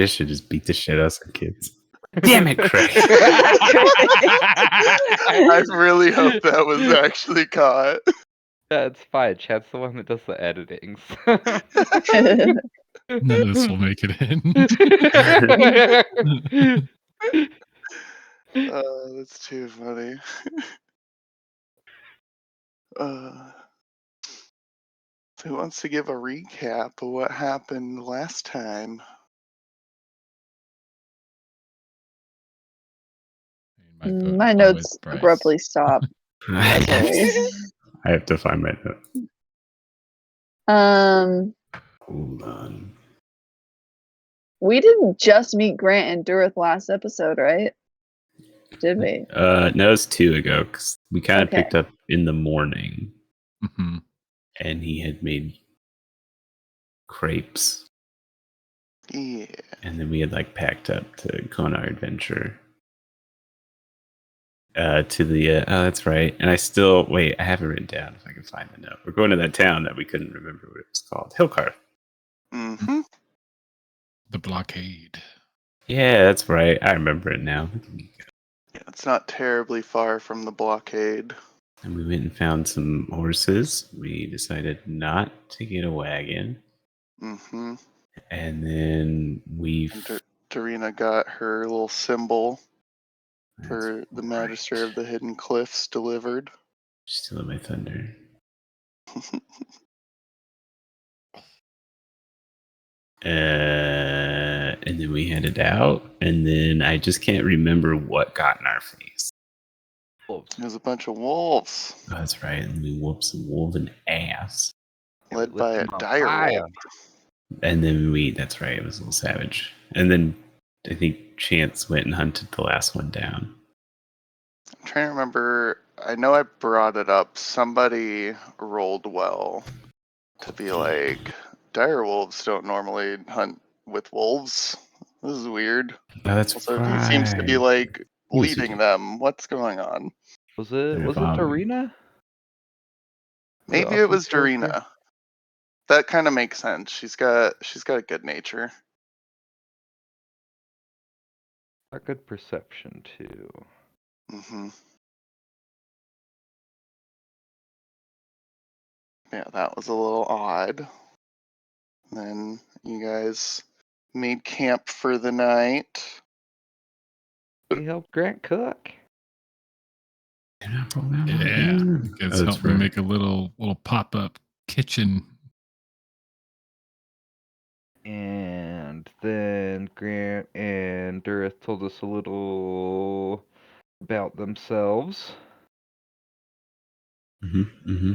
They should just beat the shit out of some kids. Damn it, Craig. I really hope that was actually caught. That's fine. Chad's the one that does the editing. None of this will make it in. That's too funny. So who wants to give a recap of what happened last time? My notes abruptly stop. I have to find my note. Hold on. We didn't just meet Grant and Durith last episode, right? Did we? No, it's 2 ago because we kind of Okay. picked up in the morning, Mm-hmm. and he had made crepes, Yeah. and then we had like packed up to go on our adventure. To the oh, that's right. And I still wait. I have it written down if I can find the note. We're going to that town that we couldn't remember what it was called. Hillcar. Mm-hmm. The blockade. Yeah, that's right. I remember it now. Yeah, it's not terribly far from the blockade. And we went and found some horses. We decided not to get a wagon. Mm-hmm. And then we... Darina got her little symbol for the right. Magister of the Hidden Cliffs delivered. Still in my thunder. And then we headed out. And then I just can't remember what got in our face. There's a bunch of wolves. Oh, that's right. And we whooped some wolven ass. Led by a dire wolf. And then that's right, it was a little savage. And then I think Chance went and hunted the last one down. I'm trying to remember. I know I brought it up. Somebody rolled well to be like, dire wolves don't normally hunt with wolves. This is weird. Oh, that's Also, right. he seems to be like Who is leading he? them. What's going on? Was it Darina? Maybe it was Darina. That kind of makes sense. She's got a good nature. A good perception too. Mm-hmm. Yeah, that was a little odd. Then you guys made camp for the night. We helped Grant cook. Yeah, it's helped me make a little pop-up kitchen. And then Grant and Durith told us a little about themselves. Mm-hmm.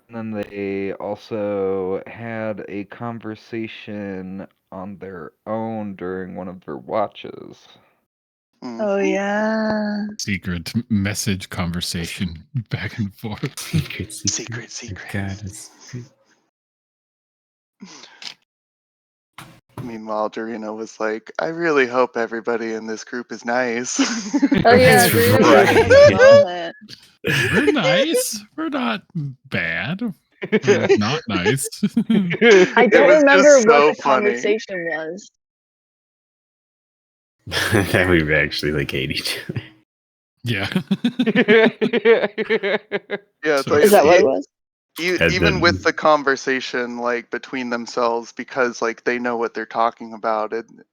And then they also had a conversation on their own during one of their watches. Oh, yeah. Secret message conversation back and forth. Secret. God, Meanwhile, Dorina was like, I really hope everybody in this group is nice. Oh, yeah. Right. We're nice. We're not bad. We're not nice. I don't remember what the conversation was. That we actually like hate each other. Yeah. Yeah, it's like, is that what it was? Even with the conversation like between themselves, because like they know what they're talking about, and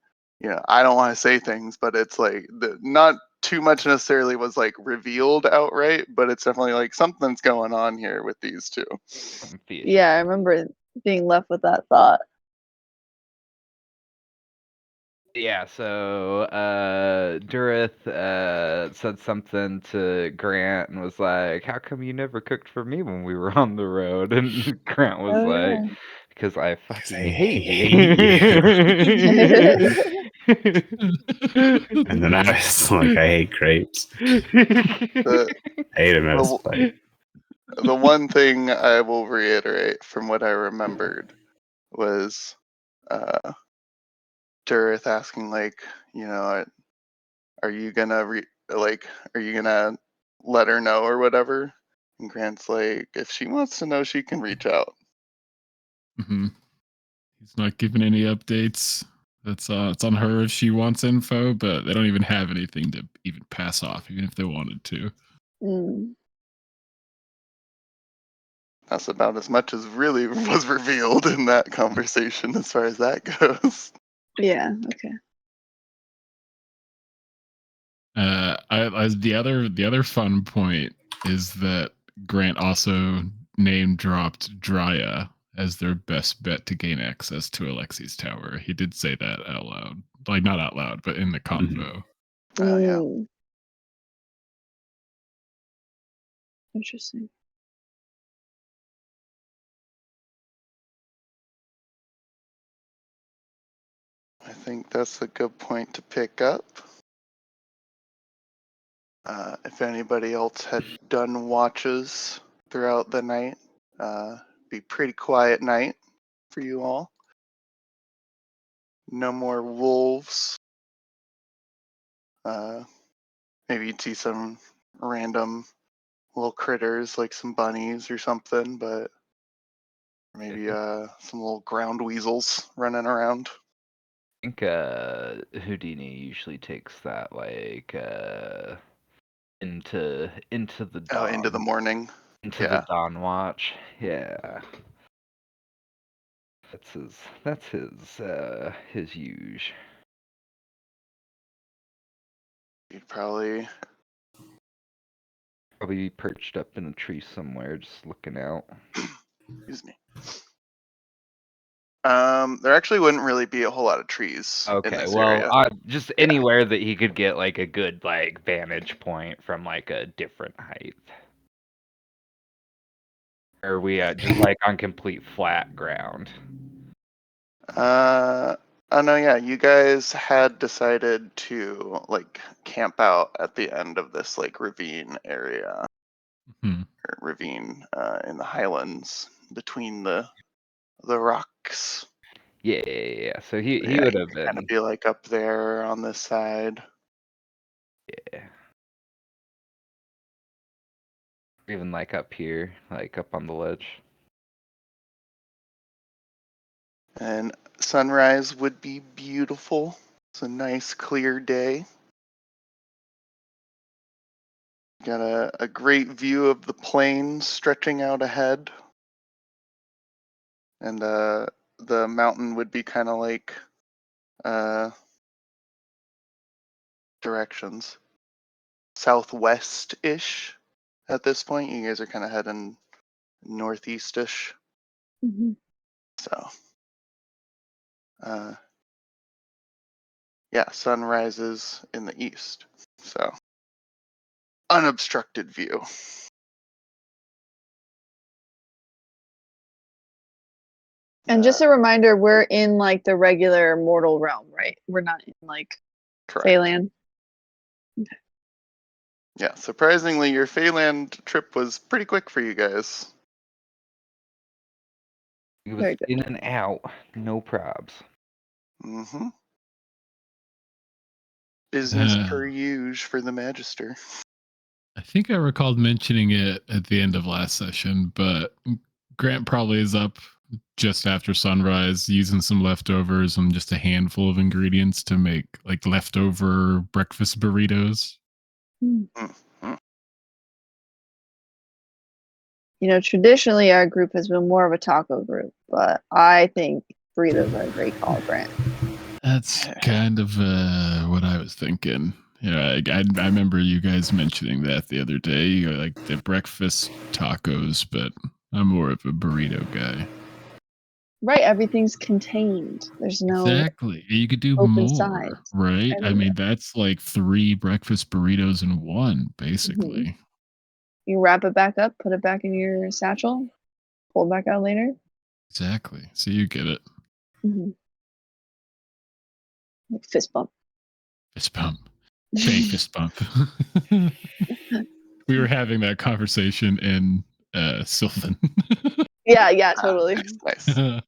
I don't want to say things, but it's like not too much necessarily was like revealed outright, but it's definitely like something's going on here with these two. Yeah, I remember being left with that thought. Yeah, so Durith said something to Grant and was like, how come you never cooked for me when we were on the road? And Grant was like, because I fucking hate you. And then I was like, I hate grapes. I hate them as like. The one thing I will reiterate from what I remembered was Durith asking, like, are you gonna are you gonna let her know or whatever? And Grant's like, if she wants to know, she can reach out. Mm-hmm. He's not giving any updates. That's it's on her if she wants info, but they don't even have anything to even pass off, even if they wanted to. Mm. That's about as much as really was revealed in that conversation as far as that goes. Yeah. Okay. The other fun point is that Grant also name dropped Drya as their best bet to gain access to Alexi's tower. He did say that out loud, like not out loud, but in the convo. Yeah. Mm. Interesting. I think that's a good point to pick up. If anybody else had done watches throughout the night, be pretty quiet night for you all. No more wolves. Maybe you'd see some random little critters like some bunnies or something, but maybe some little ground weasels running around. I think Houdini usually takes that like into the Oh, dawn, into the morning. into Yeah. the dawn watch. Yeah, that's his huge. You'd probably Probably perched up in a tree somewhere, just looking out. excuse me. There actually wouldn't really be a whole lot of trees in Okay, this well, area. just Yeah. anywhere that he could get like a good like vantage point from like a different height. Or are we just like on complete flat ground? Oh no, yeah, you guys had decided to like camp out at the end of this like ravine area, Hmm. or ravine in the highlands between the rocks. Yeah. So he Yeah, would you have could kind been. of be like up there on this side. Yeah. Even like up here, like up on the ledge. And sunrise would be beautiful. It's a nice clear day. Got a great view of the plains stretching out ahead. And the mountain would be kind of like directions southwest-ish at this point. You guys are kind of heading northeast-ish. Mhm. So yeah, sun rises in the east. So unobstructed view. And just a reminder, we're in like the regular mortal realm, right? We're not in like Correct. Phaeland. Yeah, surprisingly, your Phaeland trip was pretty quick for you guys. He was Very good. in and out, no probs. Mm-hmm. Business Uh, per usual for the Magister. I think I recalled mentioning it at the end of last session, but Grant probably is up just after sunrise using some leftovers and just a handful of ingredients to make like leftover breakfast burritos. Mm-hmm. You know, traditionally our group has been more of a taco group, but I think burritos are a great call, Grant. That's kind of what I was thinking. Yeah, I remember you guys mentioning that the other day. You like the breakfast tacos, but I'm more of a burrito guy. Right, everything's contained. There's no Exactly. You could do open more, sides right? I everywhere. mean, that's like 3 breakfast burritos in one, basically. Mhm. You wrap it back up, put it back in your satchel, pull it back out later. Exactly. So you get it. Mhm. Like fist bump. Fist bump. Bang fist bump. We were having that conversation in Sylvan. Yeah, totally. Nice.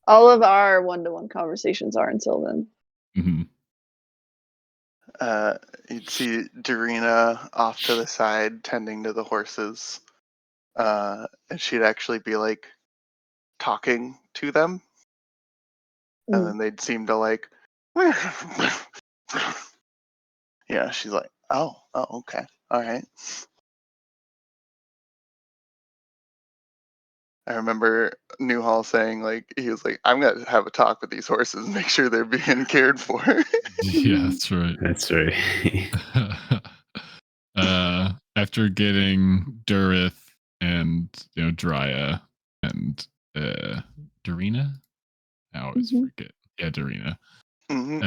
All of our one-to-one conversations are in Sylvan. Mhm. You'd see Darina off to the side tending to the horses. And she'd actually be like talking to them and Mm. then they'd seem to like, yeah. She's like, oh, okay, all right. I remember Newhall saying like he was like, I'm gonna have a talk with these horses, make sure they're being cared for. Yeah, that's right. That's right. After getting Durith and Drya and Darina, I always Mhm. forget. Yeah, Darina. Mhm.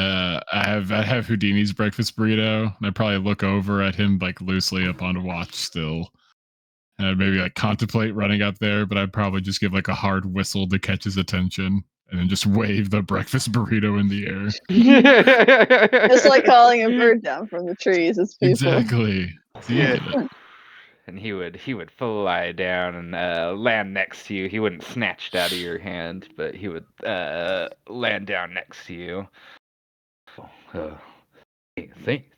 I have Houdini's breakfast burrito, and I probably look over at him like loosely up on watch still. And I'd maybe like contemplate running up there, but I'd probably just give like a hard whistle to catch his attention and then just wave the breakfast burrito in the air. Just like calling a bird down from the trees. It's peaceful. Exactly. So you Yeah. get it. And he would fly down and land next to you. He wouldn't snatch it out of your hand, but he would land down next to you.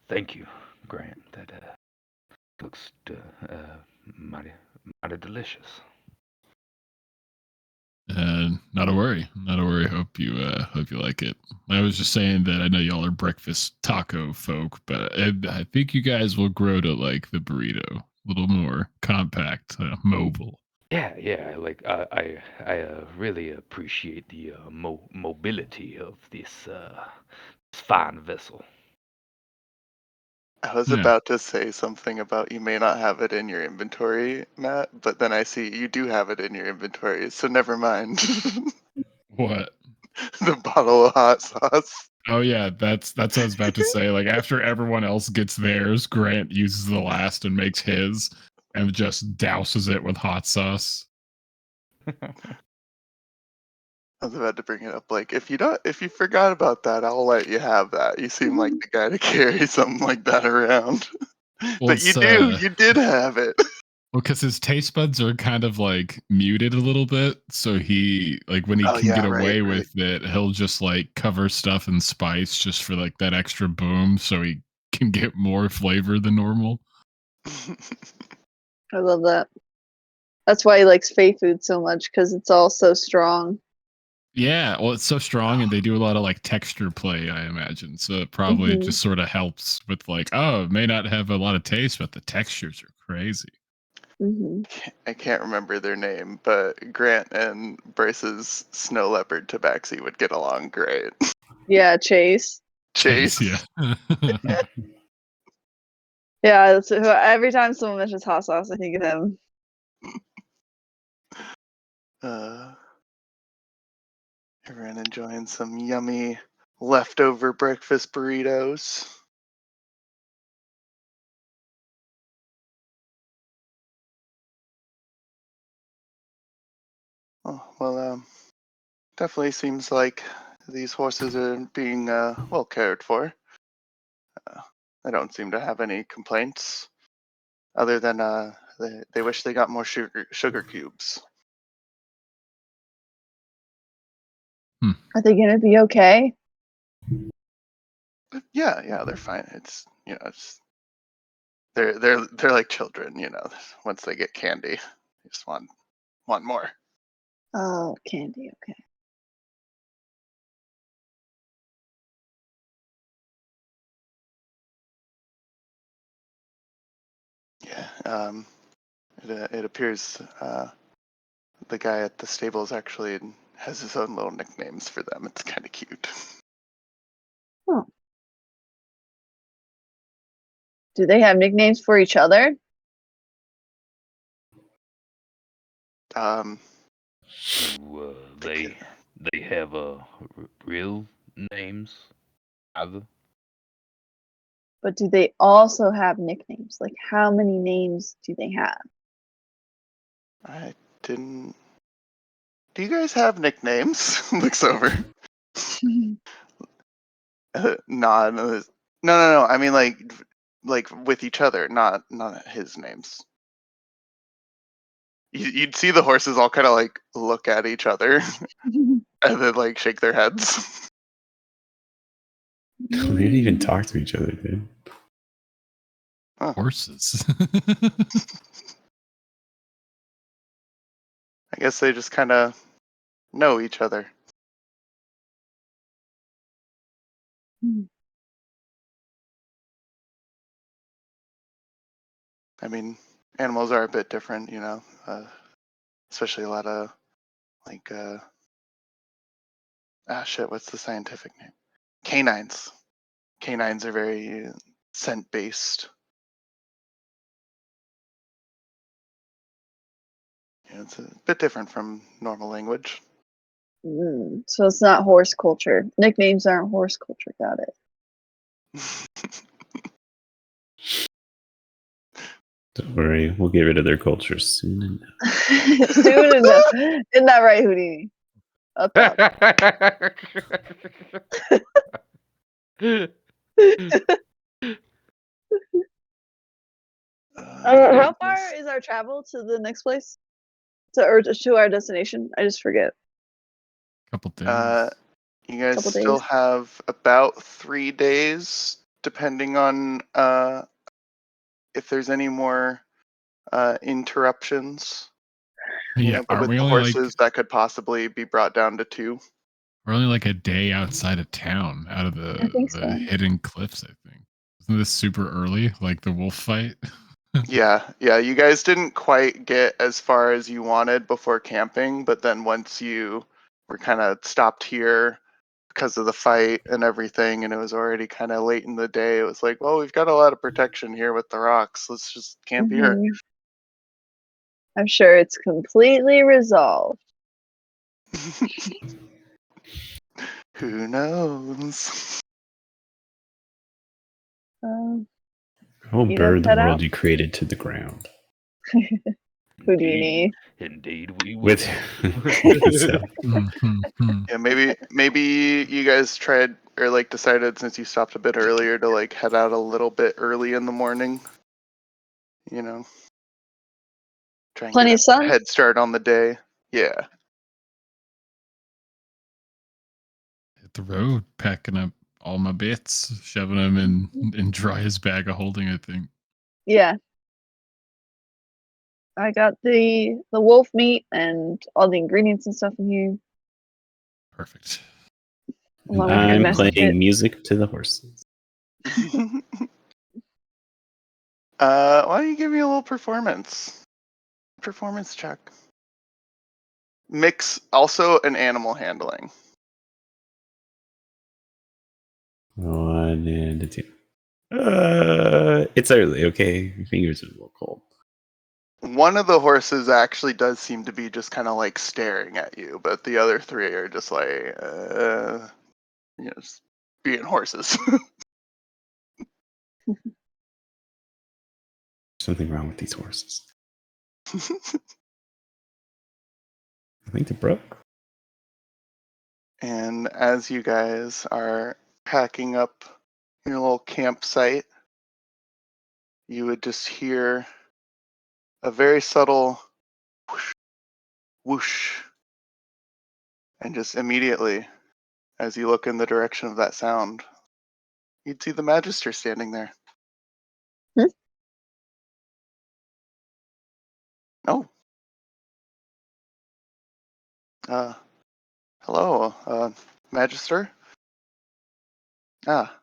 Thank you, Grant. That looks mighty delicious. Not a worry. Not a worry. Hope you like it. I was just saying that I know y'all are breakfast taco folk, but I think you guys will grow to like the burrito. A little more compact, mobile. Yeah. Like I really appreciate the mobility of this fine vessel. I was Yeah. about to say something about you may not have it in your inventory, Matt, but then I see you do have it in your inventory, so never mind. What? The bottle of hot sauce. Oh yeah, that's what I was about to say. Like after everyone else gets theirs, Grant uses the last and makes his and just douses it with hot sauce. I was about to bring it up. Like, if you forgot about that, I'll let you have that. You seem like the guy to carry something like that around. Well, But you did have it. well, because his taste buds are kind of like muted a little bit, so he like when he Oh can yeah, get right. away with it, he'll just like cover stuff in spice just for like that extra boom, so he can get more flavor than normal. I love that. That's why he likes Fey food so much, because it's all so strong. Yeah, well, it's so strong, and they do a lot of like texture play, I imagine. So it probably Mhm. just sort of helps with like, oh, it may not have a lot of taste, but the textures are crazy. Mhm. I can't remember their name, but Grant and Bryce's snow leopard tabaxi would get along great. Yeah, Chase. Chase. Yeah. Yeah, that's every time someone mentions hot sauce, I think of him. Everyone enjoying some yummy leftover breakfast burritos. Oh, well, definitely seems like these horses are being well cared for. I don't seem to have any complaints, other than they wish they got more sugar cubes. Are they gonna be okay? But yeah, they're fine. It's they're like children, Once they get candy, they just want more. Oh, candy. Okay. Yeah. It appears the guy at the stables actually has his own little nicknames for them. It's kind of cute. Oh. Do they have nicknames for each other? Um, They have real names either. But do they also have nicknames? Like, how many names do they have? I didn't. Do you guys have nicknames? Looks over. Nod. No. I mean, like with each other, not his names. You'd see the horses all kind of like look at each other and then like shake their heads. We didn't even talk to each other, dude. Huh. Horses. I guess they just kind of know each other. I mean, animals are a bit different, especially a lot of like what's the scientific name? Canines. Canines are very scent based. Yeah, it's a bit different from normal language. So it's not horse culture. Nicknames aren't horse culture. Got it. Don't worry, we'll get rid of their culture soon enough. Soon enough. Isn't that right, Houdini? Up top. How far is our travel to the next place? To our destination? I just forget. Couple days. You guys Couple still days. have about 3 days, depending on if there's any more interruptions. Yeah, But aren't with we the only like horses, that could possibly be brought down to 2. we're only like a day outside of town, out of I think the so. hidden cliffs? I think isn't this super early, like the wolf fight? Yeah. You guys didn't quite get as far as you wanted before camping, but then once you were kind of stopped here because of the fight and everything, and it was already kind of late in the day, it was like, well, we've got a lot of protection here with the rocks. Let's just camp here. Mhm. I'm sure it's completely resolved. Who knows? Um, Oh, You guys bird the head world out? you created to the ground. Houdini. Indeed, we will. With so, Yeah, maybe you guys tried or like decided, since you stopped a bit earlier, to like head out a little bit early in the morning. Try and Plenty get of sun? a head start on the day. Yeah. Hit the road, packing up all my bits, shoving them in Dry's bag of holding. I think. Yeah. I got the wolf meat and all the ingredients and stuff in here, Perfect. along and with my I'm mess playing kit. music to the horses. Why don't you give me a little performance check? Mix also an animal handling. 1 and a 2. It's early, okay? Your fingers are a little cold. One of the horses actually does seem to be just kind of like staring at you, but the other 3 are just like, just being horses. Something wrong with these horses. I think they're broke. And as you guys are packing up your little campsite, you would just hear a very subtle whoosh, whoosh. And just immediately, as you look in the direction of that sound, you'd see the Magister standing there. Hmm? Oh. Hello, Magister? Ah,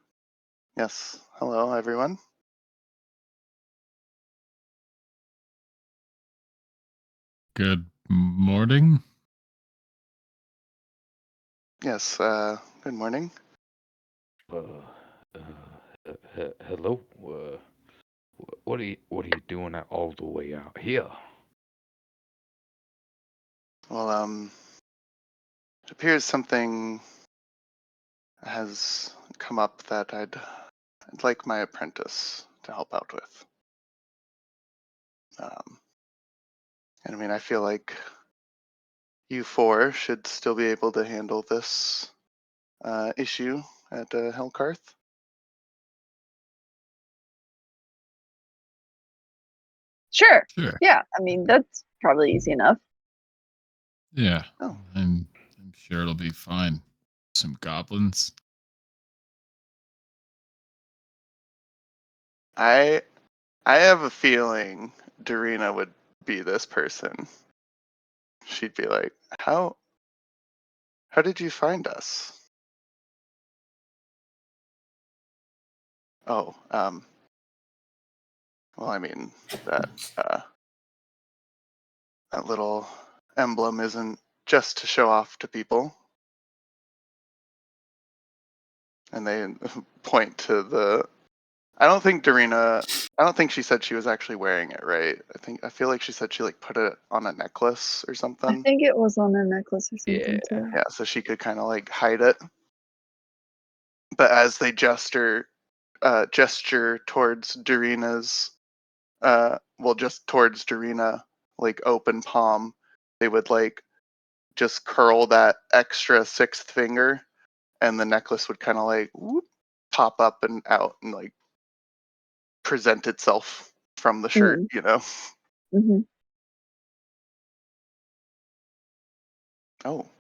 yes. Hello, everyone. Good morning. Yes, good morning. Hello. What are you doing all the way out here? Well, it appears something has come up that I'd like my apprentice to help out with. And I mean, I feel like you 4 should still be able to handle this issue at Hellcarth. Sure. Sure. Yeah. I mean, that's probably easy enough. Yeah. Oh. I'm sure it'll be fine. Some goblins. I have a feeling Darina would be this person. She'd be like, How did you find us? Oh, well, I mean that that little emblem isn't just to show off to people. And they point to the. I don't think she said she was actually wearing it, right? I feel like she said she like put it on a necklace or I something. think it was on a necklace or something Yeah. too. Yeah, so she could kind of like hide it. But as they gesture towards Dorina's, just towards Dorina, like open palm, they would like just curl that extra sixth finger, and the necklace would kind of like whoop, pop up and out and like present itself from the shirt, Mm. you know? Hmm. Oh.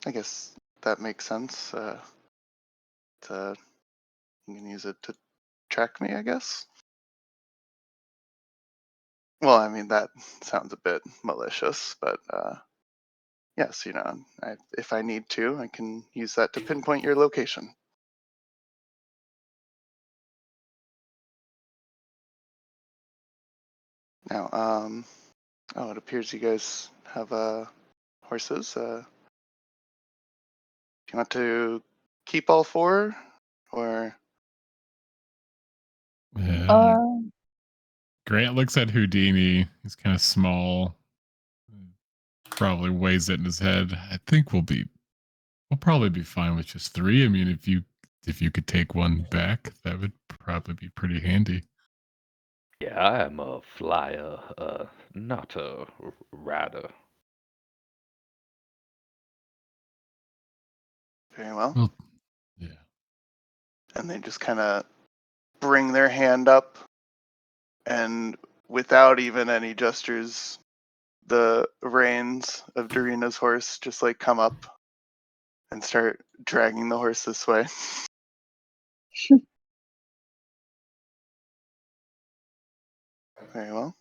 I guess that makes sense. You can use it to track me, I guess. Well, I mean, that sounds a bit malicious, but yes, if I need to, I can use that to pinpoint your location. Now, it appears you guys have horses. Do you want to keep all four, or? Yeah. Grant looks at Houdini. He's kind of small. Probably weighs it in his head. I think we'll probably be fine with just 3. I mean, if you could take one back, that would probably be pretty handy. Yeah, I am a flyer, not a rider. Very well. Well, yeah. And they just kind of bring their hand up, and without even any gestures, the reins of Dorina's horse just like come up and start dragging the horse this way. Very well.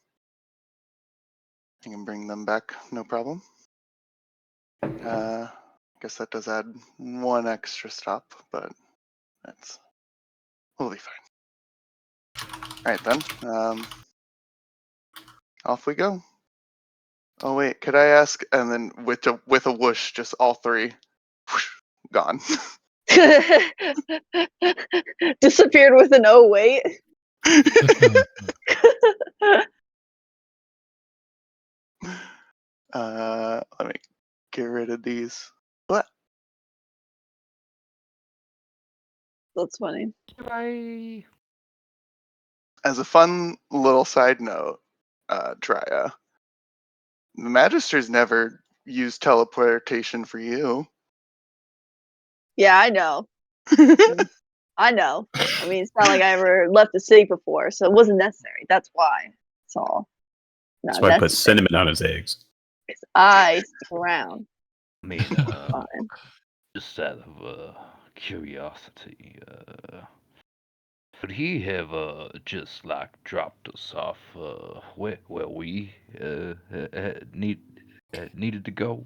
You can bring them back, no problem. I guess that does add one extra stop, but we'll be fine. All right then. Off we go. Oh wait, could I ask? And then with a whoosh, just all 3, whoosh, gone. Disappeared with an oh wait. Let me get rid of these. What? That's funny. Bye. As a fun little side note, Drya, the Magisters never used teleportation for you. Yeah, I know. I know. I mean, it's not like I ever left the city before, so it wasn't necessary. That's why. That's all. That's Not why I put necessary. cinnamon on his eggs. 'Cause I stick around. I mean, Fine. just out of curiosity, could he have just like dropped us off where we needed to go?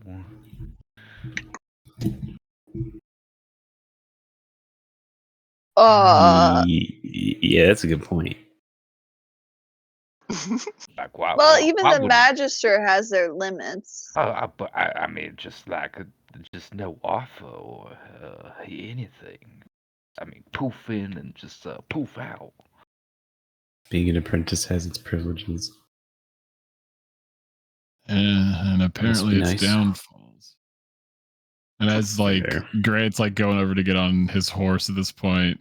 Yeah, that's a good point. Like why? Well, even why the would Magister has their limits. but I mean, just like just no offer or anything. I mean, poof in and just poof out. Being an apprentice has its privileges. And apparently be it's nice. downfalls. And as like Fair. Grant's like going over to get on his horse at this point,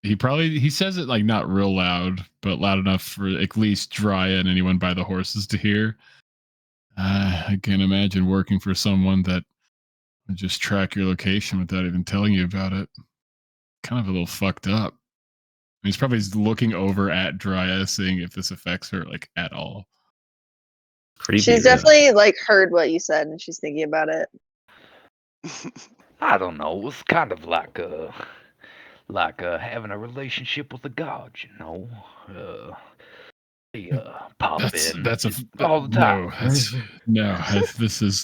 he says it like not real loud, but loud enough for at least Drya and anyone by the horses to hear. I can't imagine working for someone that would just track your location without even telling you about it. Kind of a little fucked up. And he's probably looking over at Drya, seeing if this affects her like at all. Creepy, She's really. definitely like heard what you said and she's thinking about it. I don't know. It was kind of like having a relationship with a god, you know. Pop That's in that's a all the no. time.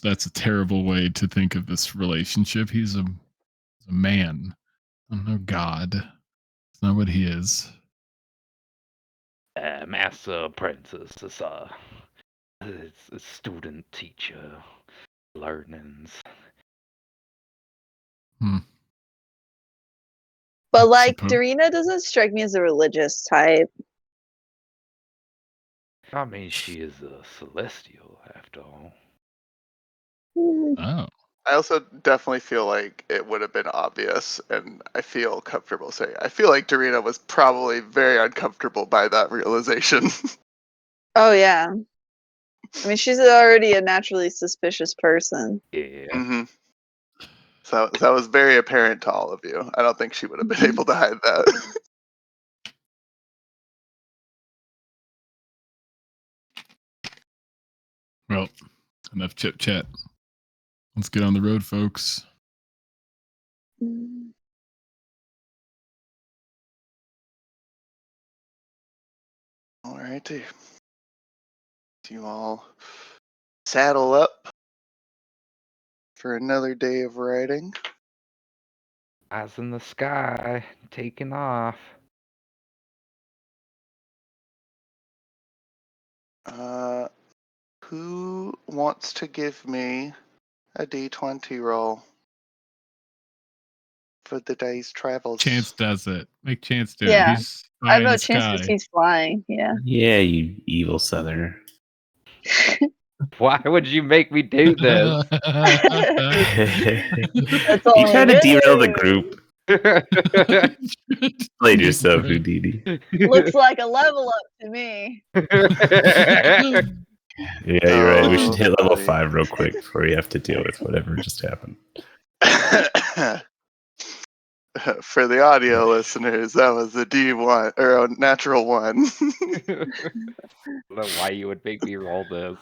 That's a terrible way to think of this relationship. He's a man. I'm no god. It's not what he is. Master apprentice is it's a student teacher learnings. Hmm. But I like, suppose. Darina doesn't strike me as a religious type. I mean, she is a celestial after all. Hmm. Oh. I also definitely feel like it would have been obvious, and I feel comfortable saying I feel like Dorina was probably very uncomfortable by that realization. Oh yeah. I mean, she's already a naturally suspicious person. Yeah. hmm So that was very apparent to all of you. I don't think she would have been able to hide that. Well, enough chit chat. Let's get on the road, folks. Mm. Alrighty. You all saddle up for another day of riding. Eyes in the sky, taking off. Who wants to give me a D20 roll for the day's travels? Chance does it. Make Chance do it. Yeah. He's I high in the vote Chance because sky. he's flying. Yeah. Yeah, you evil southerner. Why would you make me do this? That's You all trying it to derail the is. group? Played yourself, Houdini. Looks like a level up to me. Yeah, you're right. We should Oh, hit level buddy. 5 real quick before you have to deal with whatever just happened. For the audio listeners, that was a D1 or a natural 1. I don't know why you would make me roll this.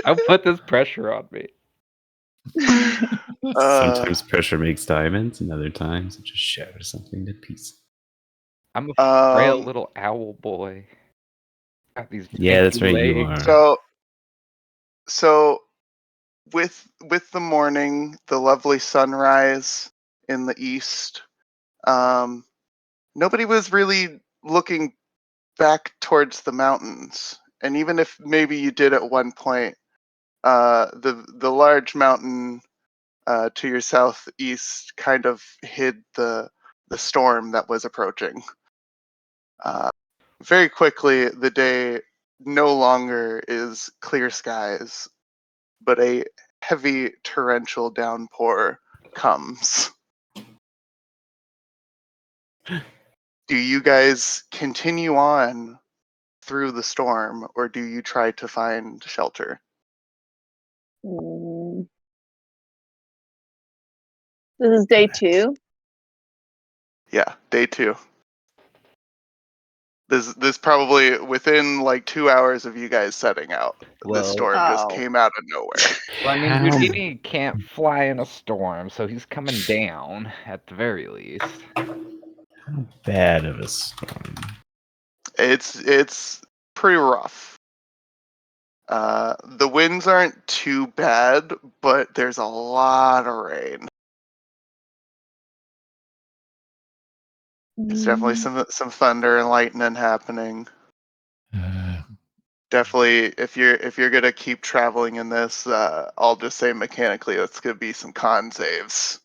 Don't put this pressure on me. Sometimes pressure makes diamonds, and other times it just shatters something to pieces. I'm a frail Um, little owl boy. Got these Yeah, that's dinky right. You legs. are. so with the morning, the lovely sunrise in the east, nobody was really looking back towards the mountains. And even if maybe you did at one point, the large mountain to your southeast kind of hid the storm that was approaching. Very quickly, the day no longer is clear skies, but a heavy torrential downpour comes. Do you guys continue on through the storm, or do you try to find shelter? Mm. This is day 2. Yeah, day 2. This probably within like 2 hours of you guys setting out. Well- This storm just Oh. came out of nowhere. Well, I mean, How- Houdini can't fly in a storm, so he's coming down at the very least. How bad of a storm? It's pretty rough. The winds aren't too bad, but there's a lot of rain. There's definitely some thunder and lightning happening. Definitely, if you're gonna keep traveling in this, I'll just say mechanically, that's gonna be some con saves.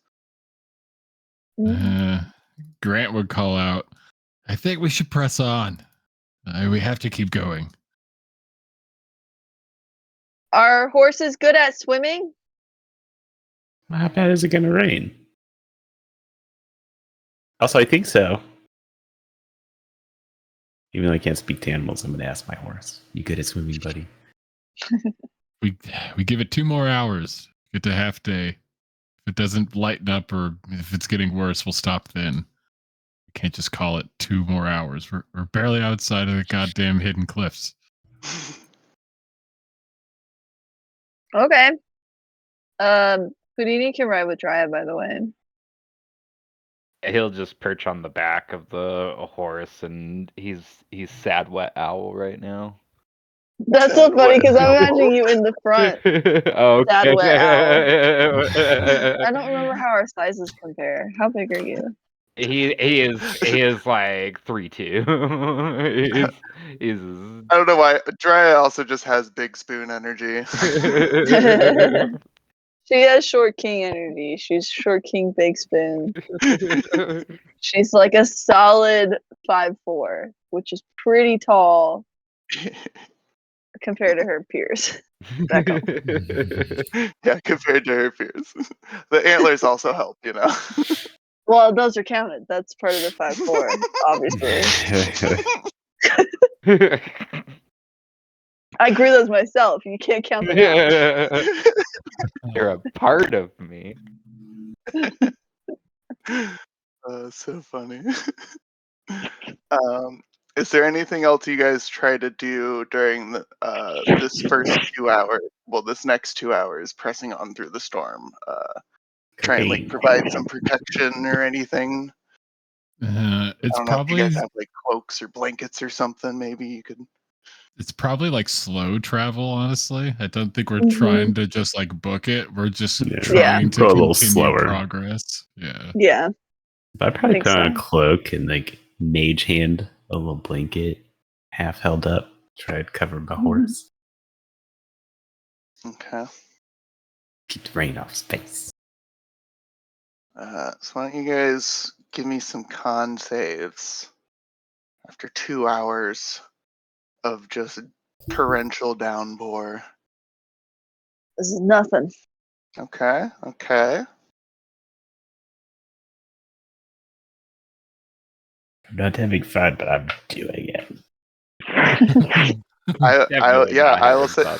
Grant would call out, I think we should press on. We have to keep going. Are horses good at swimming? How bad is it going to rain? Also, I think so. Even though I can't speak to animals, I'm going to ask my horse. You good at swimming, buddy? We give it 2 more hours. Get to half day. If it doesn't lighten up or if it's getting worse, we'll stop then. We can't just call it 2 more hours. We're barely outside of the goddamn hidden cliffs. Okay. Houdini can ride with Dryad, by the way. He'll just perch on the back of the horse, and he's sad wet owl right now. That's so funny because I'm imagining you in the front. Okay. Sad wet owl. I don't remember how our sizes compare. How big are you? He is like 3'2". he's I don't know why. Dry also just has big spoon energy. She has short king energy. She's short king big spoon. She's like a solid 5'4", which is pretty tall compared to her peers. Back up. Yeah, compared to her peers. The antlers also help, you know. Well, those are counted. That's part of the 5'4", obviously. I grew those myself. You can't count them out. You're a part of me. So funny. Is there anything else you guys try to do during this first 2 hours? Well, this next 2 hours, pressing on through the storm. Try and like provide some protection or anything. It's I don't know if you probably guys have like cloaks or blankets or something. Maybe you could. it's probably like slow travel. Honestly, I don't think we're Mhm. trying to just like book it. We're just Yeah. trying to Go a little continue slower. progress. Yeah. Yeah. I'd probably think put on a so. cloak and like mage hand a little blanket, half held up, try to cover my horse. Okay. Keep the rain off his face. So why don't you guys give me some con saves after 2 hours of just torrential downpour. This is nothing. Okay. Okay. I'm not having fun, but I'm doing it. Definitely not I will having say fun.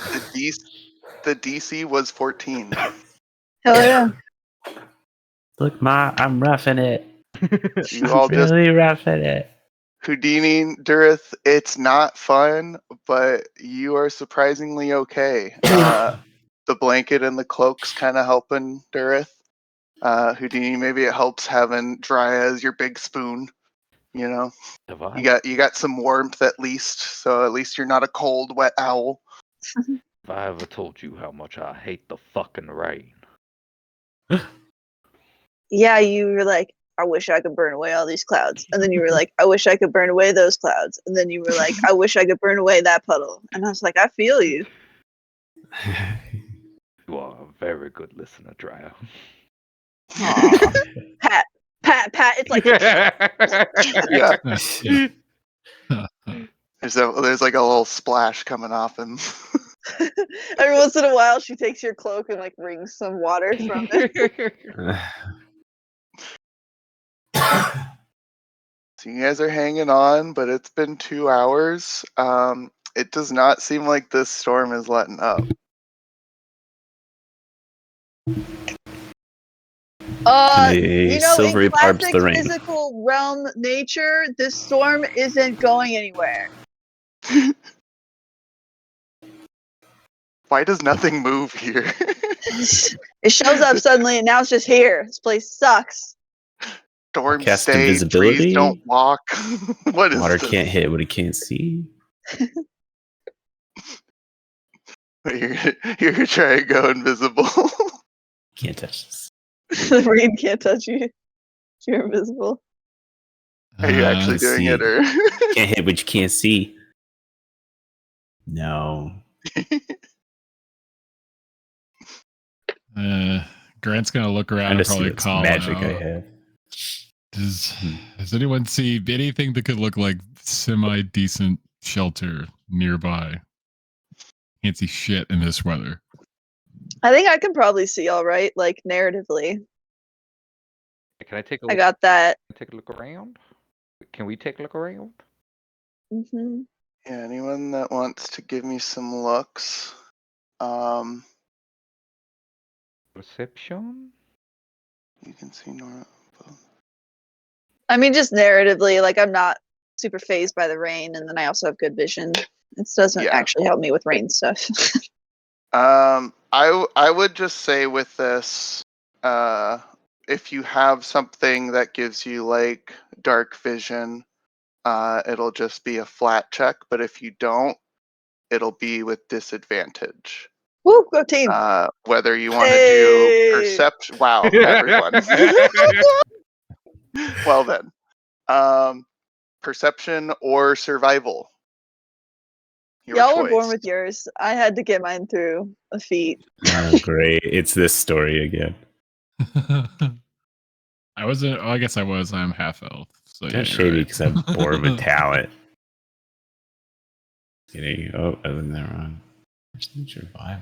the DC was 14. Hell yeah. Look, Ma, I'm roughing it. You all just really roughing it. Houdini, Durith, it's not fun, but you are surprisingly okay. The blanket and the cloak's kind of helping Durith. Houdini, maybe it helps having Dry as your big spoon. You know, you got some warmth at least, so at least you're not a cold, wet owl. If I ever told you how much I hate the fucking rain. Yeah, you were like, I wish I could burn away all these clouds. And then you were like, I wish I could burn away those clouds. And then you were like, I wish I could burn away that puddle. And I was like, I feel you. You are a very good listener, Dryo. Aw. Pat. It's like, Yeah, there's like a little splash coming off him. every once in a while, she takes your cloak and like wrings some water from it. So you guys are hanging on, but it's been 2 hours. It does not seem like this storm is letting up. You know, silvery in barbs classic the rain. physical realm nature, this storm isn't going anywhere. Why does nothing move here? It shows up suddenly and now it's just here. This place sucks. Storms Cast stay, invisibility? trees don't walk. What is Water this? can't hit what it can't see. You're gonna try and go invisible. Can't touch this. The rain can't touch you. You're invisible. Are you actually doing it, or Can't hit what you can't see. No. Grant's gonna look around Trying and to see probably what call magic I out. have. Does anyone see anything that could look like semi-decent shelter nearby? Can't see shit in this weather. I think I can probably see all right, like narratively. Can I take a I look? got that. Take a look around. Can we take a look around? Hmm. yeah, anyone that wants to give me some looks? Perception. You can see Nora. I mean, just narratively, like I'm not super phased by the rain, and then I also have good vision. It doesn't Yeah. actually help me with rain stuff. I would just say with this, if you have something that gives you like dark vision, it'll just be a flat check. But if you don't, it'll be with disadvantage. Woo, go team. Whether you want to do Hey. perception. Wow, everyone. Well then, perception or survival. Your Y'all choice. were born with yours. I had to get mine through a feat. Oh, great. It's this story again. I wasn't. Oh, I guess I was. I'm half elf. So yeah, That's you're shady right. because I'm bored with talent. Kidding. Oh, I wasn't that wrong. Survive.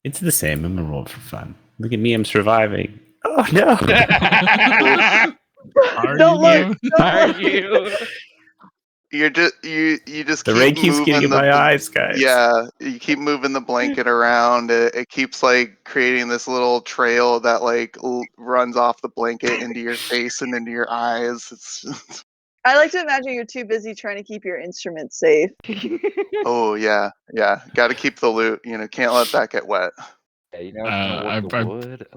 It's the same. I'm gonna roll for fun. Look at me. I'm surviving. Oh no. Are Don't you? look. though? Don't Are look. you? You're just you just The keep rain keeps moving getting in the my eyes, guys. yeah, you keep moving the blanket around. It keeps like creating this little trail that like runs off the blanket into your face and into your eyes. It's I like to imagine you're too busy trying to keep your instruments safe. oh yeah, yeah. Got to keep the loot. Can't let that get wet. Yeah, it's gonna work the wood.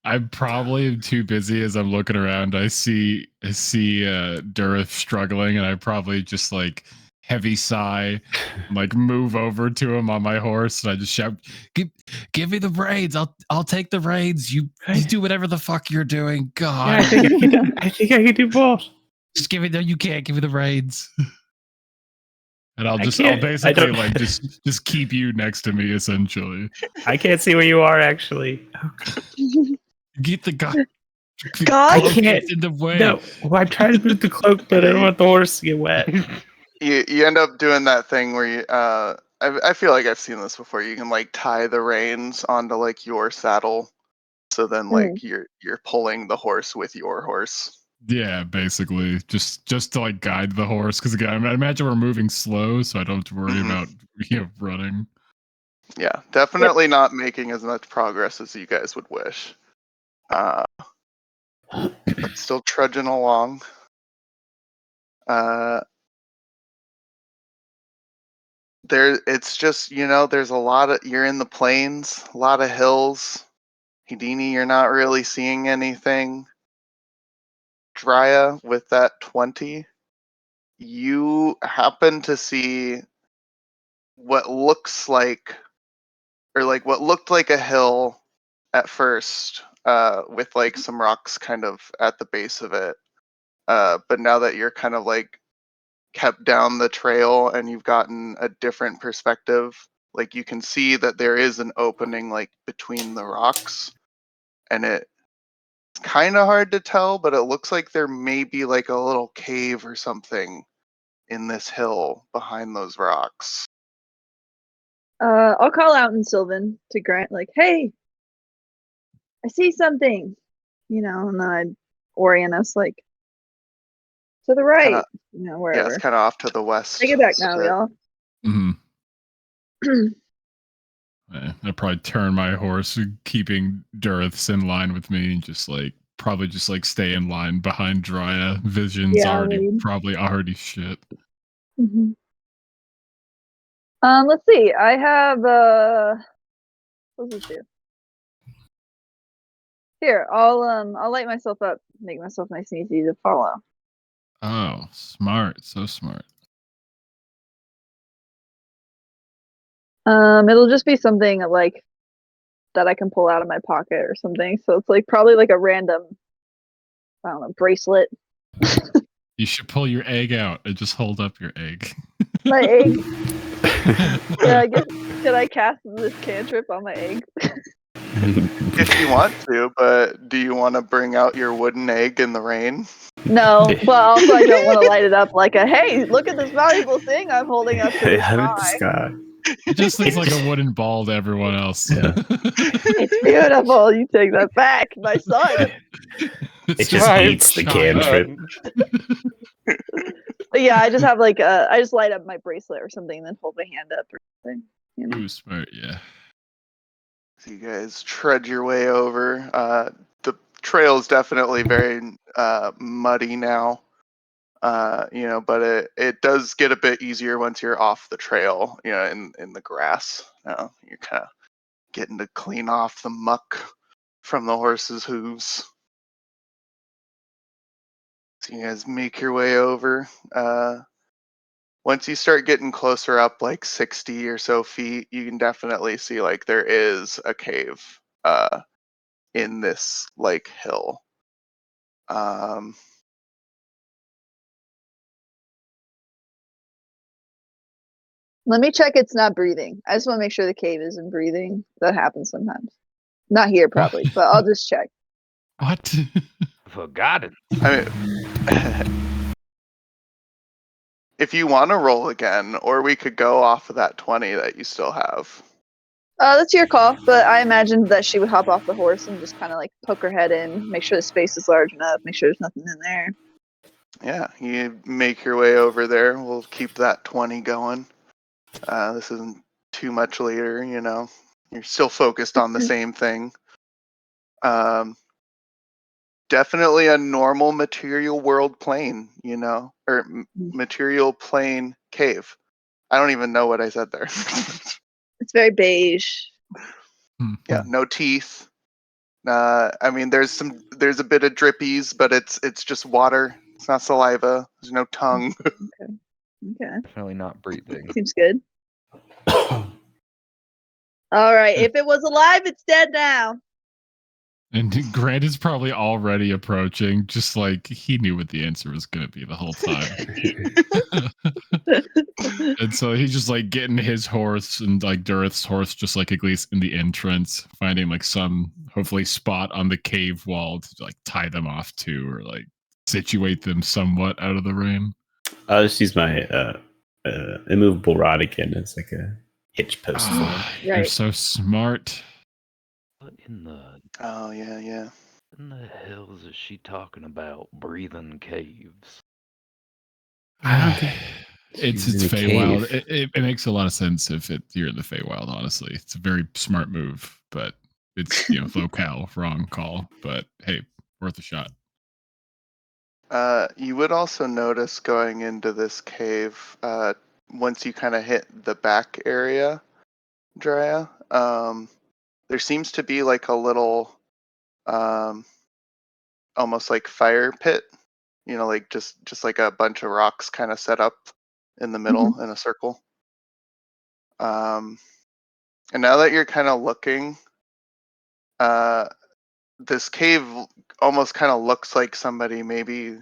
I'm probably too busy as I'm looking around. I see Durith struggling, and I probably just like heavy sigh, like move over to him on my horse, and I just shout, "Give me the reins! I'll take the reins. You do whatever the fuck you're doing. God, Yeah, I think I can do both. just give me the. You can't give me the reins." And I'll don't- basically like just keep you next to me essentially. I can't see where you are actually. Get the guy. God? I can't. in the way. No, well, I'm trying to move the cloak, but I don't want the horse to get wet. You end up doing that thing where you I feel like I've seen this before. You can like tie the reins onto like your saddle, so then like you're pulling the horse with your horse. Yeah, basically, just to like guide the horse. Because again, I imagine we're moving slow, so I don't have to worry about running. Yeah, definitely not making as much progress as you guys would wish. But still trudging along. It's just there's a lot of you're in the plains, a lot of hills. Houdini, you're not really seeing anything. Drya, with that 20, you happen to see what looks like, or like what looked like a hill at first, with like some rocks kind of at the base of it. But now that you're kind of like kept down the trail and you've gotten a different perspective, like you can see that there is an opening like between the rocks, and it's kind of hard to tell, but it looks like there may be like a little cave or something in this hill behind those rocks. I'll call out in Sylvan to Grant, like, hey, I see something, and then I'd orient us like to the right, Kinda, wherever. Yeah, it's kind of off to the west. Take it back now, y'all. I'd probably turn my horse, keeping Durith's in line with me, and just like probably just like stay in line behind Drya. Vision's probably already shit. Mm-hmm. Let's see. I have what's this do? Here, I'll light myself up, make myself nice and easy to follow. Oh, smart, so smart. It'll just be something like that I can pull out of my pocket or something. So it's like probably like a random, I don't know, bracelet. You should pull your egg out and just hold up your egg. My egg. Yeah, I guess. Could I cast this cantrip on my egg? If you want to, but do you want to bring out your wooden egg in the rain? No, but also I don't want to light it up like a, hey, look at this valuable thing I'm holding up to the sky. It just looks like a wooden ball to everyone else. Yeah. It's beautiful. You take that back, my son. It just eats the cantrip. But yeah, I just have like I just light up my bracelet or something, and then hold my hand up or something. Ooh, smart, yeah. So you guys trudge your way over. The trail is definitely very muddy now. But it does get a bit easier once you're off the trail, in the grass. You're kind of getting to clean off the muck. from the horse's hooves. So you guys make your way over. Once you start getting closer up, like 60 or so feet, you can definitely see like there is a cave in this like hill. Let me check it's not breathing. I just want to make sure the cave isn't breathing. That happens sometimes. Not here, probably, but I'll just check. What? Forgotten. I mean, if you want to roll again, or we could go off of that 20 that you still have. That's your call, but I imagined that she would hop off the horse and just kind of like poke her head in, make sure the space is large enough, make sure there's nothing in there. Yeah, you make your way over there. We'll keep that 20 going. This isn't too much later, you know. You're still focused on the same thing. Definitely a normal material world plane, you know, or material plane cave. I don't even know what I said there. It's very beige. Yeah, no teeth. I mean, there's a bit of drippies, but it's just water. It's not saliva. There's no tongue. Okay. Definitely not breathing. Seems good. All right. If it was alive, it's dead now. And Grant is probably already approaching, just like he knew what the answer was going to be the whole time. And so he's just like getting his horse and like Durith's horse, just like at least in the entrance, finding like some hopefully spot on the cave wall to like tie them off to, or like situate them somewhat out of the rain. I'll just use my immovable rod again as like a hitch post for him. You're Right. so smart. What in the Oh yeah. in the hells is she talking about? Breathing caves. I don't think It's she's in a Feywild. cave. It makes a lot of sense if you're in the Feywild. Honestly, it's a very smart move, but it's locale wrong call. But hey, worth a shot. You would also notice going into this cave, once you kind of hit the back area, Drea, there seems to be like a little, almost like fire pit, you know, like just like a bunch of rocks kind of set up in the middle in a circle. And now that you're kind of looking, this cave almost kind of looks like somebody maybe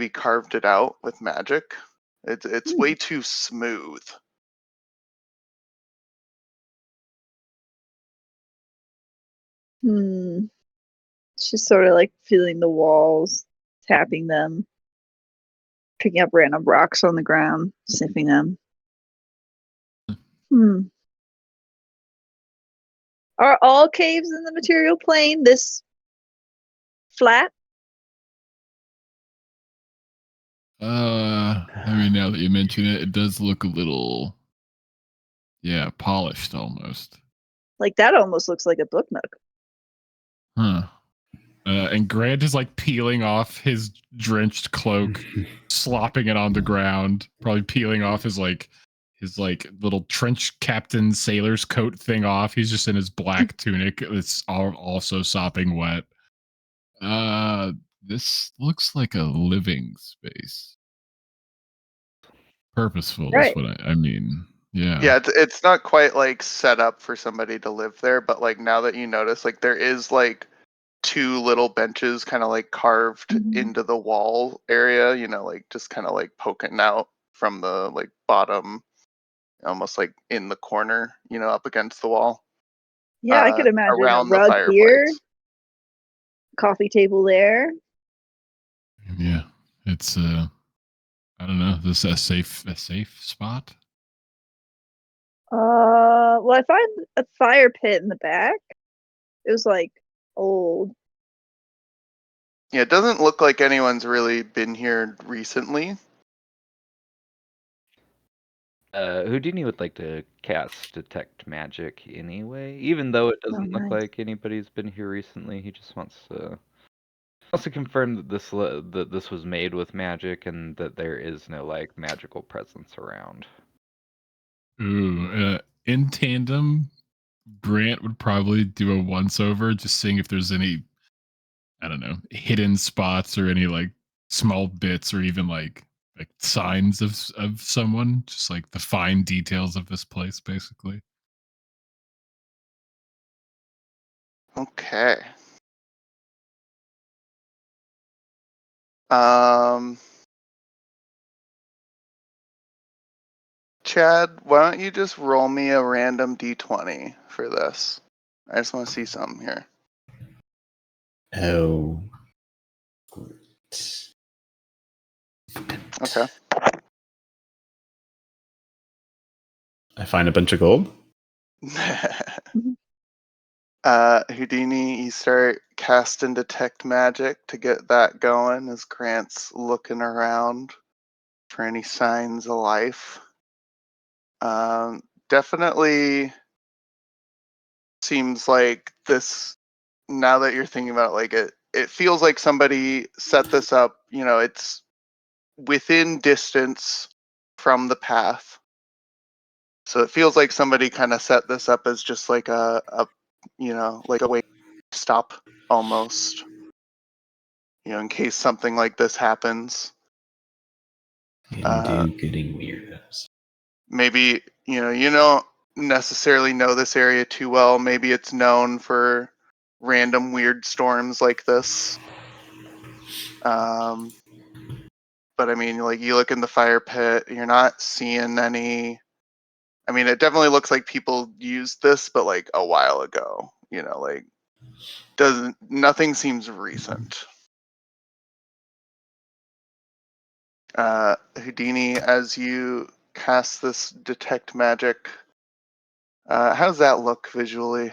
carved it out with magic. It's way too smooth. She's sort of like feeling the walls, tapping them, picking up random rocks on the ground, sniffing them. Are all caves in the material plane this flat? I mean, now that you mention it, it does look a little, polished almost. Like that almost looks like a book nook. Huh. And Grant is like peeling off his drenched cloak, slopping it on the ground, probably peeling off his little trench captain sailor's coat thing off. He's just in his black tunic. It's also sopping wet. This looks like a living space. Purposeful Right. is what I mean. Yeah. Yeah, it's not quite like set up for somebody to live there, but like now that you notice, like there is like two little benches kind of like carved into the wall area, you know, like just kind of like poking out from the like bottom, almost like in the corner, you know, up against the wall. Yeah, I could imagine a around the rug here, fireplace. coffee table there. Yeah. It's I don't know. This is a safe spot. Well, I find a fire pit in the back. It was like old. Yeah, it doesn't look like anyone's really been here recently. Houdini would like to cast Detect Magic anyway, even though it doesn't look nice. like anybody's been here recently. He just wants to confirm that this was made with magic and that there is no like magical presence around. Ooh, in tandem, Grant would probably do a once over, just seeing if there's any, I don't know, hidden spots or any like small bits or even like signs of someone, just like the fine details of this place, basically. Okay. Um, Chad, why don't you just roll me a random d20 for this? I just want to see something here. Oh. Okay. I find a bunch of gold. Houdini, you start casting detect magic to get that going as Grant's looking around for any signs of life. Definitely seems like this, now that you're thinking about it, like it feels like somebody set this up, it's within distance from the path. So it feels like somebody kind of set this up as just like a like a way to stop almost, in case something like this happens. Getting weirdos. Maybe, you don't necessarily know this area too well. Maybe it's known for random weird storms like this. But I mean, like, you look in the fire pit, you're not seeing any. I mean, it definitely looks like people used this, but like a while ago, like nothing seems recent. Houdini, as you cast this detect magic, how does that look visually?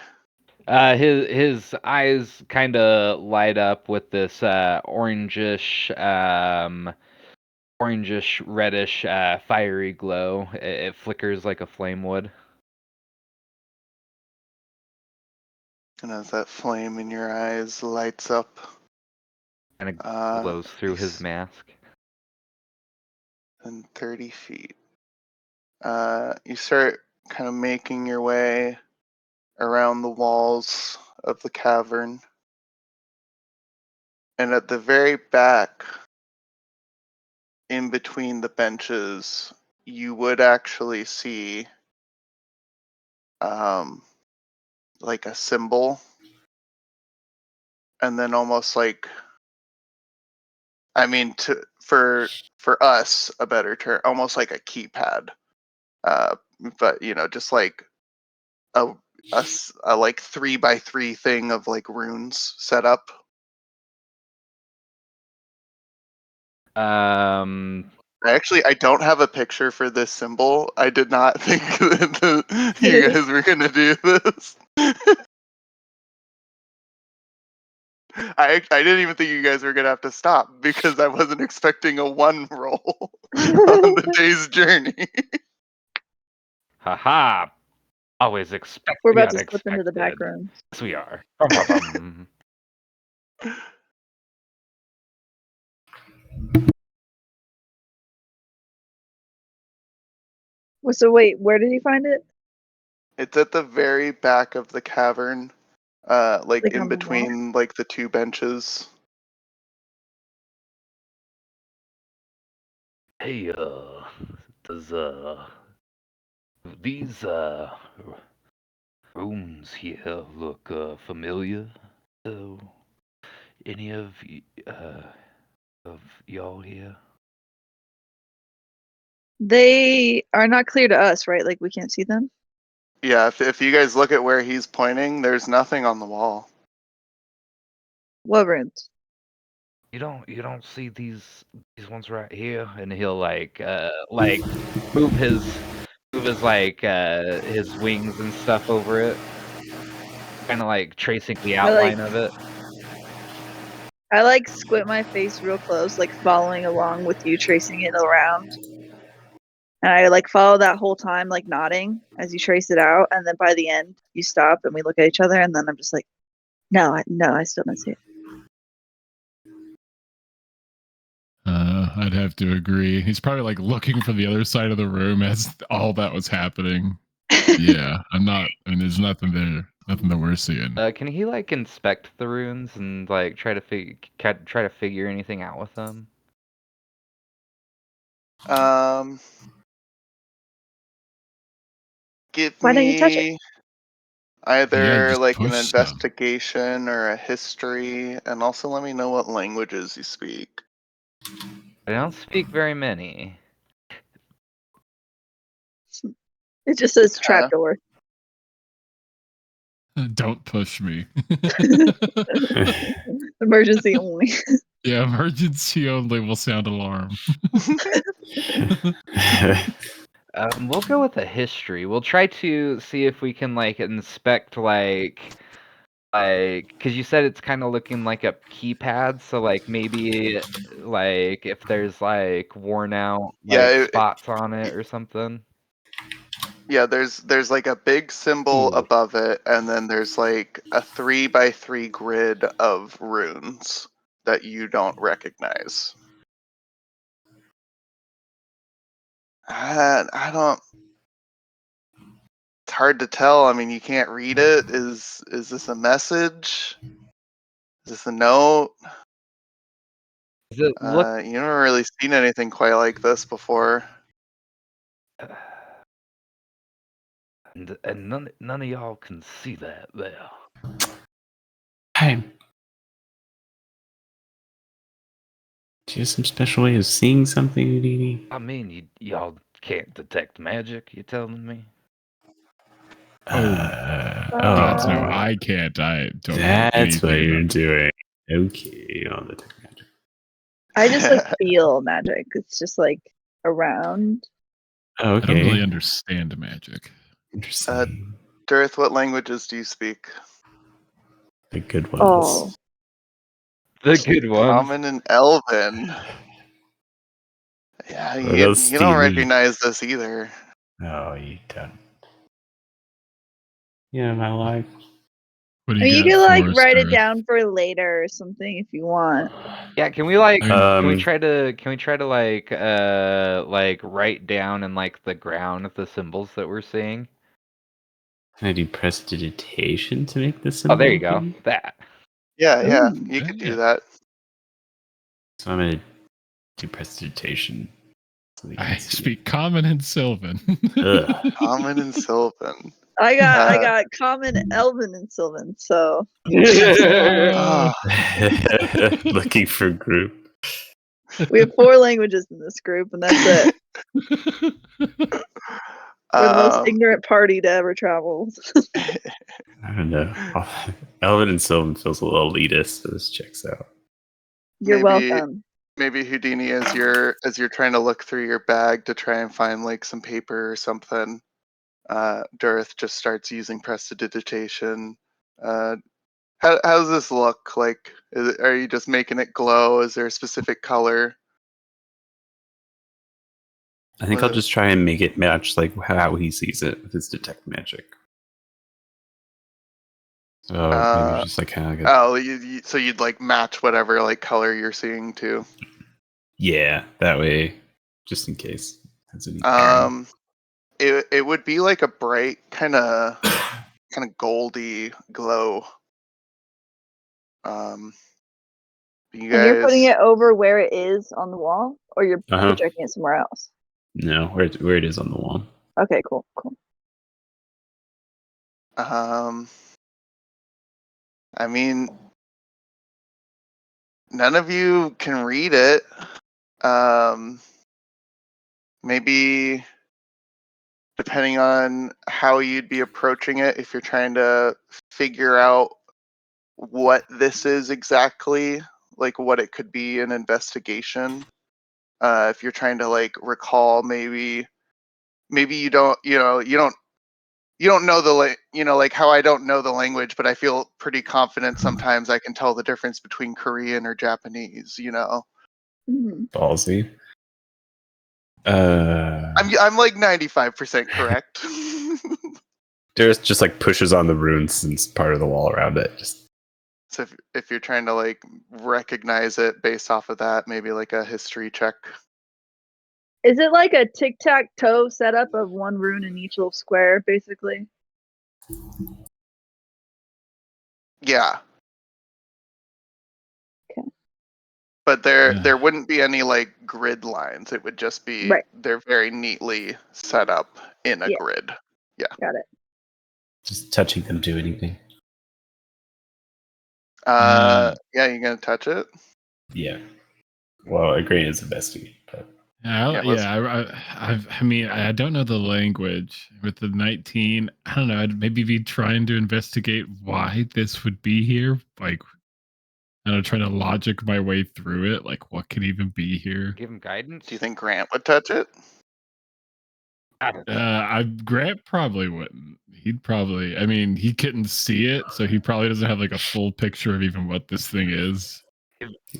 His eyes kind of light up with this orangish reddish fiery glow. It flickers like a flame would. And as that flame in your eyes lights up, And it glows through his mask. and 30 feet. You start kind of making your way around the walls of the cavern. And at the very back, in between the benches, you would actually see like a symbol. And then almost like, I mean, for us, a better term, almost like a keypad. But just like a like 3x3 thing of like runes set up. I don't have a picture for this symbol. I did not think that you guys were gonna do this. I didn't even think you guys were gonna have to stop because I wasn't expecting a 1 roll on the day's journey. Haha! Always expect We're the about to slip into the back unexpected. room. Yes, we are. Bum, bum, bum. So wait, where did you find it? It's at the very back of the cavern, like Like in on the wall? between like the 2 benches. Hey, does these rooms here look familiar to any of y'all here? They are not clear to us, right? Like we can't see them. Yeah, if you guys look at where he's pointing, there's nothing on the wall. What rooms? You don't see these ones right here, and he'll like move his like his wings and stuff over it, kind of like tracing the outline of it. I like squint my face real close, like following along with you, tracing it around. And I like follow that whole time, like nodding as you trace it out. And then by the end, you stop and we look at each other. And then I'm just like, no, I still don't see it. I'd have to agree. He's probably like looking for the other side of the room as all that was happening. Yeah, I'm not. I mean, there's nothing there. Nothing that we're seeing. Can he like inspect the runes and like try to figure anything out with them? Give Why don't you touch it? me either just like an push them. investigation or a history, and also let me know what languages you speak. I don't speak very many. It just says Okay. trapdoor. Don't push me. Emergency only. Yeah, emergency only will sound alarm. We'll go with a history. We'll try to see if we can like inspect like because you said it's kind of looking like a keypad, so like maybe like if there's like worn out like Yeah, spots on it or something. yeah. There's like a big symbol Ooh. above it, and then there's like a 3x3 grid of runes that you don't recognize. I don't. It's hard to tell. I mean, you can't read it. Is this a message? Is this a note? Does it look? You never really seen anything quite like this before. And none of y'all can see that there. Hey. Do you have some special way of seeing something, Houdini? I mean, y'all can't detect magic. You telling me? Gods, no, I can't. I don't know That's what anything you're about doing. Okay, on the tech magic. I just like feel magic. It's just like around. Oh, I don't okay. really understand magic. Interesting. Darth, what languages do you speak? The good ones. Oh, The good ones. Common and Elven. Yeah, What you else do don't you need? recognize this either. Oh, you don't. Yeah, my life. What do I mean, you got can like for us, write it Gareth? down for later or something if you want. Yeah, can we like can we Um, try to like write down in like the ground the symbols that we're seeing? Can I do prestidigitation to make this Oh, symbol? there you go. appear? That. Yeah, Ooh. you could do Yeah. that. So I'm gonna do prestidigitation. So they can I see. speak Common and Sylvan. Ugh. Common and Sylvan. I Uh, got common, Elven, and Sylvan. So Ah, Looking for group. we have 4 languages in this group, and that's it. We're the most um, ignorant party to ever travel. I don't know. Elvin and Sylvan feels a little elitist, so this checks out. You're maybe welcome. maybe Houdini, as you're trying to look through your bag to try and find like some paper or something, Darth just starts using prestidigitation. Uh, how does this look like? Are you just making it glow? Is there a specific color? I think I'll just try and make it match like how he sees it with his detect magic. So maybe just like kind of like So you'd like match whatever like color you're seeing too. yeah, that way, just in case. That's any It would be like a bright kind of goldy glow. You And you're putting guys, it over where it is on the wall, or you're Uh-huh. projecting it somewhere else. No, where it is on the wall. Okay, cool. I mean, none of you can read it. Maybe depending on how you'd be approaching it, if you're trying to figure out what this is exactly, like what it could be an investigation. If you're trying to like recall, maybe you don't know like how I don't know the language, but I feel pretty confident sometimes I can tell the difference between Korean or Japanese. Mm-hmm. Ballsy. I'm like 95% correct. There's just like pushes on the runes and it's part of the wall around it. Just So if you're trying to like recognize it based off of that, maybe like a history check. Is it like a tic-tac-toe setup of one rune in each little square, basically? Yeah. Okay. But there wouldn't be any like grid lines. It would just be Right. they're very neatly set up in a Yeah. grid. Got it. Just touching them do anything. Yeah, you gonna touch it? Yeah. Well, agreeing is investigate, but I mean, I don't know the language with the 19. I don't know. I'd maybe be trying to investigate why this would be here. Like, I don't know, trying to logic my way through it. Like, what could even be here? Give him guidance. Do you think Grant would touch it? Grant probably wouldn't. He'd probably. I mean, he couldn't see it, so he probably doesn't have like a full picture of even what this thing is.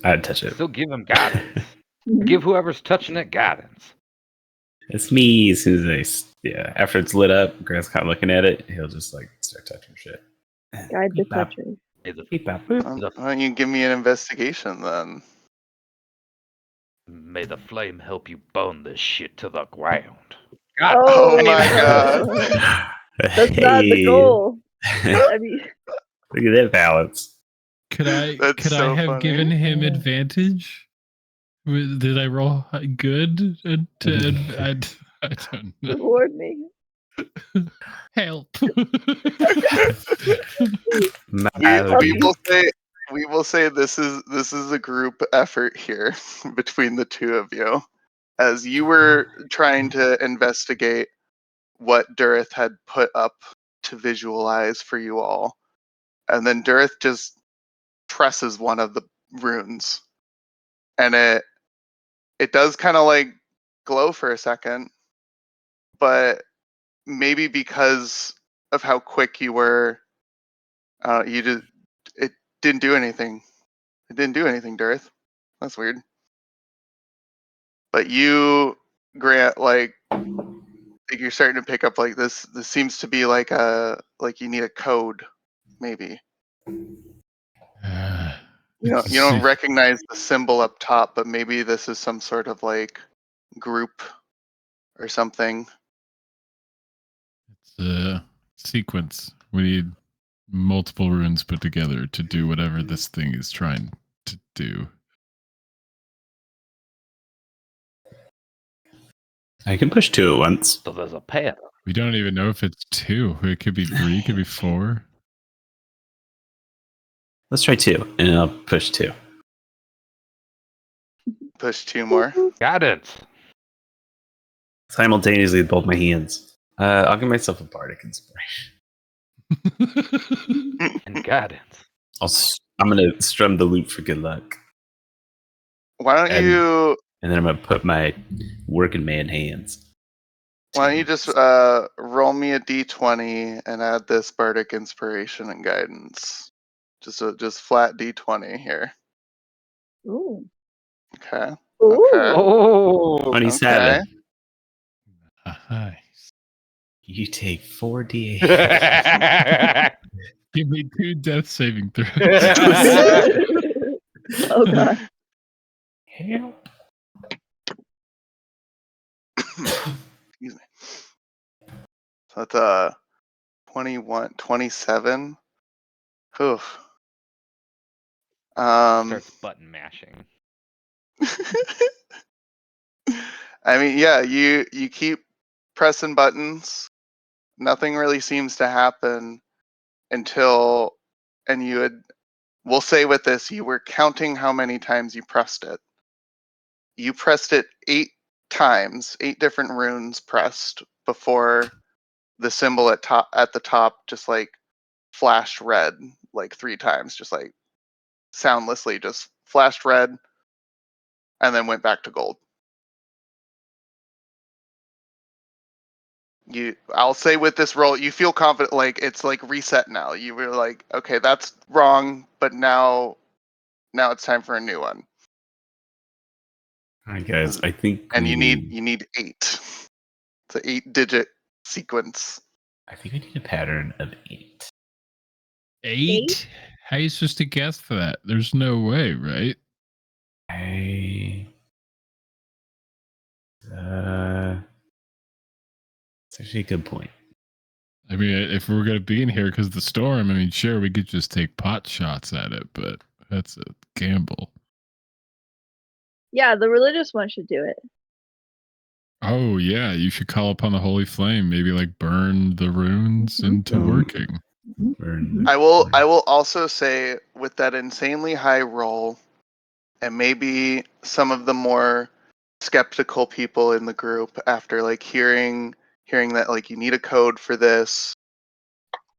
I'd touch it. Still give him guidance. Give whoever's touching it guidance. It's me as soon as after it's lit up, Grant's kind of looking at it, he'll just like start touching shit. Guide the toucher. Why don't you give me an investigation then? May the flame help you burn this shit to the ground. Oh my God. That's not the goal. I mean, look at that balance. Could I so have funny. given him advantage? Did I roll good? I don't know. reward me. Help. We will say this is a group effort here between the two of you, as you were trying to investigate what Durith had put up to visualize for you all, and then Durith just presses one of the runes, and it does kind of like glow for a second, but maybe because of how quick you were, it didn't do anything. It didn't do anything, Durith. That's weird. But you, Grant, like you're starting to pick up like this. This seems to be like you need a code, maybe. You don't recognize the symbol up top, but maybe this is some sort of like group or something. It's a sequence. We need multiple runes put together to do whatever this thing is trying to do. I can push 2 at once. So there's a pair. We don't even know if it's 2. It could be 3, it could be 4. Let's try 2, and I'll push 2. Push 2 more. Guidance. Simultaneously with both my hands. I'll give myself a bardic inspiration. And guidance. I'm gonna strum the lute for good luck. Why don't you? And then I'm gonna put my working man hands. Why don't you just roll me a d20 and add this bardic inspiration and guidance? Just flat d20 here. Ooh. Okay. Ooh. Okay. Oh, 27. Nice. You take 4d8. Give me 2 death saving throws. Oh god. Help. Excuse me. So that's 21, 27. Oof. starts button mashing. I mean, yeah, you keep pressing buttons. Nothing really seems to happen until, and we'll say with this, you were counting how many times you pressed it. You pressed it 8 times, 8 different runes pressed before the symbol at the top just like flashed red like 3 times, just like soundlessly just flashed red and then went back to gold. I'll say with this roll, you feel confident, like it's like reset now. You were like, okay, that's wrong, but now it's time for a new one. All right, guys. I think And you need 8. It's an 8-digit sequence. I think we need a pattern of 8. 8? How are you supposed to guess for that? There's no way, right? It's actually a good point. I mean, if we're going to be in here because of the storm, I mean, sure, we could just take pot shots at it, but that's a gamble. Yeah, the religious one should do it. Oh, yeah, you should call upon the holy flame. Maybe like burn the runes into working. I will also say with that insanely high roll, and maybe some of the more skeptical people in the group after like hearing that like you need a code for this.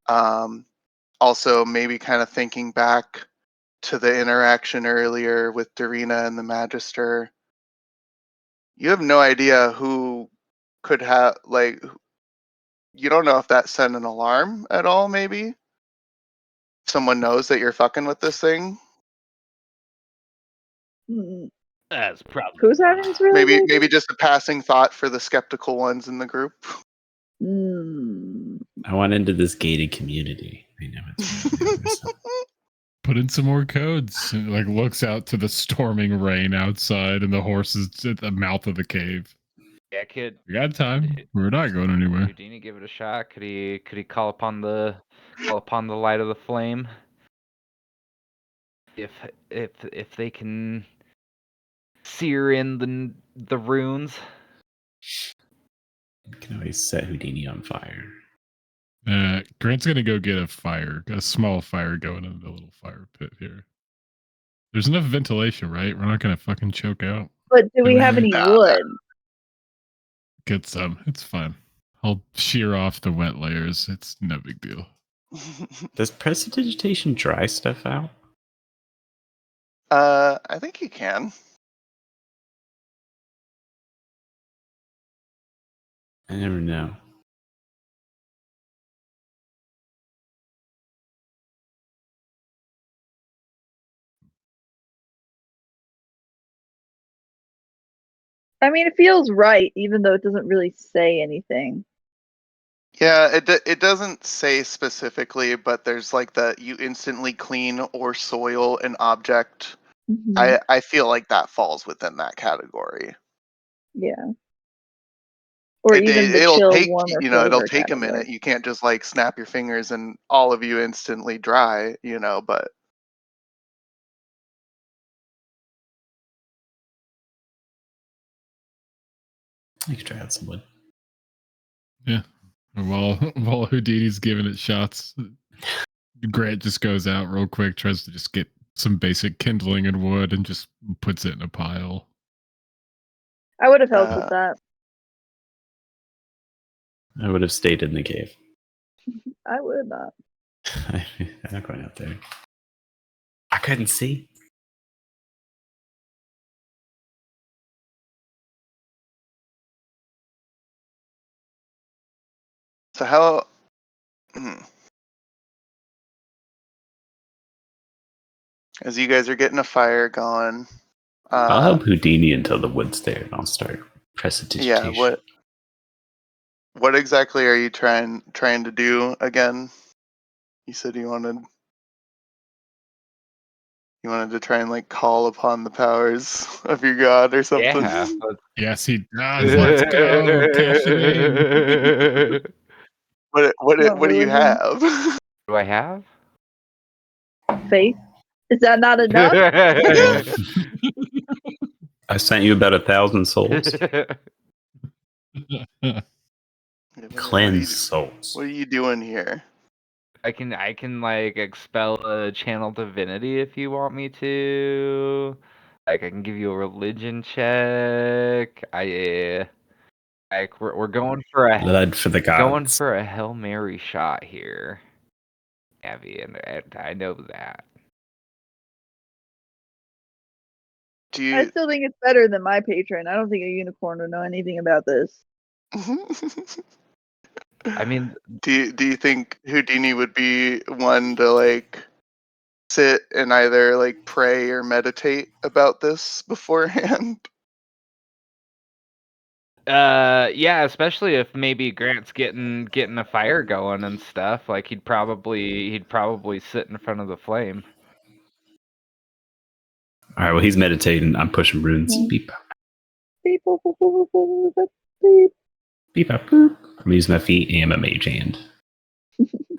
Also maybe kind of thinking back to the interaction earlier with Darina and the Magister. You have no idea who could have like you don't know if that sent an alarm at all, maybe. Someone knows that you're fucking with this thing. Mm, That's probably Who's having this realization? Maybe just a passing thought for the skeptical ones in the group. Mm. I want into this gated community. I know it's Put in some more codes. And, like, looks out to the storming rain outside and the horses at the mouth of the cave. Yeah, We got time. We're not going anywhere. Houdini give it a shot? Could he call upon the light of the flame? If they can sear in the runes. You can always set Houdini on fire. Grant's gonna go get a small fire going in the little fire pit here. There's enough ventilation, right? We're not gonna fucking choke out. But do we have any Nah. wood? Get some. It's fine. I'll shear off the wet layers. It's no big deal. Does prestidigitation dry stuff out? I think you can. I never know. I mean, it feels right, even though it doesn't really say anything. Yeah, it doesn't say specifically, but there's like the you instantly clean or soil an object. Mhm. I feel like that falls within that category. Yeah. Or even the It'll chill, take warmer it'll flavor take a category. minute. You can't just like snap your fingers and all of you instantly dry, but I could try out some wood. Yeah. While Houdini's giving it shots, Grant just goes out real quick, tries to just get some basic kindling and wood, and just puts it in a pile. I would have helped with that. I would have stayed in the cave. I would not. I'm not going out there. I couldn't see. So how as you guys are getting a fire going, I'll help Houdini until the wood's there, and I'll start prestidigitation. yeah, what exactly are you trying to do again? You said you wanted to try and like call upon the powers of your god or something. Yeah. Yes, he does. Let's go. Cash it in. What do you religion? have? Do I have? Faith? Is that not enough? I sent you about 1,000 souls. Cleanse souls. What are you doing here? I can like expel a channel divinity if you want me to. Like I can give you a religion check. We're going for Blood for the gods. a Hail Mary shot here, Abby, and I know that. I still think it's better than my patron. I don't think a unicorn would know anything about this. I mean, do you think Houdini would be one to like sit and either like pray or meditate about this beforehand? Yeah, especially if maybe Grant's getting a fire going and stuff. Like he'd probably sit in front of the flame. All right, well, he's meditating. I'm pushing runes. Beep. Beep, boop, boop, boop, boop, boop, beep. Beep up. Boop. I'm using my feet and my mage hand.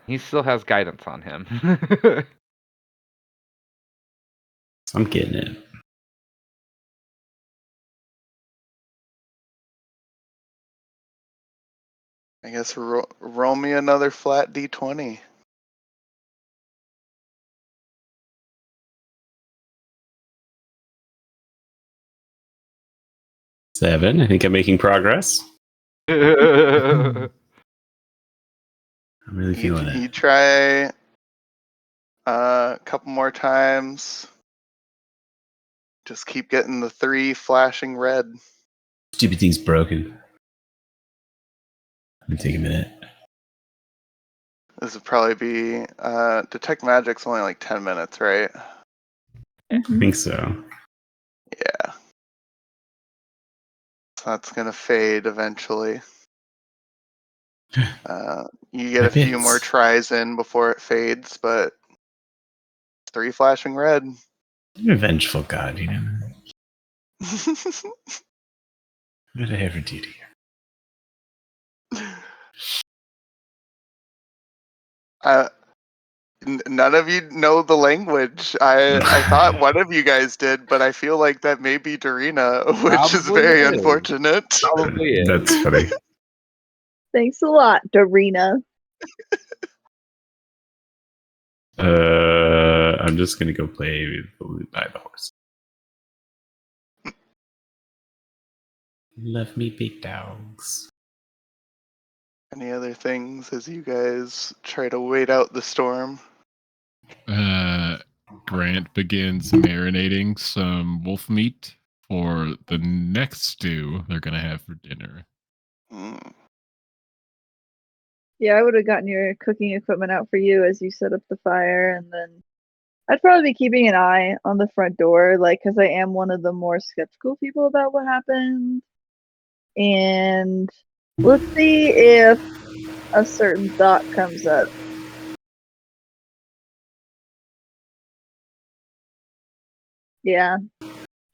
He still has guidance on him. So I'm getting it. I guess roll me another flat d20. Seven. I think I'm making progress. That's I'm really feeling You it. try a couple more times. Just keep getting the 3 flashing red. Stupid thing's broken. It'll take a minute. This would probably be detect magic's only like 10 minutes, right? I think so. Yeah. So that's gonna fade eventually. You get My a few bits. more tries in before it fades, but 3 flashing red. You're a vengeful god, you know. What did I ever do to you? None of you know the language. I thought one of you guys did, but I feel like that may be Darina, which is Probably very is. unfortunate. Probably is. That's funny. Thanks a lot, Darina. I'm just gonna go play with the loot by the horse. Love me, big dogs. Any other things as you guys try to wait out the storm? Grant begins marinating some wolf meat for the next stew they're gonna have for dinner. Mm. Yeah, I would have gotten your cooking equipment out for you as you set up the fire, and then I'd probably be keeping an eye on the front door, like, because I am one of the more skeptical people about what happened. And let's see if a certain thought comes up. Yeah.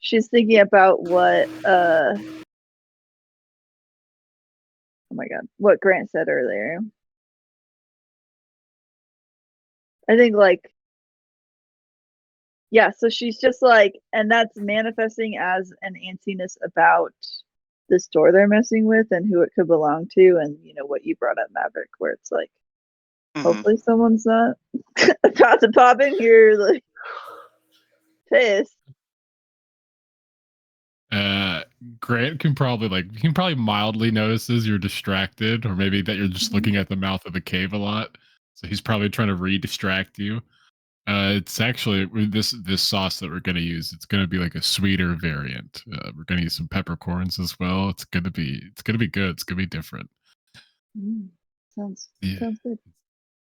She's thinking about what oh my god, what Grant said earlier. I think like yeah, so she's just like, and that's manifesting as an antsiness about the store they're messing with and who it could belong to, and you know what you brought up, Maverick, where it's like Mhm. hopefully someone's not about to pop in here like pissed. Grant can probably mildly notices you're distracted, or maybe that you're just looking at the mouth of the cave a lot. So he's probably trying to re-distract you. It's actually this sauce that we're gonna use. It's gonna be like a sweeter variant. We're gonna use some peppercorns as well. It's gonna be good. It's gonna be different. Sounds Yeah. sounds good.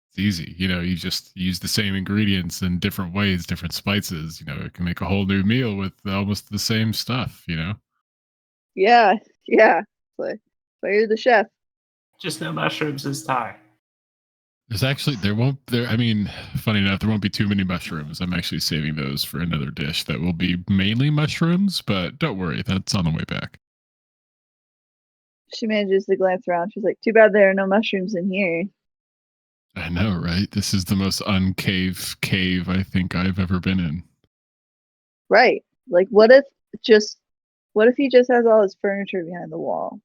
It's easy. You know, you just use the same ingredients in different ways, different spices. You know, it can make a whole new meal with almost the same stuff. You know. Yeah. So you're the chef. Just no mushrooms this time. There's actually I mean, funny enough, there won't be too many mushrooms. I'm actually saving those for another dish that will be mainly mushrooms, but don't worry, that's on the way back. She manages to glance around. She's like, too bad there are no mushrooms in here. I know, right? This is the most uncave cave I think I've ever been in. Right. Like what if he just has all his furniture behind the wall?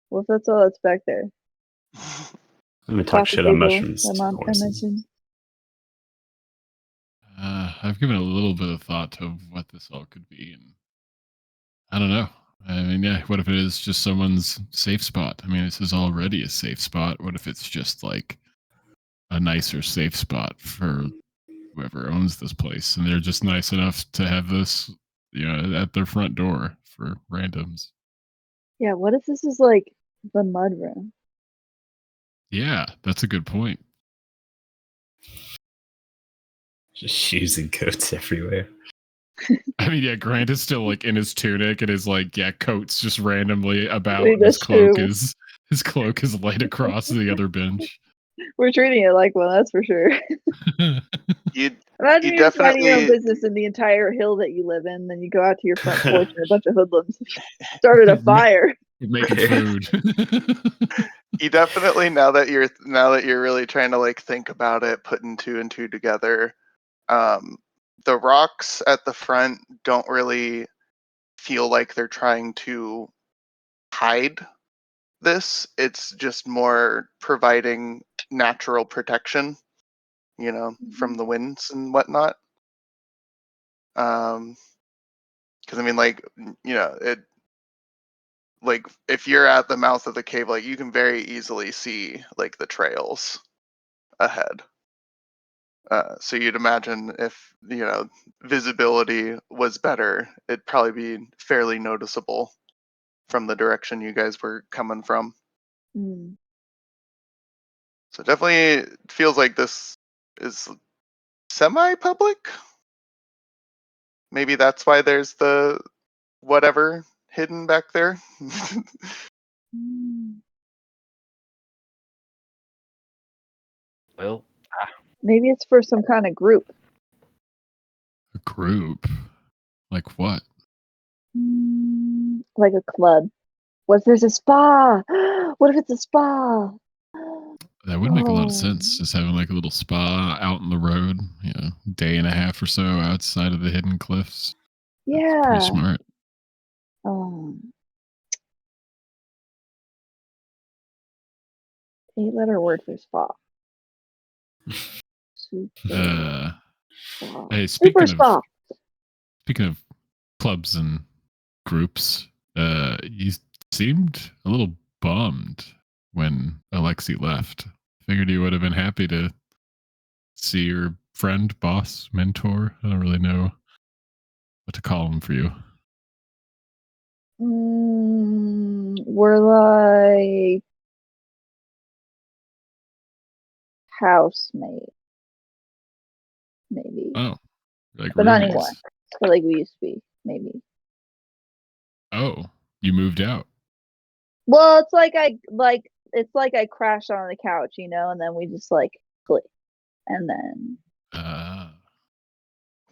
What if that's all that's back there? I'm gonna talk shit on Table mushrooms that to the Mom horses. mentioned. I've given a little bit of thought to what this all could be, and I don't know. I mean, yeah, what if it is just someone's safe spot? I mean, this is already a safe spot. What if it's just like a nicer safe spot for whoever owns this place, and they're just nice enough to have this, you know, at their front door for randoms? Yeah, what if this is like the mud room? Yeah, that's a good point. Just shoes and coats everywhere. I mean, yeah, Grant is still like in his tunic and his coat's just randomly about. Wait, And that's true. his cloak is laid across the other bench. We're treating it like one, that's for sure. You Imagine You you're minding your own definitely- business in the entire hill that you live in, then you go out to your front porch and a bunch of hoodlums started a fire. Making food. You definitely, now that you're really trying to like think about it, putting two and two together, the rocks at the front don't really feel like they're trying to hide this. It's just more providing natural protection, from the winds and whatnot. Because I mean, like, it, like, if you're at the mouth of the cave, like, you can very easily see like the trails ahead. So you'd imagine if visibility was better, it'd probably be fairly noticeable from the direction you guys were coming from. Mm. So definitely feels like this is semi-public. Maybe that's why there's the whatever hidden back there. Mm. Well, Maybe it's for some kind of group. A group? Like what? Like a club. What if there's a spa? What if it's a spa? That would make a lot of Oh, sense. Just having like a little spa out in the road, day and a half or so outside of the hidden cliffs. That's pretty yeah. smart. Um, 8-letter word for spa. Super Uh, spa. hey, Super spa. speaking of clubs and groups, you seemed a little bummed when Alexi left. Figured you would have been happy to see your friend, boss, mentor. I don't really know what to call him for you. We're like housemate, maybe, Oh, like but not anymore. roomies. But like we used to be, maybe. Oh, you moved out. Well, it's like I crashed on the couch, and then we just like click, and then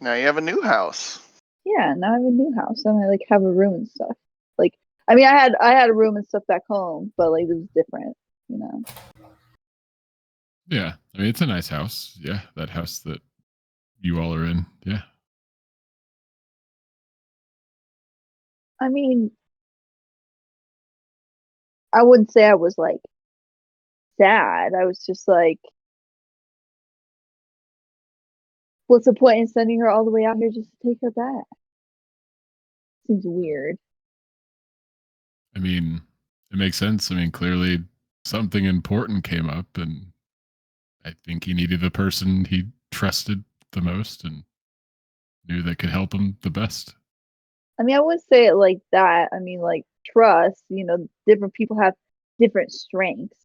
Now you have a new house. yeah, now I have a new house and I like have a room and stuff. Like, I mean, I had a room and stuff back home, but like it was different. Yeah, I mean it's a nice house. Yeah, that house that you all are in. Yeah. I mean, I wouldn't say I was like sad. I was just like, what's the point in sending her all the way out here just to take her back? Seems weird. I mean, it makes sense. I mean, clearly something important came up, and I think he needed a person he trusted the most and knew that could help him the best. I mean, I wouldn't say it like that. I mean, like trust, different people have different strengths.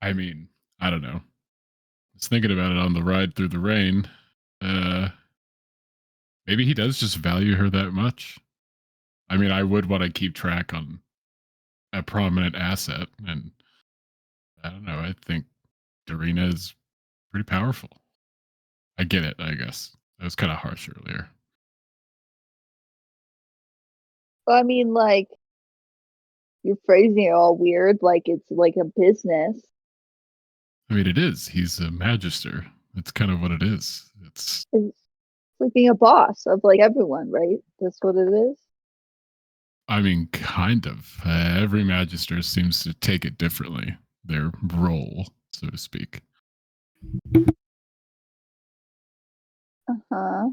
I mean, I don't know. I was thinking about it on the ride through the rain. Uh, Maybe he does just value her that much. I mean, I would want to keep track on a prominent asset, and I don't know. I think Dorina is pretty powerful. I get it, I guess. That was kind of harsh earlier. But I mean, like, you're phrasing it all weird, like it's like a business. I mean, it is. He's a magister. That's kind of what it is. It's, It's like being a boss of like everyone, right? That's what it is. I mean, kind of. Every magister seems to take it differently, their role, so to speak. Uh-huh.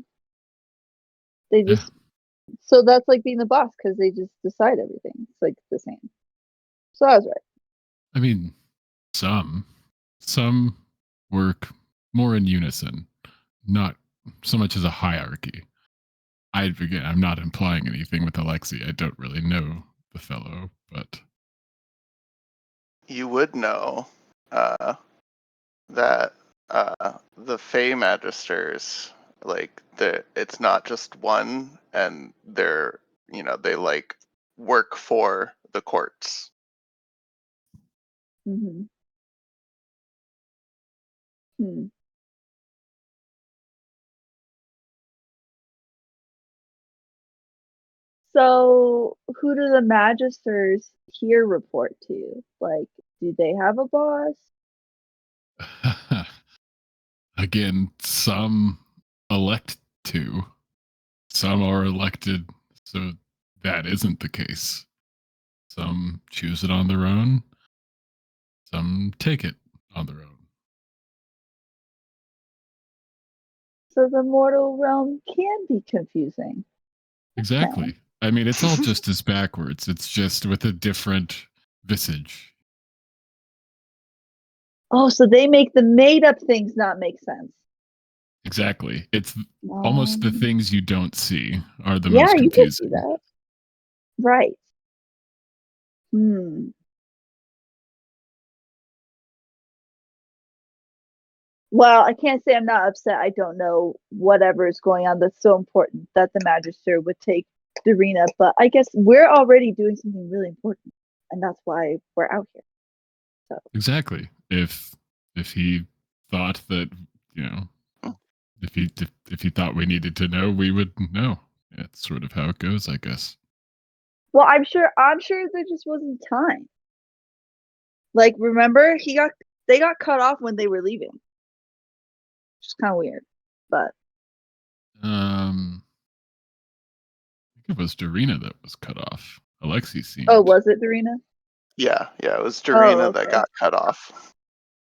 They Yeah. just So that's like being the boss because they just decide everything. It's like the same. So I was right. I mean, some work more in unison, not so much as a hierarchy. Again, I'm not implying anything with Alexi. I don't really know the fellow, but You would know that the Fey Magisters, like, it's not just one, and they like work for the courts. Hmm. Hmm. So, who do the magisters here report to? Like, do they have a boss? Again, some elect to, some are elected, so that isn't the case. Some choose it on their own, some take it on their own. So the mortal realm can be confusing. Exactly. I mean, it's all just as backwards. It's just with a different visage. Oh, so they make the made up things not make sense. Exactly. It's almost the Um, things you don't see are the yeah, most you can see confusing. that. Right. Well, I can't say I'm not upset. I don't know whatever is going on that's so important that the Magister would take Darina, but I guess we're already doing something really important, and that's why we're out here. So Exactly. If he thought that, you know, if he thought we needed to know, we would know. That's sort of how it goes, I guess. well, I'm sure there just wasn't time. Like, remember, they got cut off when they were leaving. Which is kind of weird, but I think it was Darina that was cut off. Alexi seemed. oh, was it Darina? Yeah, it was Darina that okay. got cut off.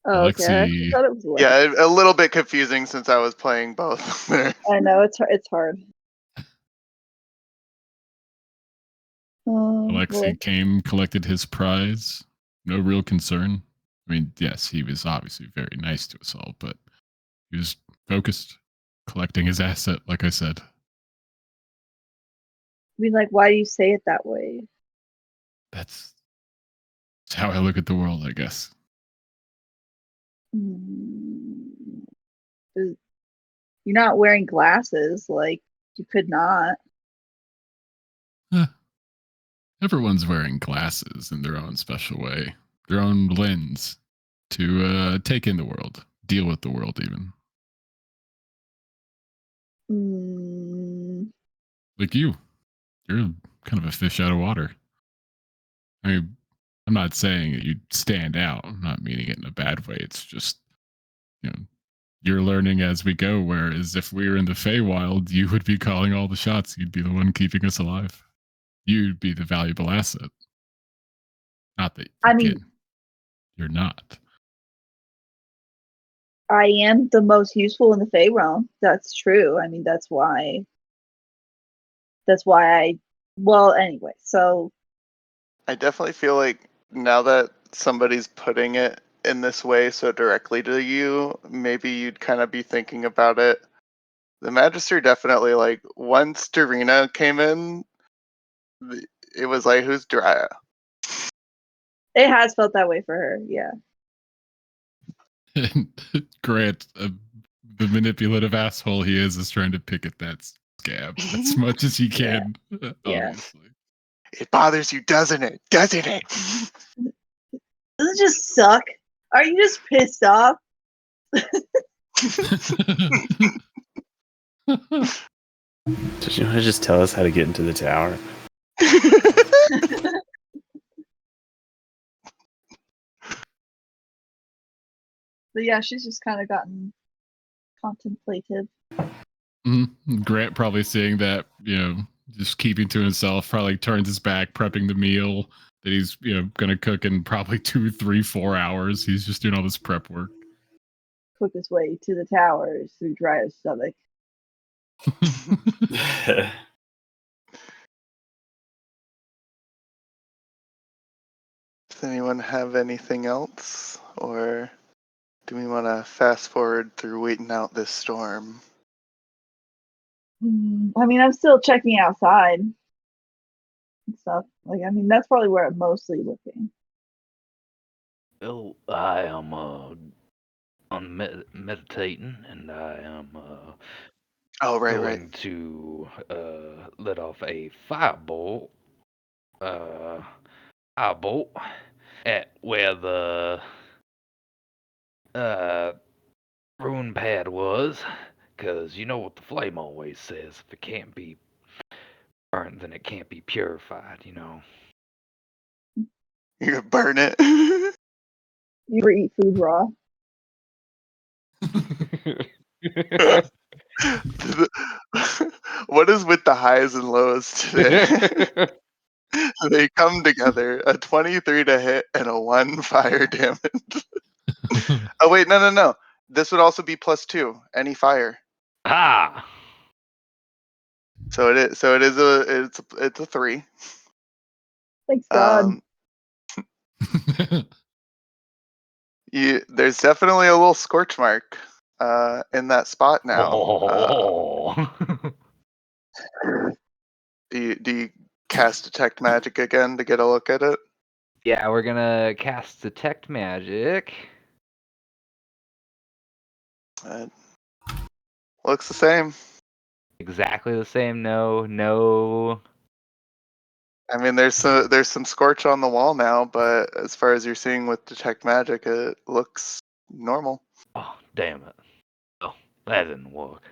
Oh, okay. I actually Alexi. thought it was Alexi. Yeah, a little bit confusing since I was playing both there. I know it's hard. Alexi came, collected his prize. No real concern. I mean, yes, he was obviously very nice to us all, but he was focused, collecting his asset, like I said. I mean, like, why do you say it that way? That's how I look at the world, I guess. You're not wearing glasses, like you could not. Everyone's wearing glasses in their own special way, their own lens to take in the world, deal with the world, even. Like you're kind of a fish out of water. I mean, I'm not saying that you stand out. I'm not meaning it in a bad way. It's just, you're learning as we go. Whereas if we were in the Feywild, you would be calling all the shots. You'd be the one keeping us alive. You'd be the valuable asset. Not that you're not. I am the most useful in the Fey realm. That's true. I mean, that's why well, anyway, so I definitely feel like now that somebody's putting it in this way so directly to you, maybe you'd kind of be thinking about it. The Magister definitely, like, once Darina came in, it was like, who's Drea? it has felt that way for her, yeah. Grant, the manipulative asshole he is trying to pick at that scab as much as he can, obviously. It bothers you, doesn't it? Doesn't it? Does it just suck? Are you just pissed off? Does you want to just tell us how to get into the tower? But yeah, she's just kind of gotten contemplative. Grant probably seeing that, just keeping to himself, probably turns his back, prepping the meal that he's, going to cook in probably 2, 3, 4 hours. He's just doing all this prep work. Quickest way to the towers through Drea's stomach. Does anyone have anything else? Or do we want to fast forward through waiting out this storm? I mean, I'm still checking outside and stuff. Like, I mean, that's probably where I'm mostly looking. Well, I am meditating, and I am going to let off a firebolt at where the rune pad was, because you know what the flame always says: if it can't be burnt, then it can't be purified, you know. You burn it. You ever eat food raw? What is with the highs and lows today? They come together. A 23 to hit and a 1 fire damage. Oh wait, no. This would also be +2 any fire. Ah! So it's a 3. Thanks God. There's definitely a little scorch mark in that spot now. Oh. Do you cast detect magic again to get a look at it? Yeah, we're gonna cast Detect Magic. Looks the same. Exactly the same. No. I mean, there's some scorch on the wall now, but as far as you're seeing with detect magic, it looks normal. Oh, damn it. Oh, that didn't work.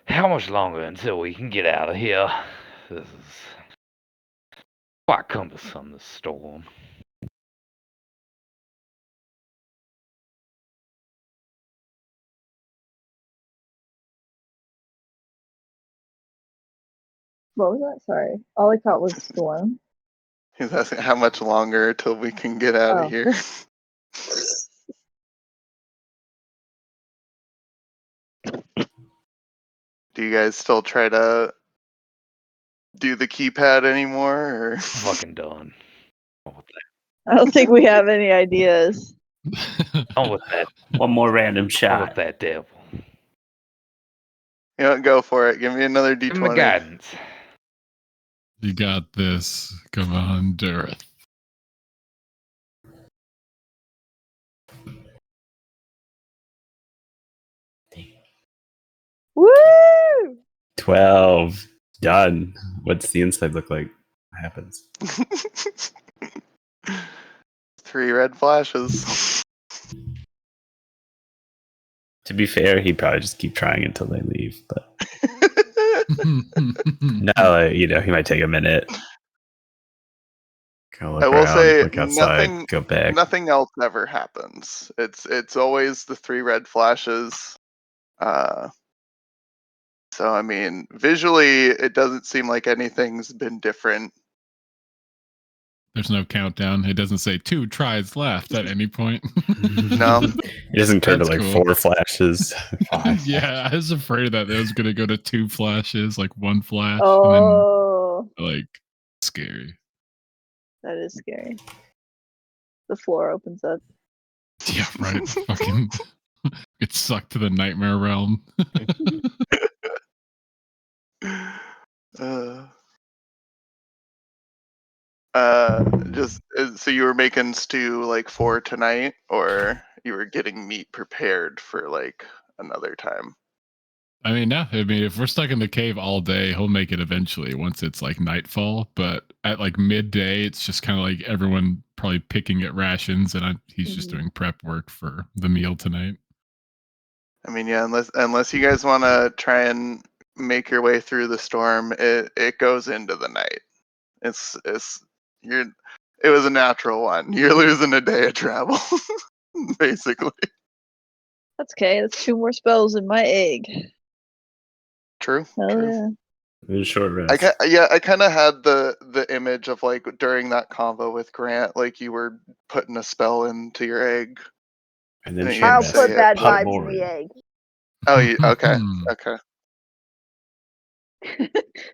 How much longer until we can get out of here? This is quite cumbersome, this storm. What was that? Sorry. All I caught was storm. He's asking how much longer till we can get out Oh. of here. Do you guys still try to do the keypad anymore? Or? Fucking done. I don't think we have any ideas. On with that. One more random On shot. with that devil. You know, go for it. Give me another Give him a d20. guidance. You got this. Come on, Dureth. Woo! 12. Done. What's the inside look like? What happens? 3 red flashes. To be fair, he'd probably just keep trying until they leave. But no, he might take a minute. Go look I will around, say look outside, go back. nothing else ever happens. It's always the 3 red flashes. So I mean, visually, it doesn't seem like anything's been different. There's no countdown. It doesn't say 2 tries left at any point. No. It doesn't turn to That's like cool. 4 flashes. 5 Yeah, I was afraid that it was going to go to 2 flashes, like 1 flash. Oh, And then, like, scary. that is scary. The floor opens up. Yeah, right. Fucking get sucked to the nightmare realm. So you were making stew like for tonight, or you were getting meat prepared for like another time? I mean, no. I mean, if we're stuck in the cave all day, he'll make it eventually once it's like nightfall. But at like midday, it's just kind of like everyone probably picking at rations, and he's just doing prep work for the meal tonight. I mean, yeah, unless you guys want to try and make your way through the storm, it goes into the night. It was a natural one. You're losing a day of travel, basically. That's okay. That's 2 more spells in my egg. True. Hell true. yeah. It was a short rest. I kind of had the image of like during that convo with Grant, like you were putting a spell into your egg. And then I'll short I'll rest. put bad Put vibes more in the in. egg. Oh, okay, okay.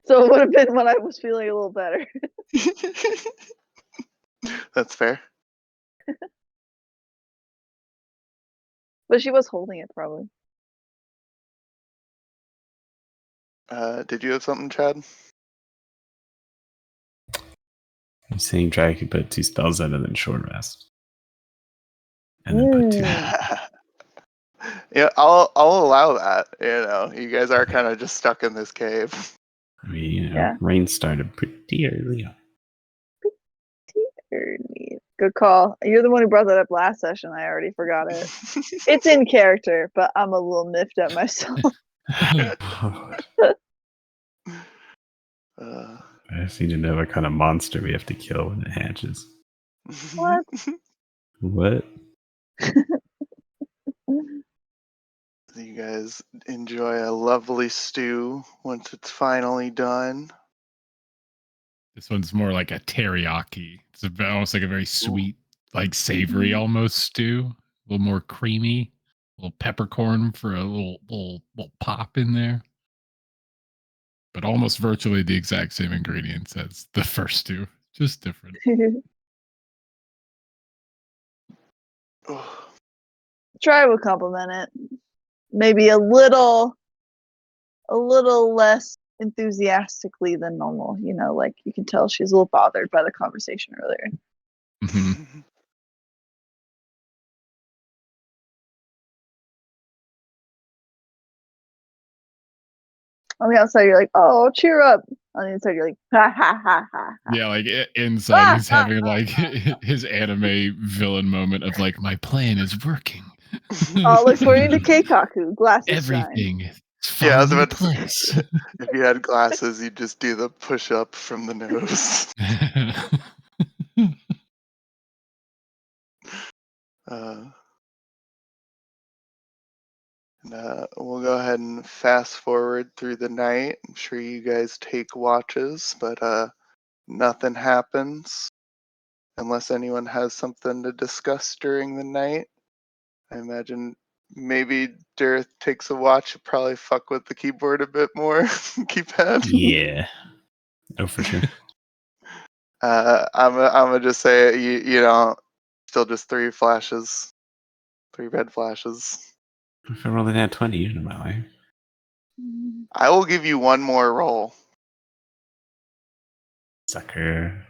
So it would have been when I was feeling a little better. That's fair. But she was holding it probably. Did you have something, Chad? I'm saying try could put 2 spells in and then short rest. And then put 2. Yeah, I'll allow that. You guys are kind of just stuck in this cave. I mean, Yeah. rain started pretty early on. Early. Good call. You're the one who brought that up last session. I already forgot it. It's in character, but I'm a little miffed at myself. I just need to know what kind of monster we have to kill when it hatches. What? What? You guys enjoy a lovely stew once it's finally done. This one's more like a teriyaki. It's almost like a very sweet, like savory Mhm. almost stew. A little more creamy. A little peppercorn for a little pop in there. But almost virtually the exact same ingredients as the first stew, just different. Try would compliment it. Maybe a little less enthusiastically than normal. You know, like you can tell she's a little bothered by the conversation earlier. Mhm. On the outside, you're like, "Oh, cheer up." On the inside, you're like, "Ha ha ha ha." Yeah, like inside, Ah, he's having like his anime villain moment of like, my plan is working. All according to Keikaku, glasses shine. Everything is Yeah, I was falling into about to place. say, if you had glasses, you'd just do the push up from the nose. We'll go ahead and fast forward through the night. I'm sure you guys take watches, but nothing happens unless anyone has something to discuss during the night. I imagine maybe Dareth takes a watch, probably fuck with the keyboard a bit more. Keypad. Yeah. Oh, for sure. I'm gonna just say you know, still just 3 flashes, 3 red flashes. If I rolled an 20 in my life. I will give you one more roll. Sucker.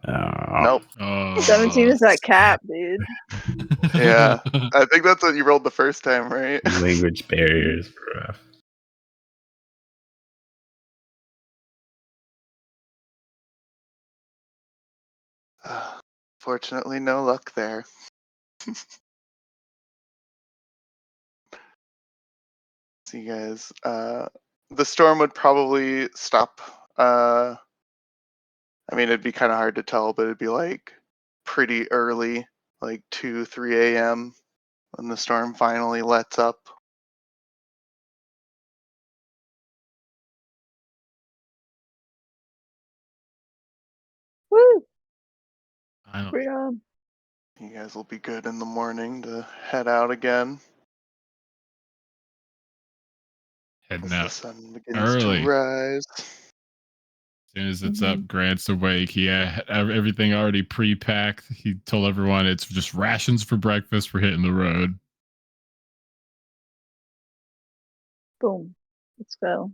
Oh. Nope. Oh. 17 is that cap, dude. Yeah, I think that's what you rolled the first time, right? Language barriers, rough. Fortunately, no luck there. See, guys, the storm would probably stop. I mean, it'd be kind of hard to tell, but it'd be like pretty early, like 2, 3 a.m. when the storm finally lets up. Woo! I don't Freedom. You guys will be good in the morning to head out again as heading the out sun begins early. to rise. As soon as it's up, Grant's awake. He had everything already pre-packed. He told everyone it's just rations for breakfast. We're hitting the road. Boom. Let's go.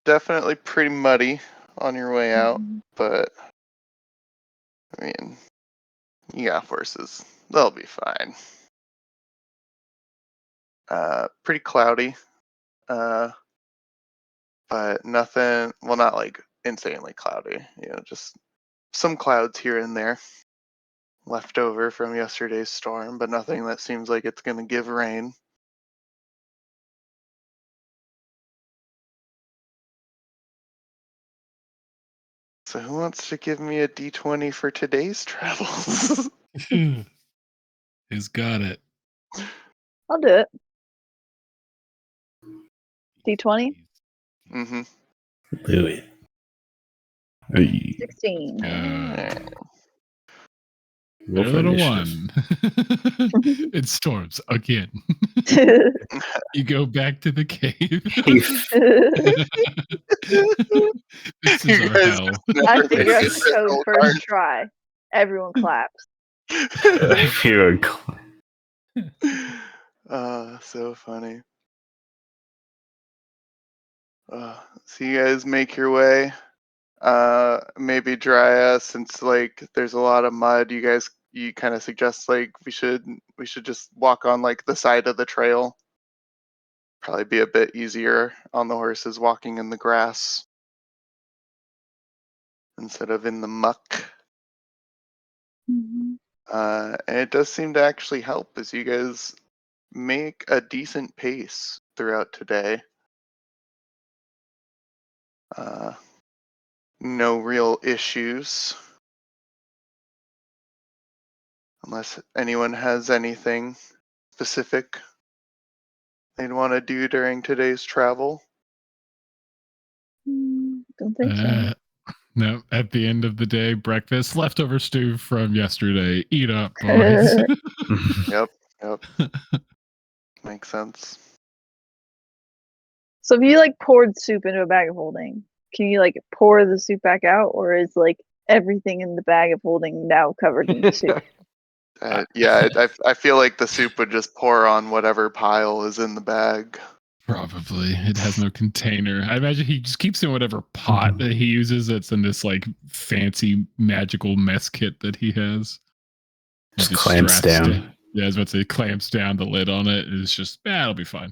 Definitely pretty muddy on your way out, Mhm. but I mean, you got horses. They'll be fine. Pretty cloudy, but nothing. Well, not like insanely cloudy. You know, just some clouds here and there left over from yesterday's storm, but nothing that seems like it's gonna give rain. So who wants to give me a d20 for today's travels? He's got it. I'll do it. D20? Mm-hmm. Do it. Hey, 16. roll for Little initiative. one. It storms again. You go back to the cave. This is You our guys hell. just I never figure out make the it code roll first try. Everyone claps. If you're a So funny. So you guys make your way. Maybe Dryas, since like there's a lot of mud. You kind of suggest like we should just walk on like the side of the trail. Probably be a bit easier on the horses walking in the grass. instead of in the muck. Mhm. And it does seem to actually help as you guys make a decent pace throughout today. No real issues. Unless anyone has anything specific they'd want to do during today's travel. Don't think so. No, at the end of the day, breakfast, leftover stew from yesterday. Eat up, boys. Yep. Makes sense. So if you like poured soup into a bag of holding, can you like pour the soup back out, or is like everything in the bag of holding now covered in soup? Yeah, I feel like the soup would just pour on whatever pile is in the bag. Probably. It has no container. I imagine he just keeps in whatever pot that he uses that's in this like fancy magical mess kit that he has. He Just clamps straps down. Yeah, I was about to say clamps down the lid on it. It's just, it'll be fine.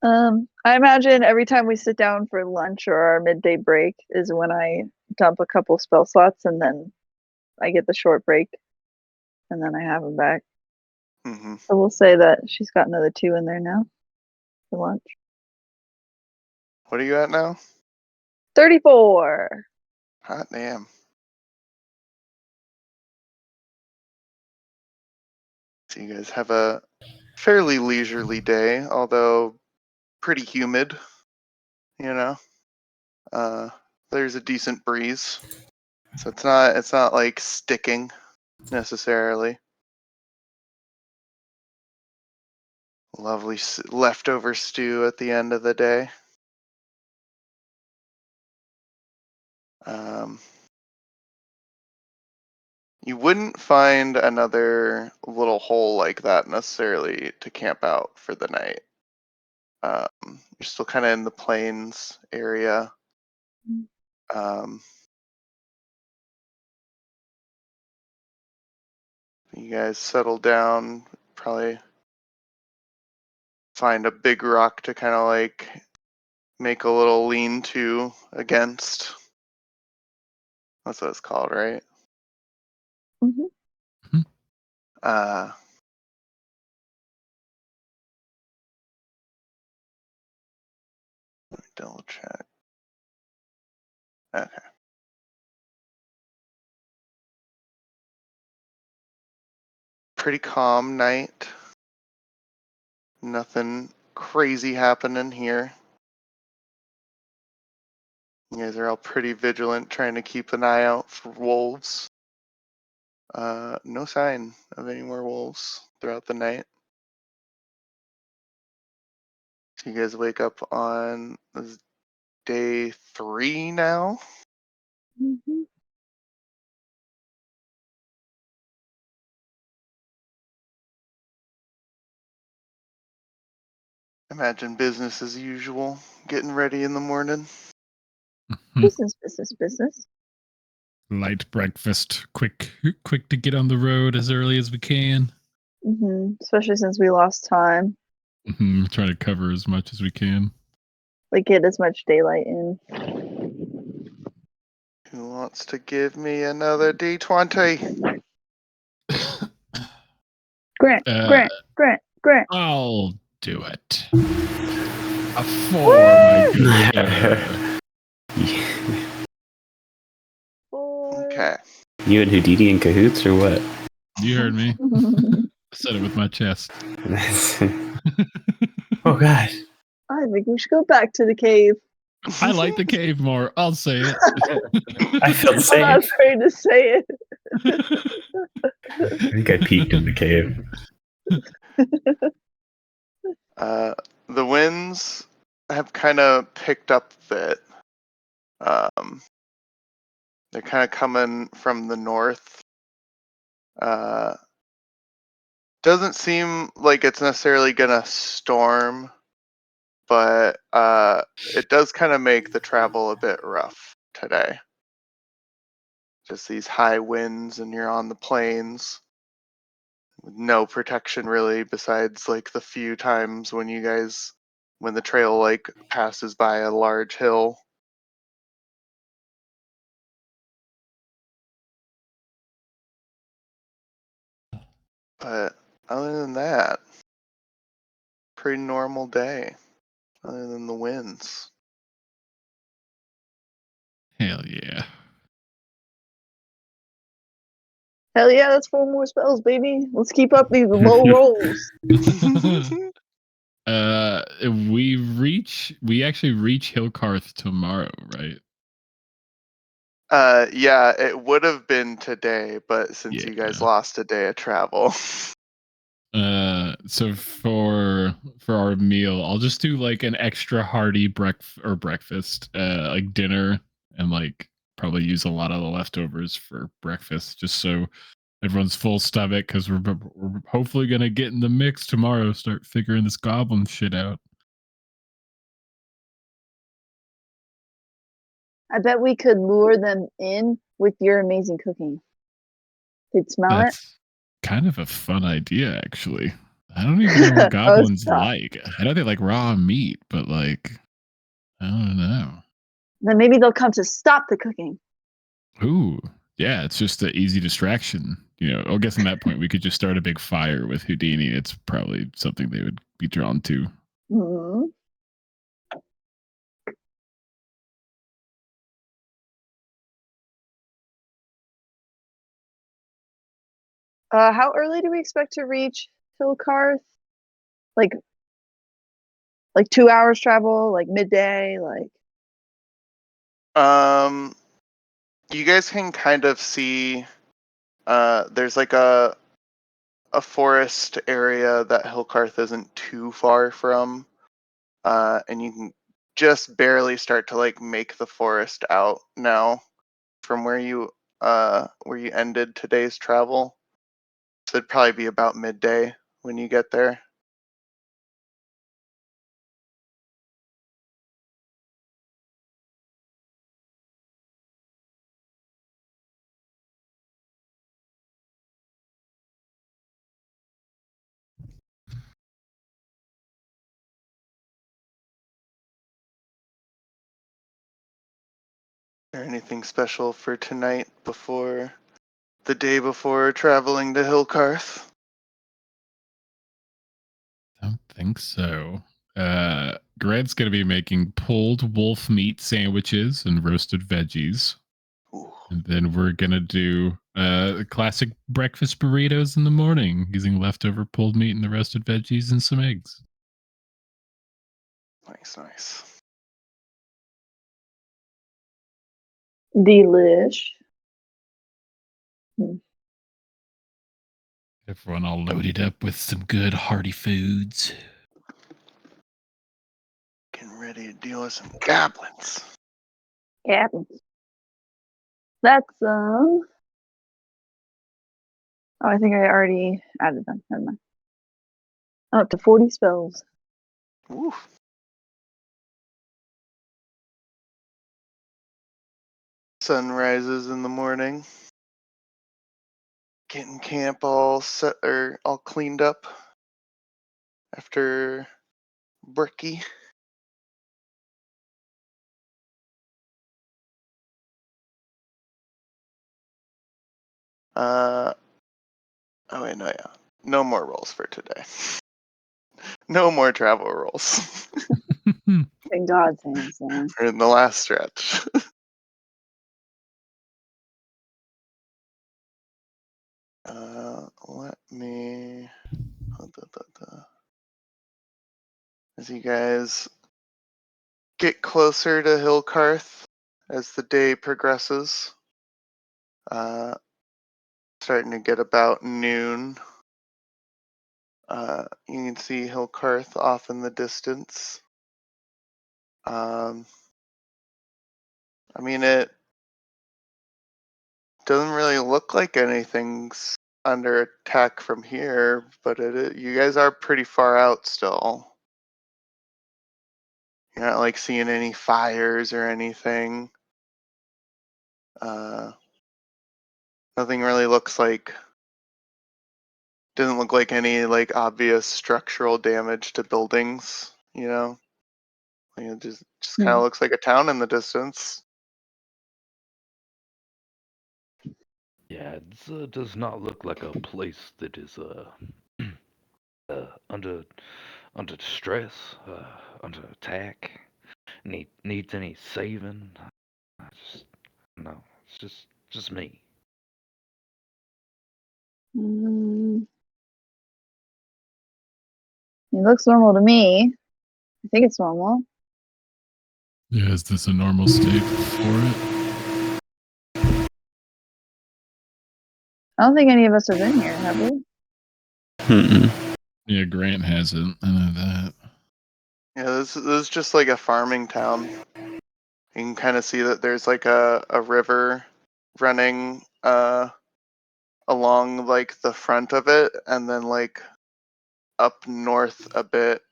I imagine every time we sit down for lunch or our midday break is when I dump a couple spell slots, and then I get the short break, and then I have them back. Mm-hmm. So we'll say that she's got another 2 in there now for lunch. What are you at now? 34. Hot damn. So you guys have a fairly leisurely day, although pretty humid. You know, there's a decent breeze, so it's not like sticking necessarily. Lovely leftover stew at the end of the day. You wouldn't find another little hole like that necessarily to camp out for the night. You're still kind of in the plains area. You guys settle down, probably find a big rock to kind of like make a little lean-to against. That's what it's called, right? Mm-hmm. Let me double check. Okay. Pretty calm night. Nothing crazy happening here. You guys are all pretty vigilant, trying to keep an eye out for wolves. No sign of any more wolves throughout the night. So you guys wake up on day 3 now. Mm-hmm. Imagine business as usual, getting ready in the morning. Business. Light breakfast, quick to get on the road as early as we can. Mm-hmm. Especially since we lost time. Try to cover as much as we can. Like get as much daylight in. Who wants to give me another D20? Grant. I'll do it. A 4, my good. 4. Okay. You and Houdini in cahoots or what? You heard me. I said it with my chest. Oh gosh. I think we should go back to the cave. I like the cave more. I'll say it. I felt the I'm not same. afraid to say it. I think I peeked in the cave. The winds have kind of picked up a bit. They're kind of coming from the north. Doesn't seem like it's necessarily gonna storm, but it does kind of make the travel a bit rough today. Just these high winds, and you're on the plains with no protection really, besides like the few times when the trail like passes by a large hill. But other than that, pretty normal day. Other than the winds. Hell yeah. Hell yeah, that's 4 more spells, baby. Let's keep up these low rolls. We actually reach Hillcarth tomorrow, right? Yeah, it would have been today, but since you guys Yeah. lost a day of travel. So for our meal, I'll just do like an extra hearty breakfast, like dinner, and like probably use a lot of the leftovers for breakfast, just so everyone's full stomach, because we're hopefully gonna get in the mix tomorrow, start figuring this goblin shit out. I bet we could lure them in with your amazing cooking. They'd smell it. That's kind of a fun idea, actually. I don't even know what Oh, goblins stop. like. I know they like raw meat, but like, I don't know. Then maybe they'll come to stop the cooking. Ooh, yeah, it's just an easy distraction. I guess at that point we could just start a big fire with Houdini. It's probably something they would be drawn to. Hmm. How early do we expect to reach Hillcarth? Like 2 hours travel, like midday, like. You guys can kind of see. There's like a forest area that Hillcarth isn't too far from, and you can just barely start to like make the forest out now from where you ended today's travel. So it'd probably be about midday when you get there. Or anything special for tonight before the day before traveling to Hillcarth? Don't think so. Grant's gonna be making pulled wolf meat sandwiches and roasted veggies. Ooh, And then we're gonna do classic breakfast burritos in the morning using leftover pulled meat and the roasted veggies and some eggs. nice. Delish. Everyone all loaded up with some good hearty foods. Getting ready to deal with some goblins. Yeah. That's Oh, I think I already added them. Never mind. Oh, up to 40 spells. Ooh. Sun rises in the morning. Getting camp all set or all cleaned up after Bricky. Oh wait, no, yeah. No more rolls for today. No more travel rolls. Thank God, thanks. Yeah. We're in the last stretch. Let me. As you guys get closer to Hillcarth as the day progresses, starting to get about noon. You can see Hillcarth off in the distance. I mean, it doesn't really look like anything's under attack from here, but you guys are pretty far out still. You're not like seeing any fires or anything. Nothing really doesn't look like any like obvious structural damage to buildings, Like it just kind of looks like a town in the distance. Yeah, it does not look like a place that is under distress, under attack. Needs any saving. No, it's just me. Mm, it looks normal to me. I think it's normal. Yeah, is this a normal state for it? I don't think any of us have been here, have we? Mm-mm. Yeah, Grant hasn't. I know that. Yeah, this is just like a farming town. You can kind of see that there's like a river running along like the front of it, and then like up north a bit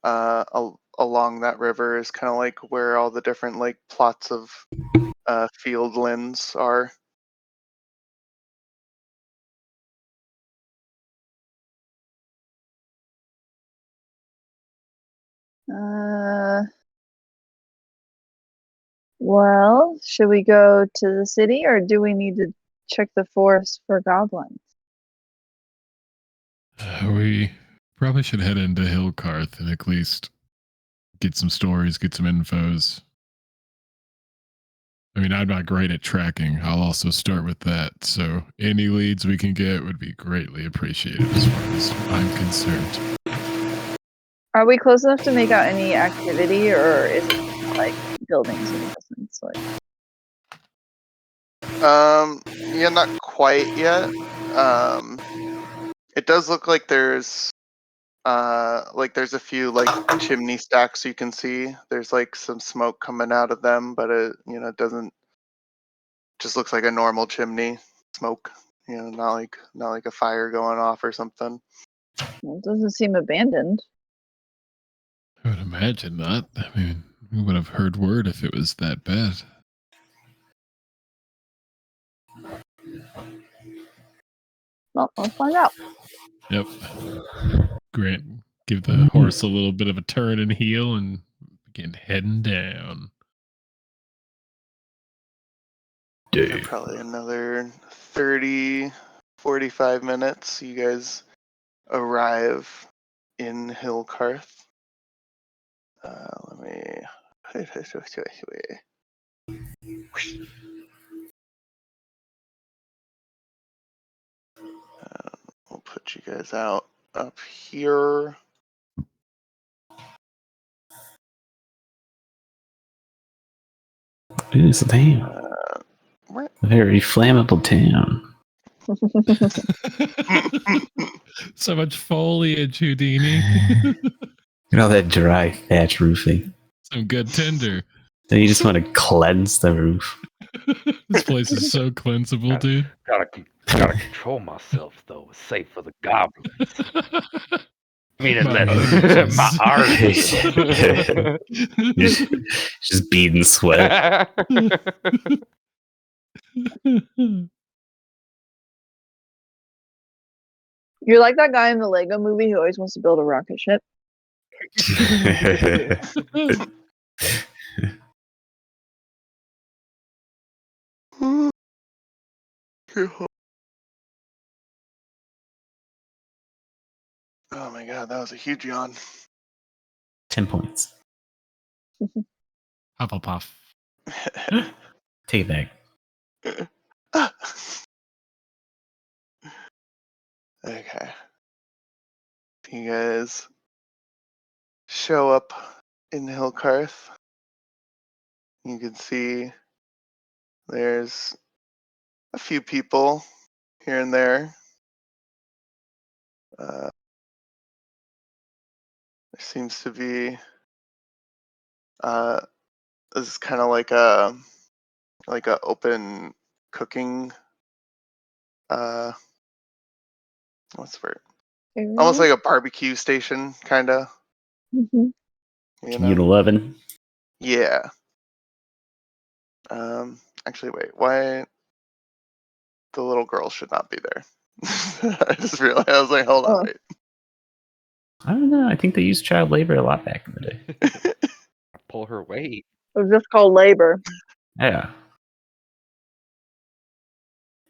along that river is kind of like where all the different like plots of fieldlands are. Well, should we go to the city or do we need to check the forest for goblins? We probably should head into Hillcarth and at least get some stories, get some infos. I mean, I'm not great at tracking. I'll also start with that. So any leads we can get would be greatly appreciated as far as I'm concerned. Are we close enough to make out any activity, or is it like buildings in the distance? Like, Yeah, not quite yet. It does look like there's a few like chimney stacks you can see. There's like some smoke coming out of them, but it it doesn't just looks like a normal chimney smoke. Not like a fire going off or something. well, it doesn't seem abandoned. I would imagine not. I mean, we would have heard word if it was that bad. Well, let's find out. Yep. Grant, give the horse a little bit of a turn and heel and begin heading down. Probably another 30, 45 minutes. You guys arrive in Hillcarth. Let me. We'll put you guys out up here. Ooh, it's a town. Where- A very flammable town. So much foliage, Houdini. Look at all that dry thatch roofing. Some good tinder. Then you just want to cleanse the roof. This place is so cleansable, dude. Gotta control myself though. It's safe for the goblins. I mean, My unless my arse. just beading sweat. You're like that guy in the Lego movie who always wants to build a rocket ship. Oh my god, that was a huge yawn. 10 points. Hufflepuff. Take it back. Okay. You guys show up in Hillcarth. You can see there's a few people here and there. There seems to be this is kind of like a open cooking what's the word? Almost like a barbecue station, kind of. Mm-hmm. Communal oven. Yeah. Actually, wait. Why? The little girl should not be there. I just realized. I was like, hold on, wait. I don't know. I think they used child labor a lot back in the day. Pull her weight. It was just called labor. Yeah.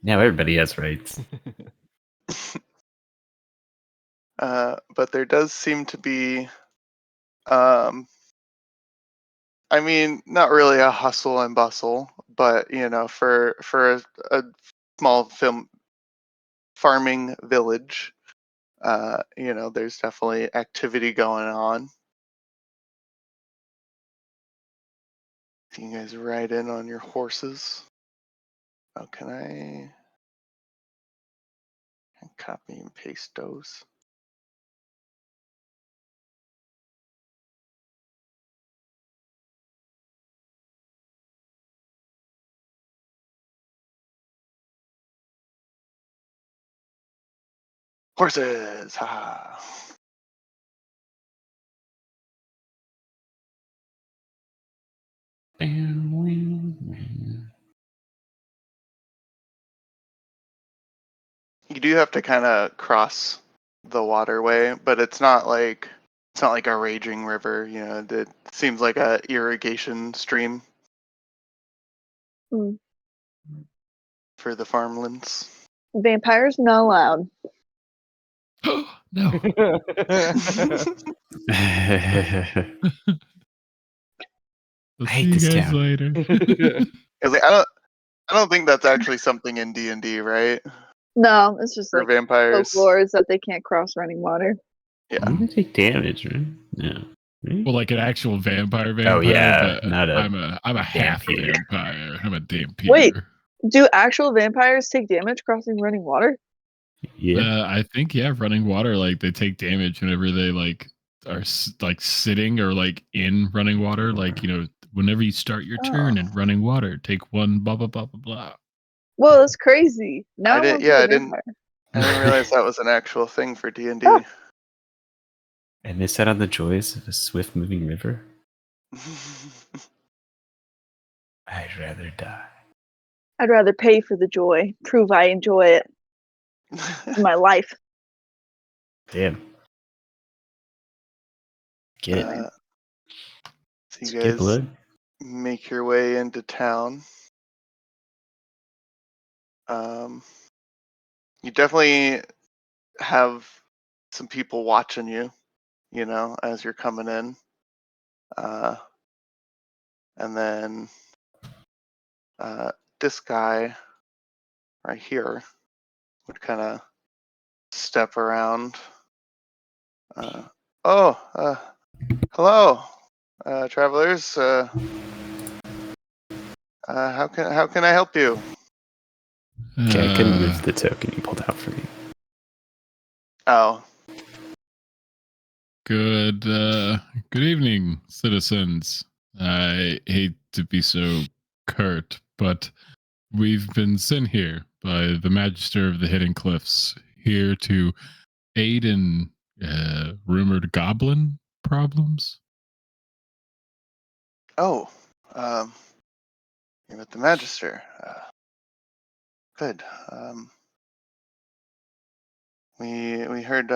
Now everybody has rights. But there does seem to be, I mean, not really a hustle and bustle, but for a small farming village, there's definitely activity going on. You guys ride in on your horses. Oh, can I copy and paste those? Horses! Ha! You do have to kind of cross the waterway, but it's not like a raging river. It seems like a irrigation stream Hmm. for the farmlands. Vampires not allowed. No. I'll hate see you this guys town. later. 'Cause, like, I don't think that's actually something in D&D, right? No, it's just For like vampires. folklore is that they can't cross running water. Yeah. I'm gonna take damage, right? No. Right? Well, like an actual vampire, Oh, yeah, but not a I'm a half vampire. vampire. I'm a dampier. Wait. Do actual vampires take damage crossing running water? Yeah. I think running water, like they take damage whenever they like are like sitting or like in running water. Like whenever you start your turn in running water, take one blah blah blah blah blah. Whoa, that's crazy. Now I want to be a I didn't vampire. realize that was an actual thing for D&D. Ah. I miss out on the joys of a swift moving river. I'd rather die. I'd rather pay for the joy, prove I enjoy it in my life. Damn. Get it. So you Get guys blood. make your way into town. You definitely have some people watching you, as you're coming in. And then this guy right here would kind of step around. Hello, travelers. How can I help you? Okay, I couldn't move the token you pulled out for me. Oh, Good evening, citizens. I hate to be so curt, but we've been sent here by the Magister of the Hidden Cliffs here to aid in rumored goblin problems. oh, you're with the Magister. Good. We heard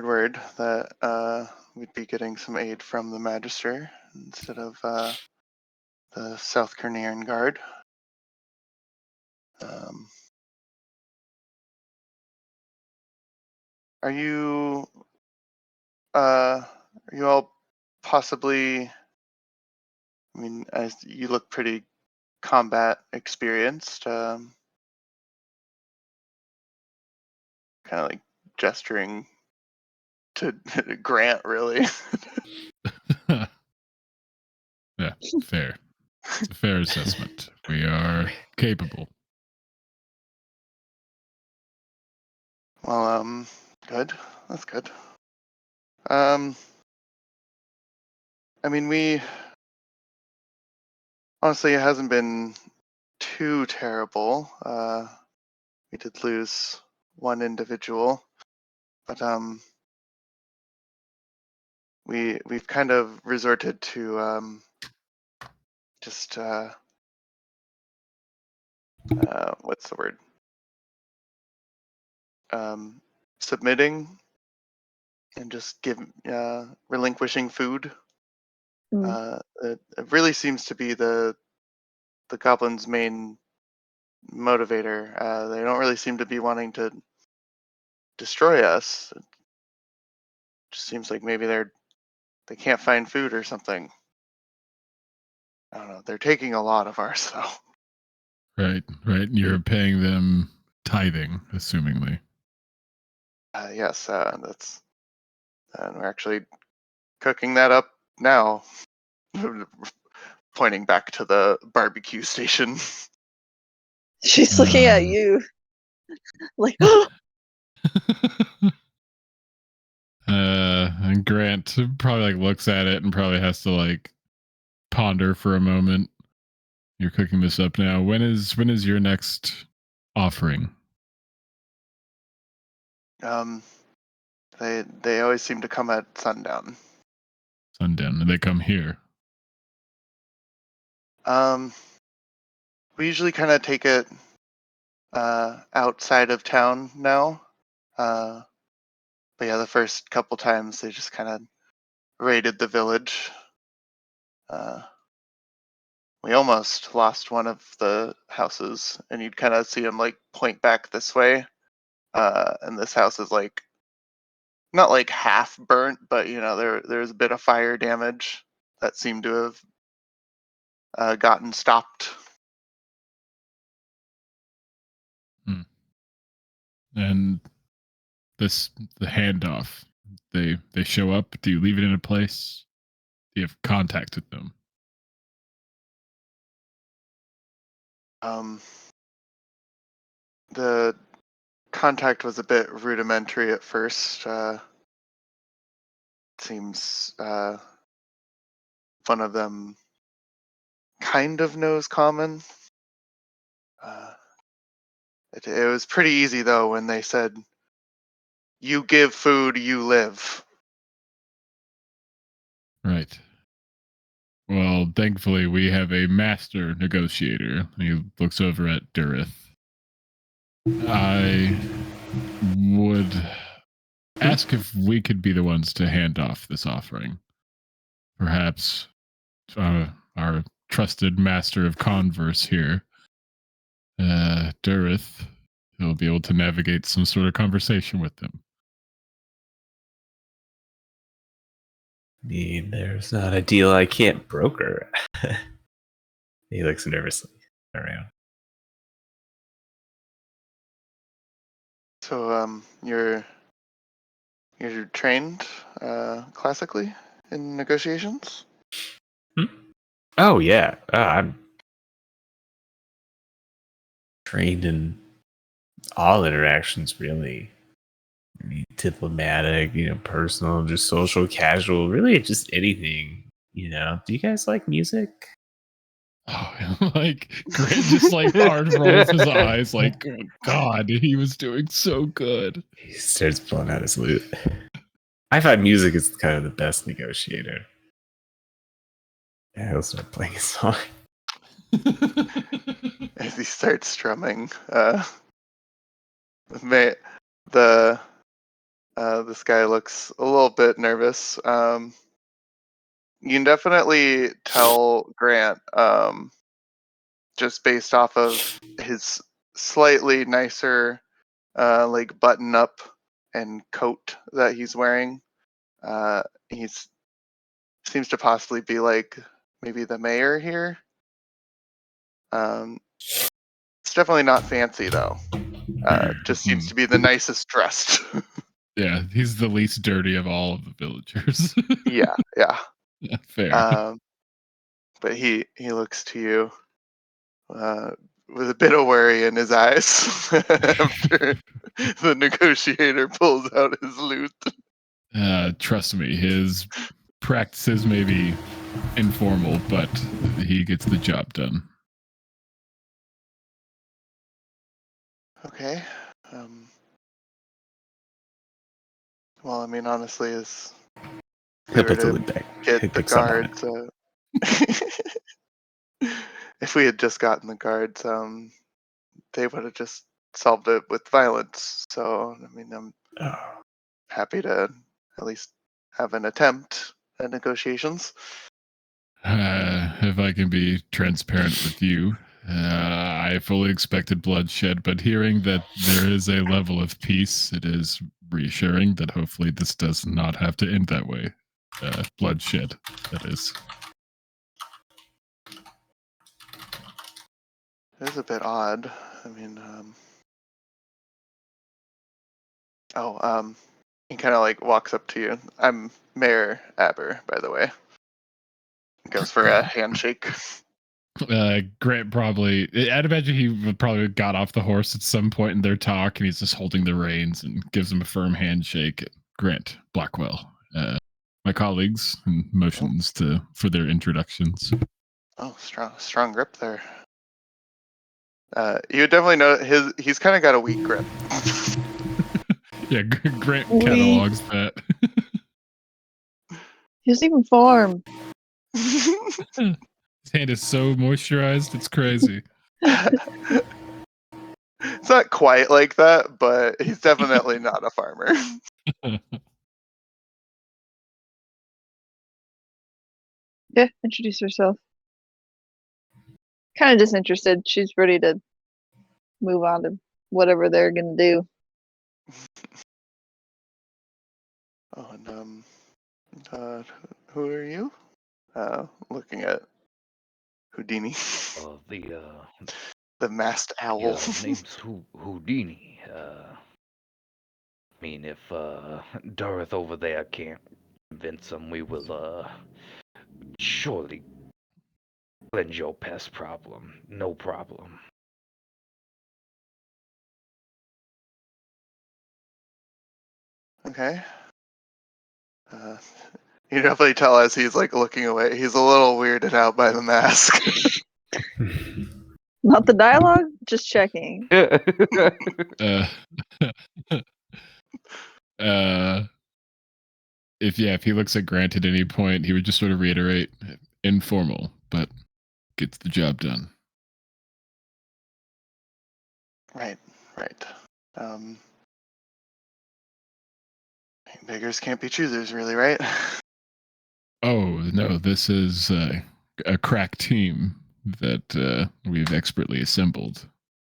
word that we'd be getting some aid from the Magister instead of the South Carnian Guard. Are you all possibly? I mean, as you look pretty combat experienced. Kind of like gesturing to Grant, really. Yeah, fair. It's a fair assessment. We are capable. Well, good. That's good. I mean, we honestly, it hasn't been too terrible. We did lose one individual, but we've kind of resorted to just what's the word? Submitting and just relinquishing food. Mm. It really seems to be the goblin's main motivator. They don't really seem to be wanting to destroy us. It just seems like maybe they can't find food or something. I don't know. They're taking a lot of ours though. Right. You're paying them tithing, assumingly. Yes, that's. And we're actually cooking that up now. Pointing back to the barbecue station. She's looking at Um. you like, And Grant probably like looks at it and probably has to like ponder for a moment. You're cooking this up now. When is your next offering? They always seem to come at sundown. Sundown. And they come here. We usually kind of take it outside of town now. But yeah, the first couple times they just kind of raided the village. We almost lost one of the houses, and you'd kind of see them like point back this way. And this house is like not like half burnt, but there's a bit of fire damage that seemed to have gotten stopped. And the handoff. They show up. Do you leave it in a place? Do you have contact with them? The contact was a bit rudimentary at first. Seems one of them kind of knows common. It was pretty easy though when they said, "You give food, you live." Right. Well, thankfully, we have a master negotiator. He looks over at Durith. I would ask if we could be the ones to hand off this offering. Perhaps our trusted master of converse here, Durith, he'll be able to navigate some sort of conversation with them. I mean, there's not a deal I can't broker. He looks nervously around. So you're trained classically in negotiations? Oh yeah, I'm trained in all interactions, really. I mean, diplomatic, personal, just social, casual, really just anything. Do you guys like music? Oh, like Grant just like hard rolls his eyes, like, oh, God, he was doing so good. He starts pulling out his lute. I find music is kind of the best negotiator. Yeah, he'll start playing a song. As he starts strumming, this guy looks a little bit nervous. You can definitely tell Grant, just based off of his slightly nicer, like button up and coat that he's wearing. He's seems to possibly be like maybe the mayor here. It's definitely not fancy though. Just seems to be the nicest dressed. Yeah, he's the least dirty of all of the villagers. Yeah. Yeah, fair. But he looks to you with a bit of worry in his eyes after the negotiator pulls out his lute. Trust me, his practices may be informal, but he gets the job done. Okay. Well, I mean, honestly, He'll put the lute back. get He the picks up on it. guards. If we had just gotten the guards, they would have just solved it with violence. So, I mean, I'm Oh. happy to at least have an attempt at negotiations. If I can be transparent with you, I fully expected bloodshed, but hearing that there is a level of peace, it is reassuring that hopefully this does not have to end that way. Bloodshed, that is. It is a bit odd. I mean, he kind of like walks up to you. I'm Mayor Aber, by the way. Goes for a handshake. Grant probably, I'd imagine he would probably got off the horse at some point in their talk, and he's just holding the reins and gives him a firm handshake. Grant Blackwell, my colleagues, and motions for their introductions. Oh, strong grip there. You would definitely know he's kind of got a weak grip. Yeah, Grant catalogs that. He doesn't even farm. His hand is so moisturized, it's crazy. It's not quite like that, but he's definitely not a farmer. Yeah, introduce herself. Kind of disinterested. She's ready to move on to whatever they're gonna do. Oh, and who are you? Looking at Houdini, the masked owl. Yeah, name's Houdini. I mean, if Dorothy over there can't convince him, we will surely cleanse your pest problem. No problem. Okay. You definitely tell as he's like looking away. He's a little weirded out by the mask. Not the dialogue, just checking. If he looks at Grant at any point, he would just sort of reiterate, informal, but gets the job done. Right. Beggars can't be choosers, really, right? Oh, no, this is a crack team that we've expertly assembled.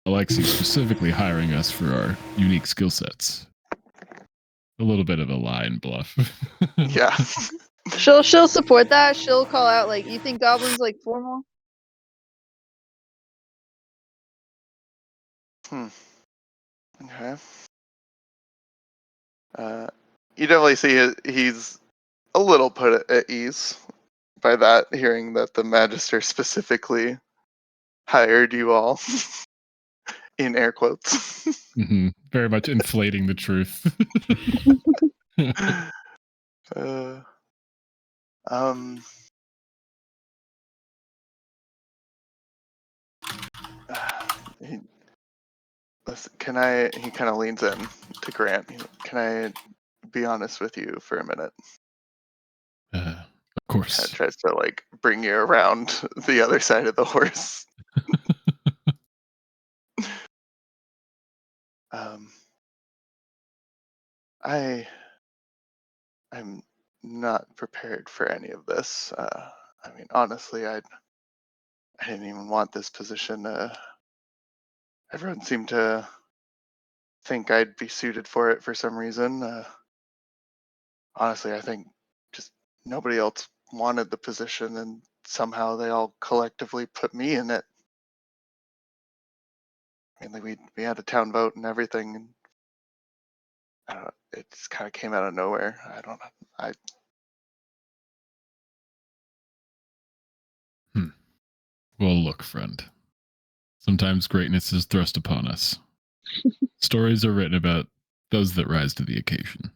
Alexi specifically hiring us for our unique skill sets. A little bit of a lie and bluff. Yeah. She'll support that. She'll call out like, you think goblins like formal? Okay. You definitely see he's a little put at ease by that, hearing that the Magister specifically hired you all, in air quotes. Very much inflating the truth. Can I? He kind of leans in to Grant. Can I be honest with you for a minute? Of course. Kind of tries to like bring you around the other side of the horse. I'm not prepared for any of this. I mean, honestly, I didn't even want this position. Everyone seemed to think I'd be suited for it for some reason. Honestly, I think just nobody else wanted the position, and somehow they all collectively put me in it. I mean, we had a town vote and everything, and I don't know, it just kind of came out of nowhere. I don't know. Well, look, friend. Sometimes greatness is thrust upon us. Stories are written about those that rise to the occasion.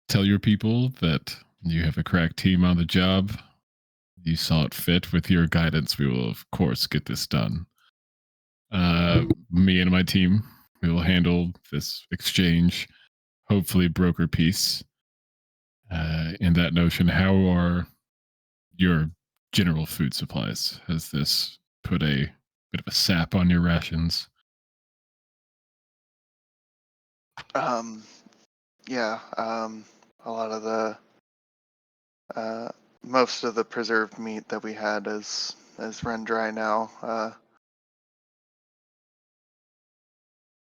Tell your people that you have a crack team on the job. You saw it fit. With your guidance, we will, of course, get this done. Me and my team, we will handle this exchange, hopefully broker peace. In that notion, how are your general food supplies? Has this put a bit of a sap on your rations? Yeah. A lot of the most of the preserved meat that we had is is run dry now.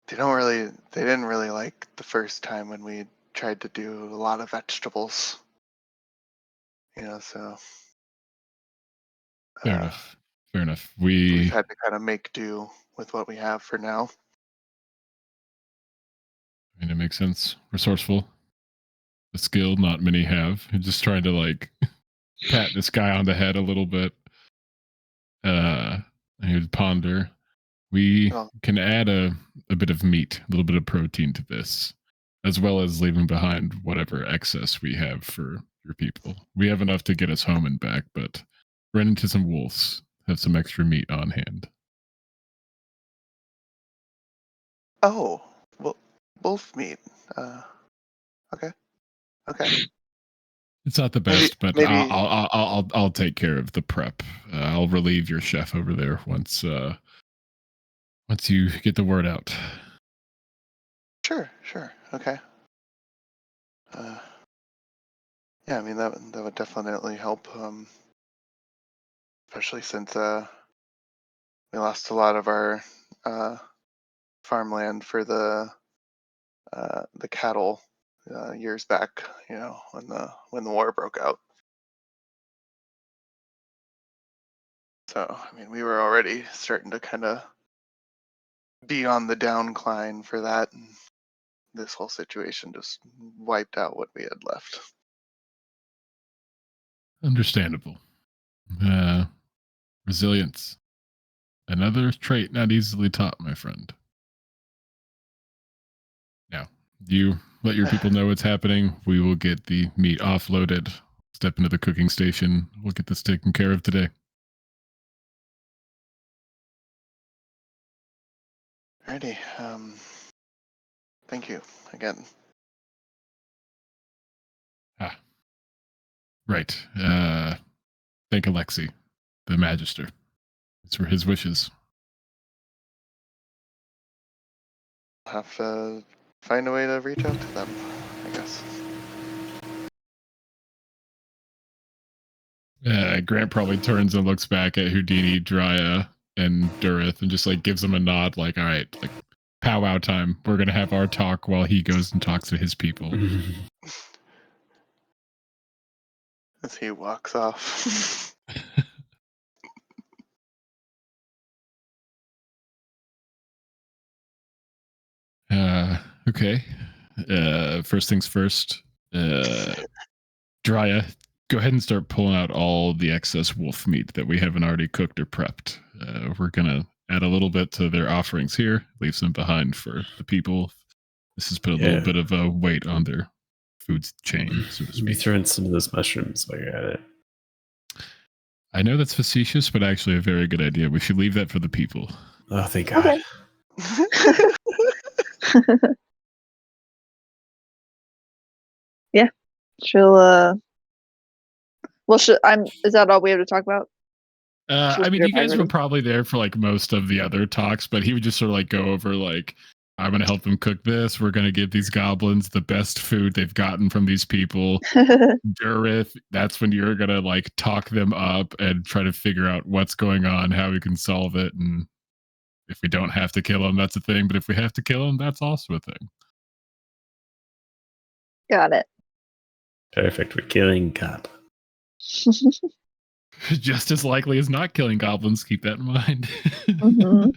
They didn't really like the first time when we tried to do a lot of vegetables. So Fair enough. Fair enough. we've had to kind of make do with what we have for now. I mean, it makes sense. Resourceful. A skill not many have. You're just trying to like pat this guy on the head a little bit. And he would ponder. We Well, can add a bit of meat, a little bit of protein to this, as well as leaving behind whatever excess we have for your people. We have enough to get us home and back, but run into some wolves, have some extra meat on hand. well, wolf meat. Okay. It's not the best, but maybe I'll take care of the prep. I'll relieve your chef over there once you get the word out. Sure. Okay. Yeah, I mean that would definitely help. Especially since we lost a lot of our farmland for the cattle years back. When the war broke out. So I mean, we were already starting to kind of be on the downcline for that, and this whole situation just wiped out what we had left. Understandable. Resilience. Another trait not easily taught, my friend. Now, you let your people know what's happening. We will get the meat offloaded, step into the cooking station. We'll get this taken care of today. Alrighty. Thank you again. Right. Thank Alexei, the Magister. It's for his wishes. I'll have to find a way to reach out to them, I guess. Grant probably turns and looks back at Houdini, Drya, and Durith and just like gives them a nod, like, all right, like powwow time. We're gonna have our talk while he goes and talks to his people. As he walks off. Okay. First things first. Drya, go ahead and start pulling out all the excess wolf meat that we haven't already cooked or prepped. We're gonna add a little bit to their offerings here, leave some behind for the people. This has put a little bit of a weight on their food chain, so to Let me speak. throw in some of those mushrooms while you're at it. I know that's facetious, but actually a very good idea. We should leave that for the people. Oh, thank God. Okay. She'll well, is that all we have to talk about? I mean, you guys were probably there for like most of the other talks, but he would just sort of like go over like, I'm going to help them cook this. We're going to give these goblins the best food they've gotten from these people. Durith, that's when you're going to like talk them up and try to figure out what's going on, how we can solve it. And if we don't have to kill them, that's a thing. But if we have to kill them, that's also a thing. Got it. Perfect. We're killing goblins. Just as likely as not killing goblins. Keep that in mind. Mhm.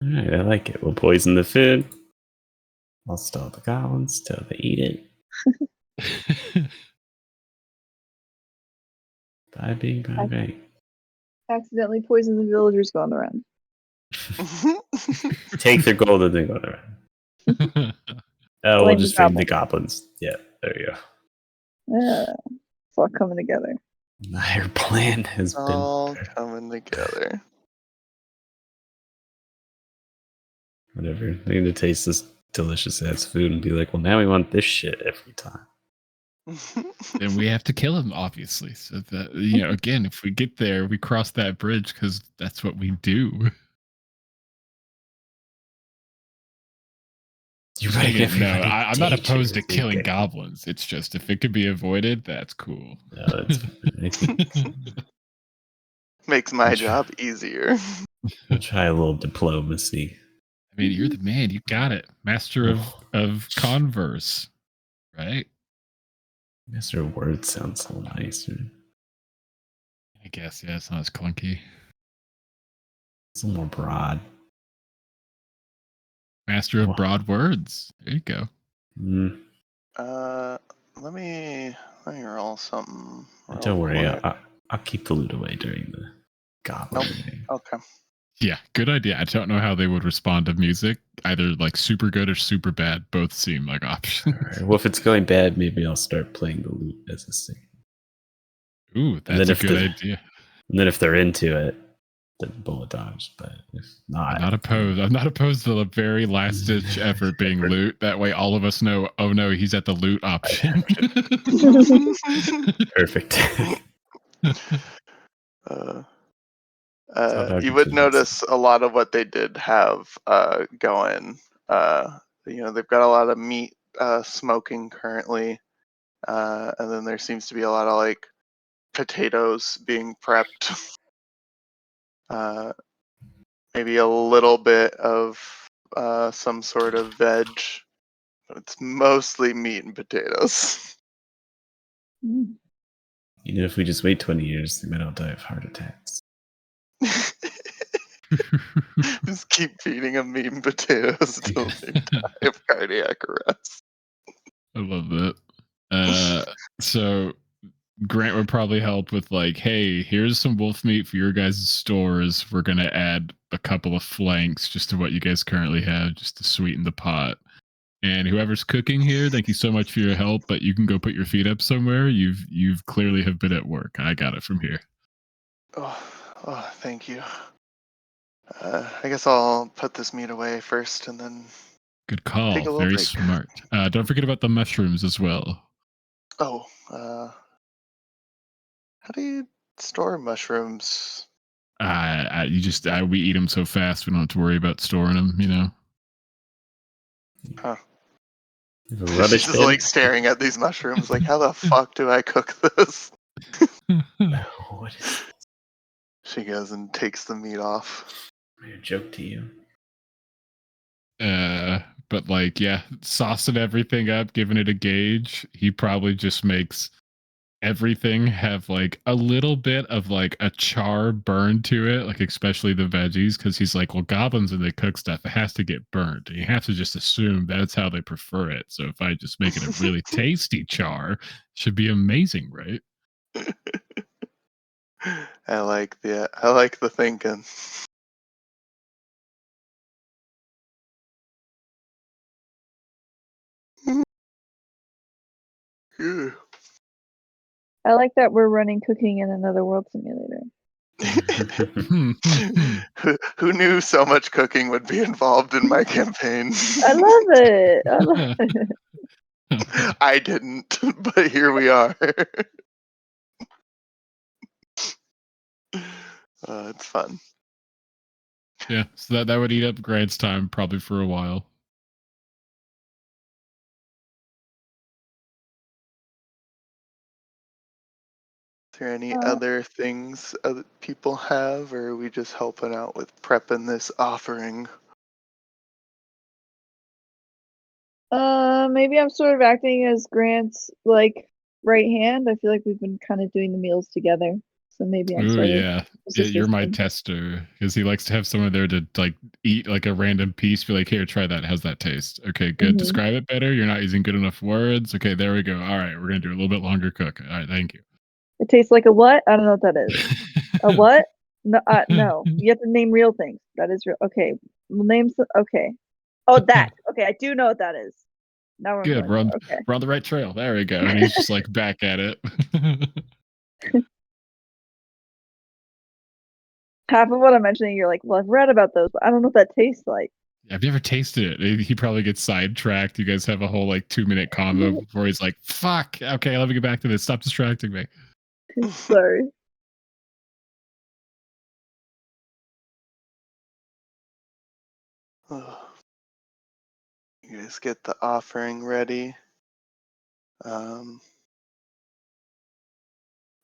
All right, I like it. We'll poison the food. I'll stall the goblins till they eat it. Bye, bing, bye, bang. Accidentally poison the villagers, go on the run. Take their gold and then go around. We'll Blame just the feed the goblins. Yeah, there you go. Yeah, it's all coming together. Our plan has all been coming together. whatever. They're gonna taste this delicious ass food and be like, well, now we want this shit every time. And we have to kill him, obviously. So that, you know, again, if we get there, we cross that bridge because that's what we do. You're right. Again, no, Everybody I'm not opposed to dangerously killing bad. goblins. It's just if it could be avoided, that's cool. No, that's fine. I think Makes my Which- job easier. we'll try a little diplomacy. I mean, you're the man. You got it. Master of converse, right? Mr. Word sounds so nicer. I guess, yeah, it's not as clunky. It's a little more broad. Master of broad words. There you go. Mm, Let me roll something. don't worry. quick. I'll keep the loot away during the goblin reading. Okay. Yeah, good idea. I don't know how they would respond to music. Either like super good or super bad. Both seem like options. All right. Well, if it's going bad, maybe I'll start playing the loot as a sing. Ooh, then that's a if good the- idea. And then if they're into it, then bullet dodge. But if not, I'm not opposed. I'm not opposed to the very last ditch effort being loot. That way, all of us know. Oh no, he's at the loot option. Perfect. You would notice a lot of what they did have going. They've got a lot of meat smoking currently, and then there seems to be a lot of like potatoes being prepped. Maybe a little bit of some sort of veg, but it's mostly meat and potatoes. If we just wait 20 years, they might all die of heart attacks. Just keep feeding them meat and potatoes until they die of cardiac arrest. I love that. So Grant would probably help with like, hey, here's some wolf meat for your guys' stores. We're gonna add a couple of flanks just to what you guys currently have, just to sweeten the pot. And whoever's cooking here, thank you so much for your help. But you can go put your feet up somewhere. You've clearly have been at work. I got it from here. Oh, thank you. I guess I'll put this meat away first and then Good take call. a little Very break. smart. Don't forget about the mushrooms as well. Oh, how do you store mushrooms? We eat them so fast we don't have to worry about storing them. You know. Huh. The rubbish She's bin? like staring at these mushrooms, like, how the fuck do I cook this? What is She goes and takes the meat off. a joke to you? But like, yeah, saucing everything up, giving it a gauge. He probably just makes everything have like a little bit of like a char burn to it, like especially the veggies, because he's like, well, goblins when they cook stuff, it has to get burnt. And you have to just assume that's how they prefer it. So if I just make it a really tasty char, it should be amazing, right? I like the thinking. Ew. I like that we're running cooking in another world simulator. Who knew so much cooking would be involved in my campaign? I love it. I love it. I didn't, but here we are. It's fun. Yeah, so that would eat up Grant's time probably for a while. Is there any other things other people have, or are we just helping out with prepping this offering? Maybe I'm sort of acting as Grant's like right hand. I feel like we've been kind of doing the meals together, so maybe I'm Ooh, sort of yeah. just You're my assisting. tester because he likes to have someone there to like eat like a random piece. Be like, here, try that. How's that taste? Okay, good. Mhm. Describe it better. You're not using good enough words. Okay, there we go. All right, we're gonna do a little bit longer cook. All right, thank you. It tastes like a what? I don't know what that is. A what? No, no. You have to name real things. That is real. Okay, we'll name some. Okay. Oh, that. Okay, I do know what that is. Now we're Good. going. Okay. We're on the right trail. There we go. And he's just like back at it. Half of what I'm mentioning, you're like, well, I've read about those, but I don't know what that tastes like. Have you ever tasted it? He probably gets sidetracked. You guys have a whole like 2-minute convo before he's like, fuck. Okay, let me get back to this. Stop distracting me. Sorry. You guys get the offering ready.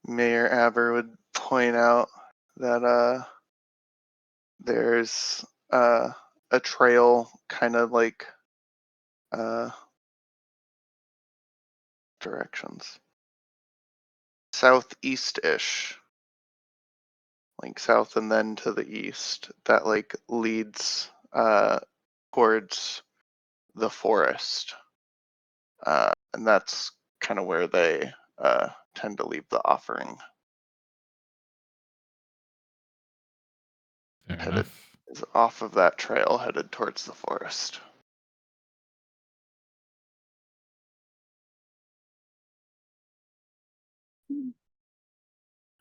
Mayor Aber would point out that there's a trail kind of like directions. Southeast-ish. Like south and then to the east. That like leads towards the forest. And that's kind of where they tend to leave the offering. Fair Headed enough. is off of that trail, headed towards the forest.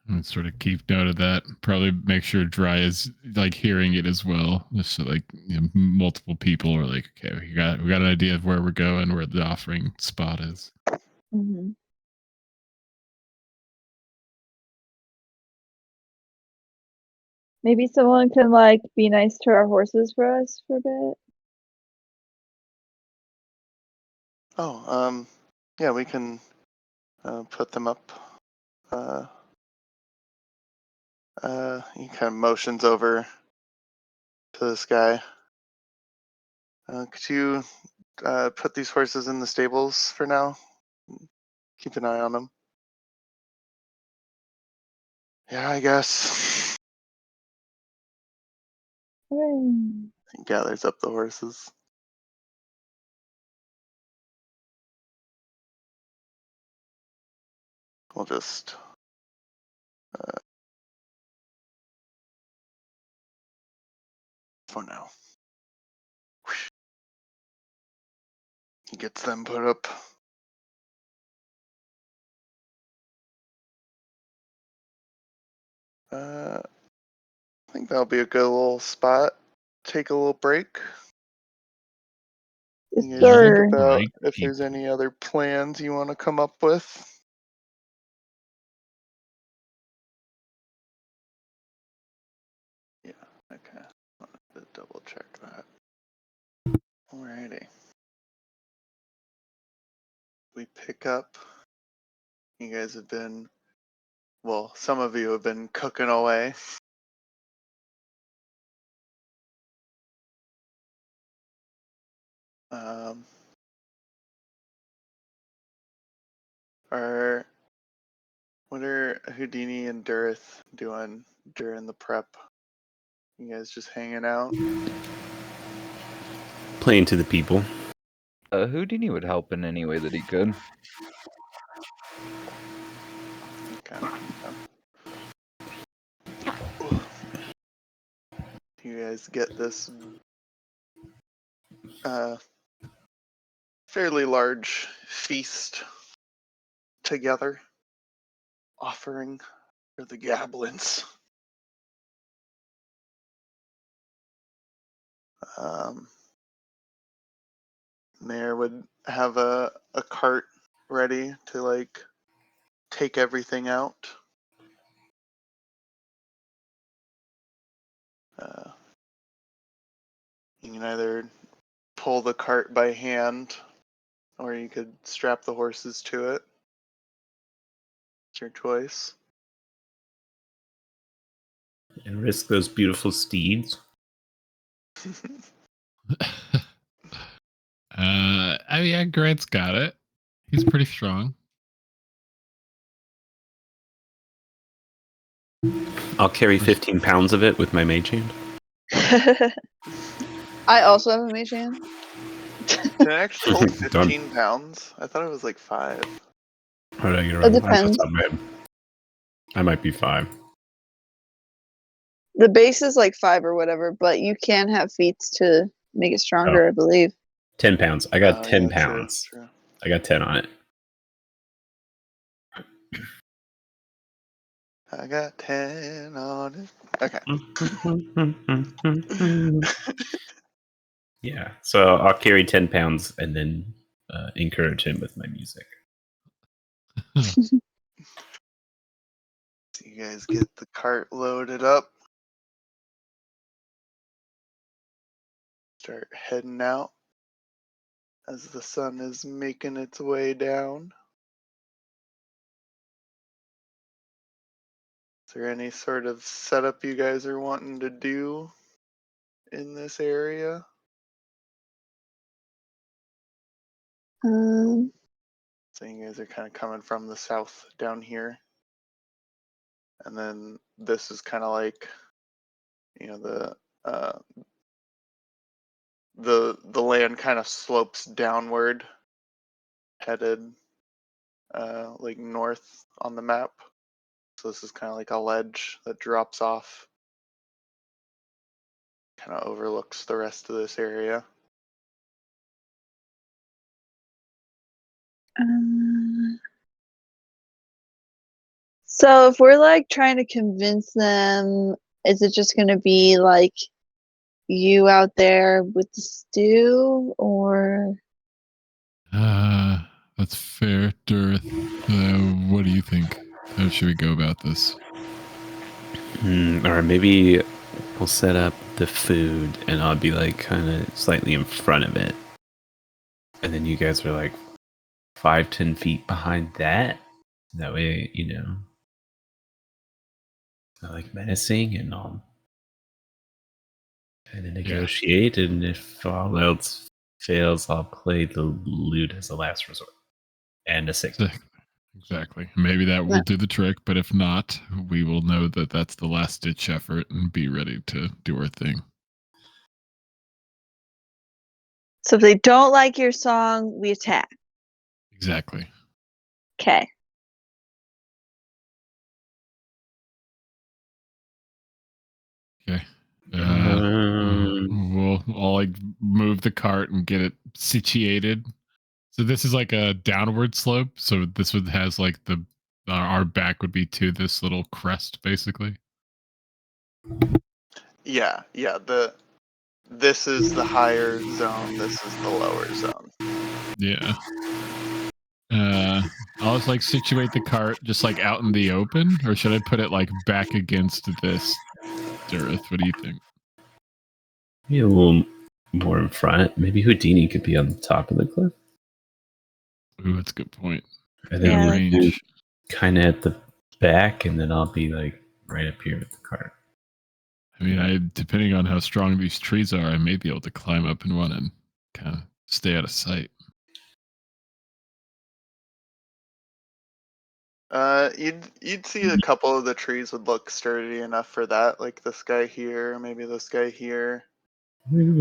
And sort of keep note of that. Probably make sure Dry is like hearing it as well. Just so like multiple people are like, okay, we got an idea of where we're going, where the offering spot is. Mm-hmm. Maybe someone can like be nice to our horses for us for a bit. Oh, yeah, we can put them up. He kind of motions over to this guy. Could you put these horses in the stables for now? Keep an eye on them. Yeah, I guess. Hooray. He gathers up the horses. We'll just for now. He gets them put up. I think that'll be a good little spot. Take a little break. Yes, You guys think sir. about Right, if there's people. any other plans you want to come up with. Yeah, okay. I'll have to double check that. Alrighty. We pick up. You guys have been, well, some of you have been cooking away. What are Houdini and Durith doing during the prep? You guys just hanging out? Playing to the people. Houdini would help in any way that he could. Okay. You guys get this fairly large feast together, offering for the goblins. Mayor would have a cart ready to like take everything out. You can either pull the cart by hand, or you could strap the horses to it. It's your choice. And risk those beautiful steeds. I mean, yeah, Grant's got it. He's pretty strong. I'll carry 15 pounds of it with my mage hand. I also have a mage hand. Can it actually hold Done. 15 pounds? I thought it was like 5. How did I get it It wrong? depends. I might be 5. The base is like 5 or whatever, but you can have feats to make it stronger, I believe. 10 pounds. I got 10 Yeah, pounds. True. I got 10 on it. I got 10 on it. Okay. Yeah, so I'll carry 10 pounds and then encourage him with my music. So you guys get the cart loaded up. Start heading out. as the sun is making its way down. Is there any sort of setup you guys are wanting to do in this area? So you guys are kind of coming from the south down here. And then this is kind of like, the land kind of slopes downward, headed like north on the map. So this is kind of like a ledge that drops off, kind of overlooks the rest of this area. So if we're like trying to convince them, is it just gonna be like you out there with the stew, or? That's fair, Durth. What do you think? How should we go about this? Or maybe we'll set up the food and I'll be like kind of slightly in front of it. And then you guys are like 5-10 feet behind that. That way, it's not like menacing and all. Kind of negotiate, and if all else fails, I'll play the lute as a last resort. And a signal. Exactly. Maybe that will do the trick, but if not, we will know that that's the last ditch effort and be ready to do our thing. So if they don't like your song, we attack. Exactly. Okay. Okay. I'll like move the cart and get it situated. So this is like a downward slope. So this would has like our back would be to this little crest, basically. Yeah. This is the higher zone. This is the lower zone. Yeah. I'll just like situate the cart just like out in the open, or should I put it like back against this, Durth? What do you think? Maybe a little more in front. Maybe Houdini could be on the top of the cliff. Ooh, that's a good point. And then range. Kind of at the back, and then I'll be like right up here with the cart. I mean, depending on how strong these trees are, I may be able to climb up in one and kind of stay out of sight. You'd see a couple of the trees would look sturdy enough for that, like this guy here, maybe this guy here. Maybe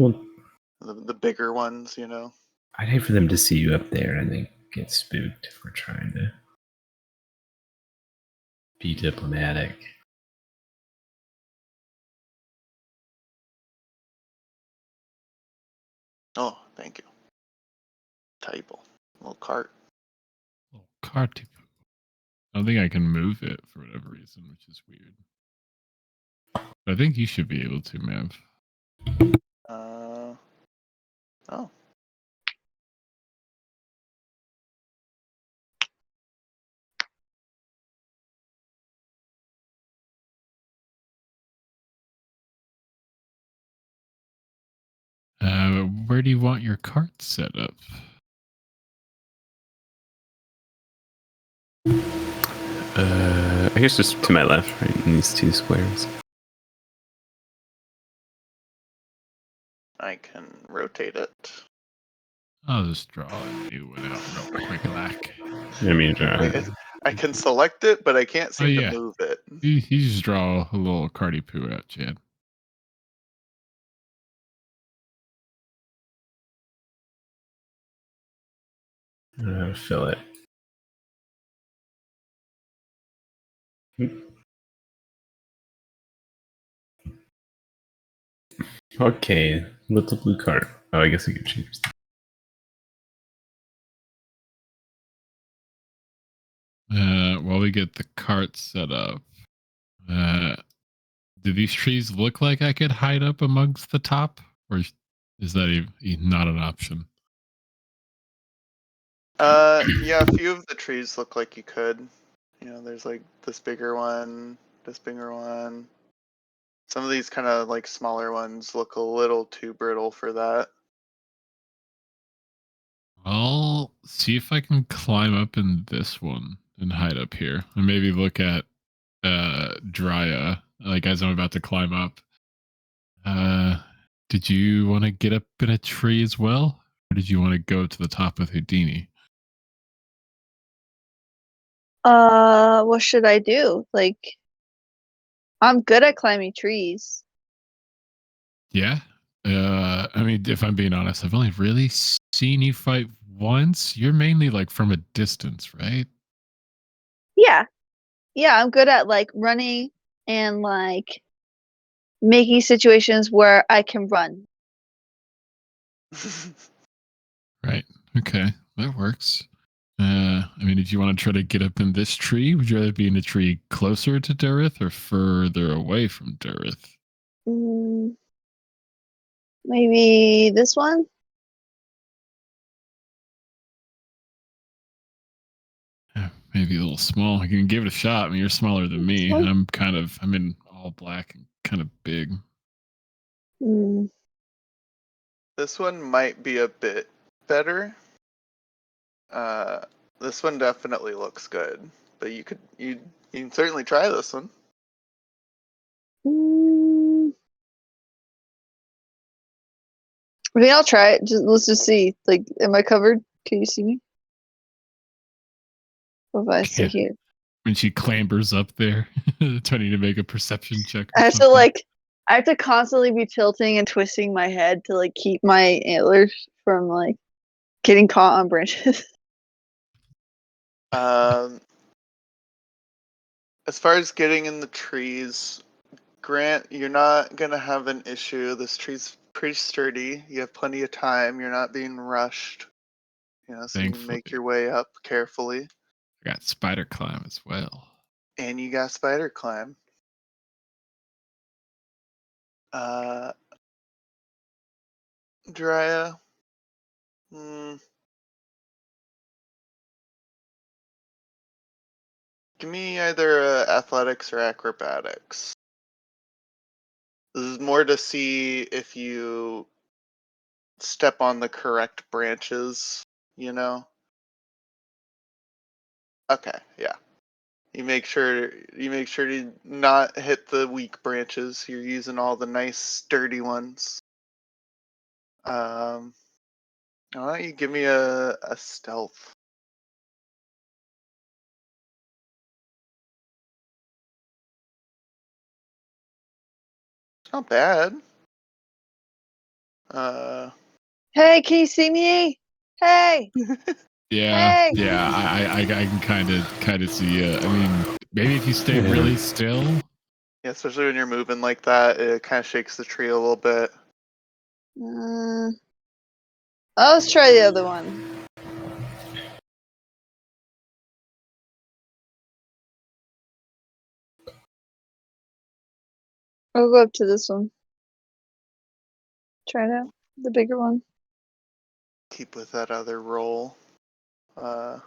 The bigger ones, I'd hate for them to see you up there and they get spooked if we're trying to be diplomatic. Oh, thank you. Table. Little cart. Little cart. I don't think I can move it for whatever reason, which is weird. But I think you should be able to, Mav. Oh. Where do you want your cart set up? I guess just to my left, right in these two squares. I can rotate it. I'll just draw a new one out real quick, like. I mean, I can select it, but I can't seem yeah. to move it. You just draw a little carty poo out, Chad. Fill it. Okay, little blue card. Oh, I guess I could choose. While we get the cart set up, do these trees look like I could hide up amongst the top, or is that not an option? Yeah, a few of the trees look like you could. There's like this bigger one, this bigger one. Some of these kind of like smaller ones look a little too brittle for that. I'll see if I can climb up in this one and hide up here, and maybe look at Drya, like as I'm about to climb up. Did you want to get up in a tree as well, or did you want to go to the top with Houdini? What should I do? Like, I'm good at climbing trees. Yeah. I mean, if I'm being honest, I've only really seen you fight once. You're mainly like from a distance, right? Yeah. Yeah, I'm good at like running and like making situations where I can run. Right. Okay. That works. I mean, if you want to try to get up in this tree, would you rather be in a tree closer to Dareth or further away from Dareth? Mm, maybe this one? Yeah, maybe a little small. You can give it a shot. I mean, you're smaller than me. one? I'm in all black and kind of big. Mm, This one might be a bit better. This one definitely looks good, but you can certainly try this one. mm. I mean, I'll try it. Let's just see. Like, am I covered? Can you see me? Or if I stay Yeah. here? When she clambers up there, trying to make a perception check or I have to something. like, I have to constantly be tilting and twisting my head to like keep my antlers from like getting caught on branches. As far as getting in the trees, Grant, you're not gonna have an issue. This tree's pretty sturdy. You have plenty of time. You're not being rushed. So you can Thankfully, make your way up carefully. I got spider climb as well. And you got spider climb. Drya. Give me either athletics or acrobatics. This is more to see if you step on the correct branches, you know? Okay, yeah. You make sure to not hit the weak branches. You're using all the nice sturdy ones. Why don't you give me a stealth? It's not bad. Hey, can you see me? Hey, Yeah, hey. yeah. I can kind of see it. I mean, maybe if you stay really still. Yeah, especially when you're moving like that, it kind of shakes the tree a little bit. Let's try the other one. I'll go up to this one. Try it out. The bigger one. Keep with that other roll. You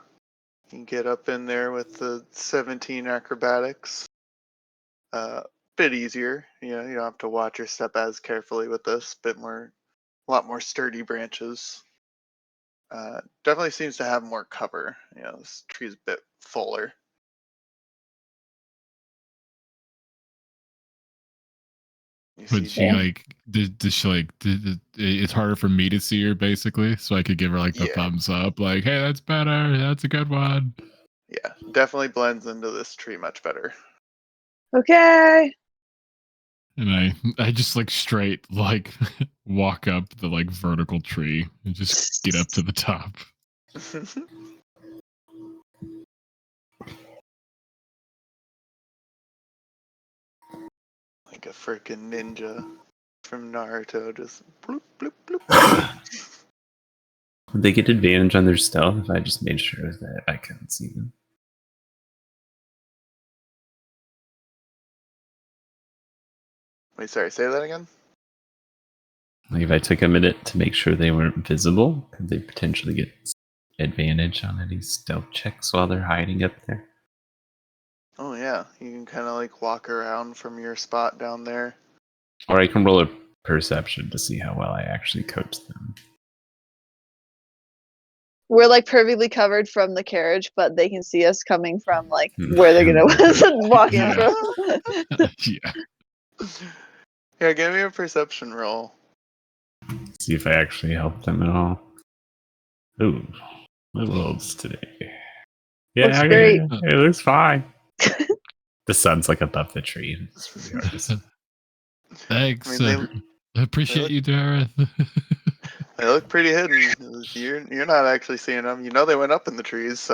can get up in there with the 17 acrobatics. Bit easier. You don't have to watch your step as carefully with this. A lot more sturdy branches. Definitely seems to have more cover. This tree's a bit fuller. You But see, she like, does she like? It's harder for me to see her basically, so I could give her like the yeah, thumbs up, like, "Hey, that's better. That's a good one." yeah, definitely blends into this tree much better. Okay. And I just like straight like walk up the like vertical tree and just get up to the top. Like a freaking ninja from Naruto, just bloop, bloop, bloop. Would they get advantage on their stealth if I just made sure that I couldn't see them? Wait, sorry, say that again? Like if I took a minute to make sure they weren't visible, could they potentially get advantage on any stealth checks while they're hiding up there? Oh yeah, you can kind of like walk around from your spot down there. Or I can roll a perception to see how well I actually coach them. We're like perfectly covered from the carriage, but they can see us coming from like where they're gonna walk in Yeah. from. Yeah. Yeah, give me a perception roll. See if I actually help them at all. Ooh, my rolls today. Yeah, Looks great. it looks fine. The sun's like above the tree. And it's really hard to see. Thanks. I mean, I appreciate you, Dareth. they look pretty hidden. You're not actually seeing them. You know they went up in the trees.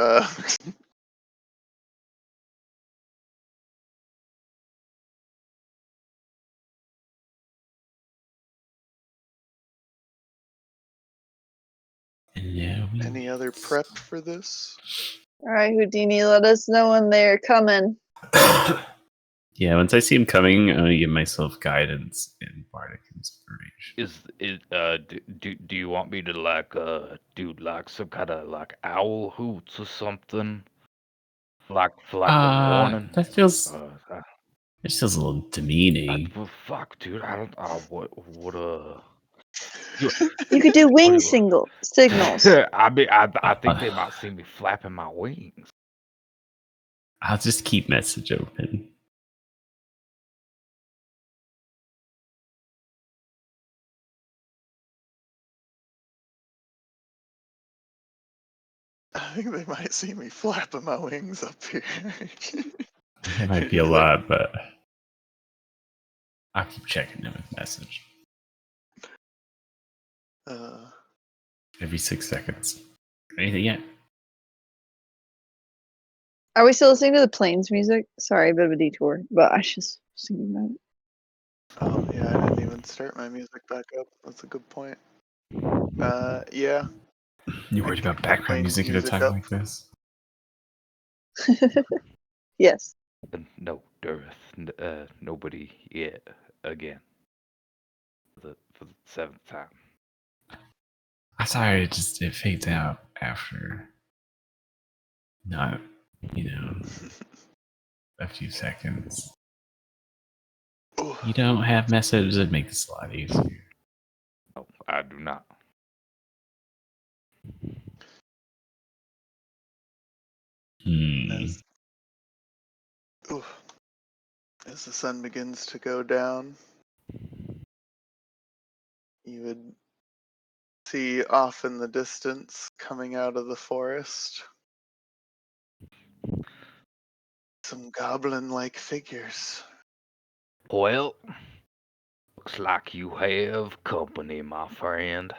And now we Any other prep for this? All right, Houdini, let us know when they're coming. Yeah, once I see him coming, I'm gonna give myself guidance and bardic inspiration. Do you want me to like do like some kind of like owl hoots or something? Like for like a warning? That feels Uh, it feels a little demeaning. well, fuck, dude. I don't. What? You could do What wing do you- signals. I mean, I think they might see me flapping my wings. I'll just keep message open. I think they might see me flapping my wings up here. It might be a lot, but I'll keep checking them with message every 6 seconds. Anything yet? Are we still listening to the planes music? Sorry, a bit of a detour, but I was just thinking about it. Oh yeah, I didn't even start my music back up. That's a good point. Yeah. You I worried can about keep background planes music at a music time up. like this? Yes. No, Dareth. Nobody yet. Again. For the 7th time. I'm sorry, it fades out after not, a few seconds. Ooh. You don't have messages that make this a lot easier. No, I do not. Hmm. As the sun begins to go down, you would see off in the distance, coming out of the forest, some goblin-like figures. Well, looks like you have company, my friend.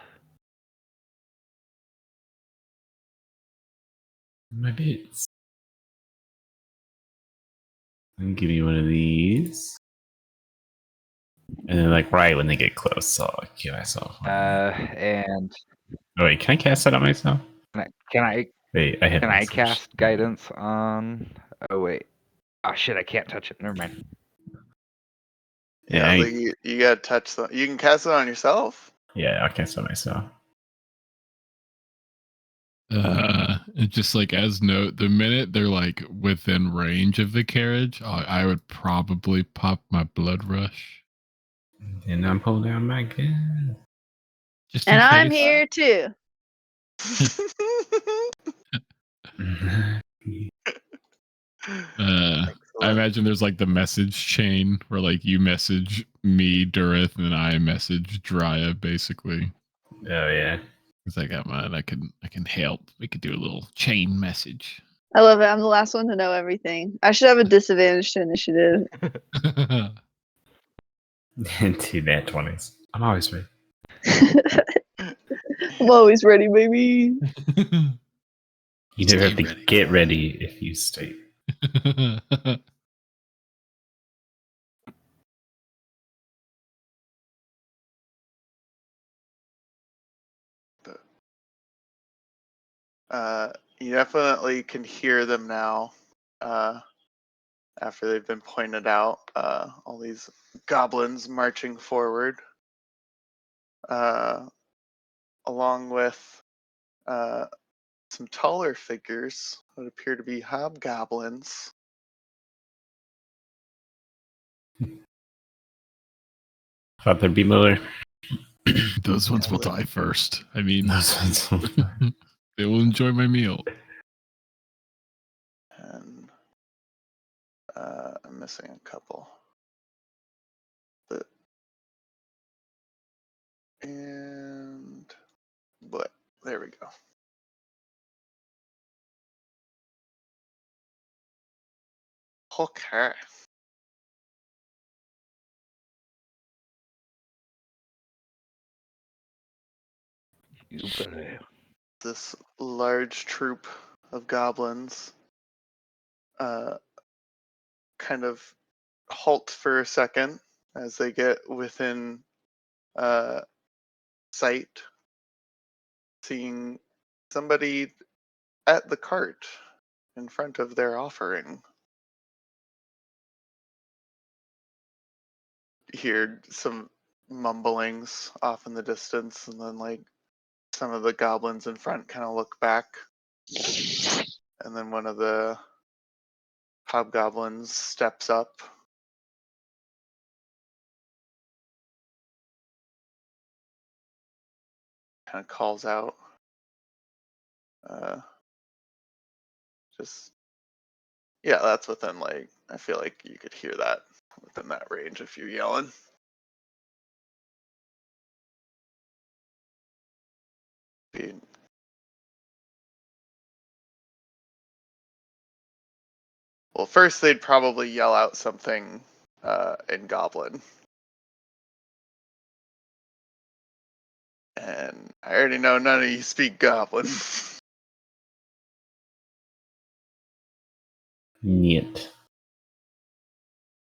My bits. I'll give you one of these. And then, like, right when they get close, I'll give myself one. And Oh, wait, can I cast that on myself? can I Wait, I have Can I message. cast guidance on? Oh wait. Oh shit! I can't touch it. Never mind. Yeah, Like you gotta touch them. You can cast it on yourself. yeah, I'll cast it on myself. Just like as note, the minute they're like within range of the carriage, I would probably pop my blood rush. And I'm pulling down my gun. Just And in I'm case. here too. I Excellent. imagine there's like the message chain where like you message me, Durith, and I message Drya, basically. Oh yeah. Because I got mine, I can help. We could do a little chain message. I love it. I'm the last one to know everything. I should have a disadvantage to initiative. Into that 20s. I'm always ready. I'm always ready, baby. You never have Stay to ready. get ready if you stay. You definitely can hear them now. After they've been pointed out, all these goblins marching forward, along with some taller figures that appear to be hobgoblins. Thought there'd be more. Those ones will die first. I mean, Those ones will die. They will enjoy my meal. And I'm missing a couple. And what? There we go. Okay. You better. This large troop of goblins kind of halt for a second as they get within sight, seeing somebody at the cart in front of their offering. Hear some mumblings off in the distance, and then like some of the goblins in front kind of look back, and then one of the hobgoblins steps up. Kind of calls out. Just yeah, that's within like I feel like you could hear that within that range if you're yelling. Well, first they'd probably yell out something in Goblin. And I already know none of you speak Goblin. Niet.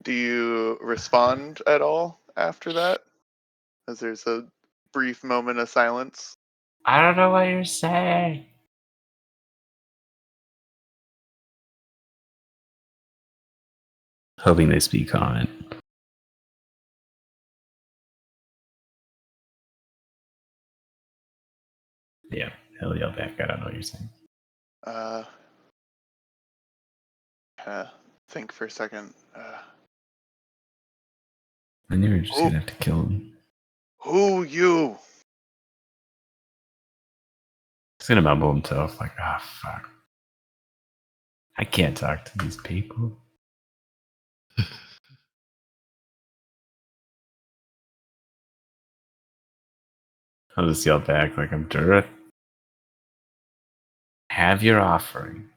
Do you respond at all after that? As there's a brief moment of silence. I don't know what you're saying. Hoping they speak common. Yeah, he'll yell back. I don't know what you're saying. Think for a second. I knew we were just gonna have to kill him. Who you? He's gonna mumble himself like, "Ah, fuck. I can't talk to these people." I'll just yell back like I'm Durith. Have your offering.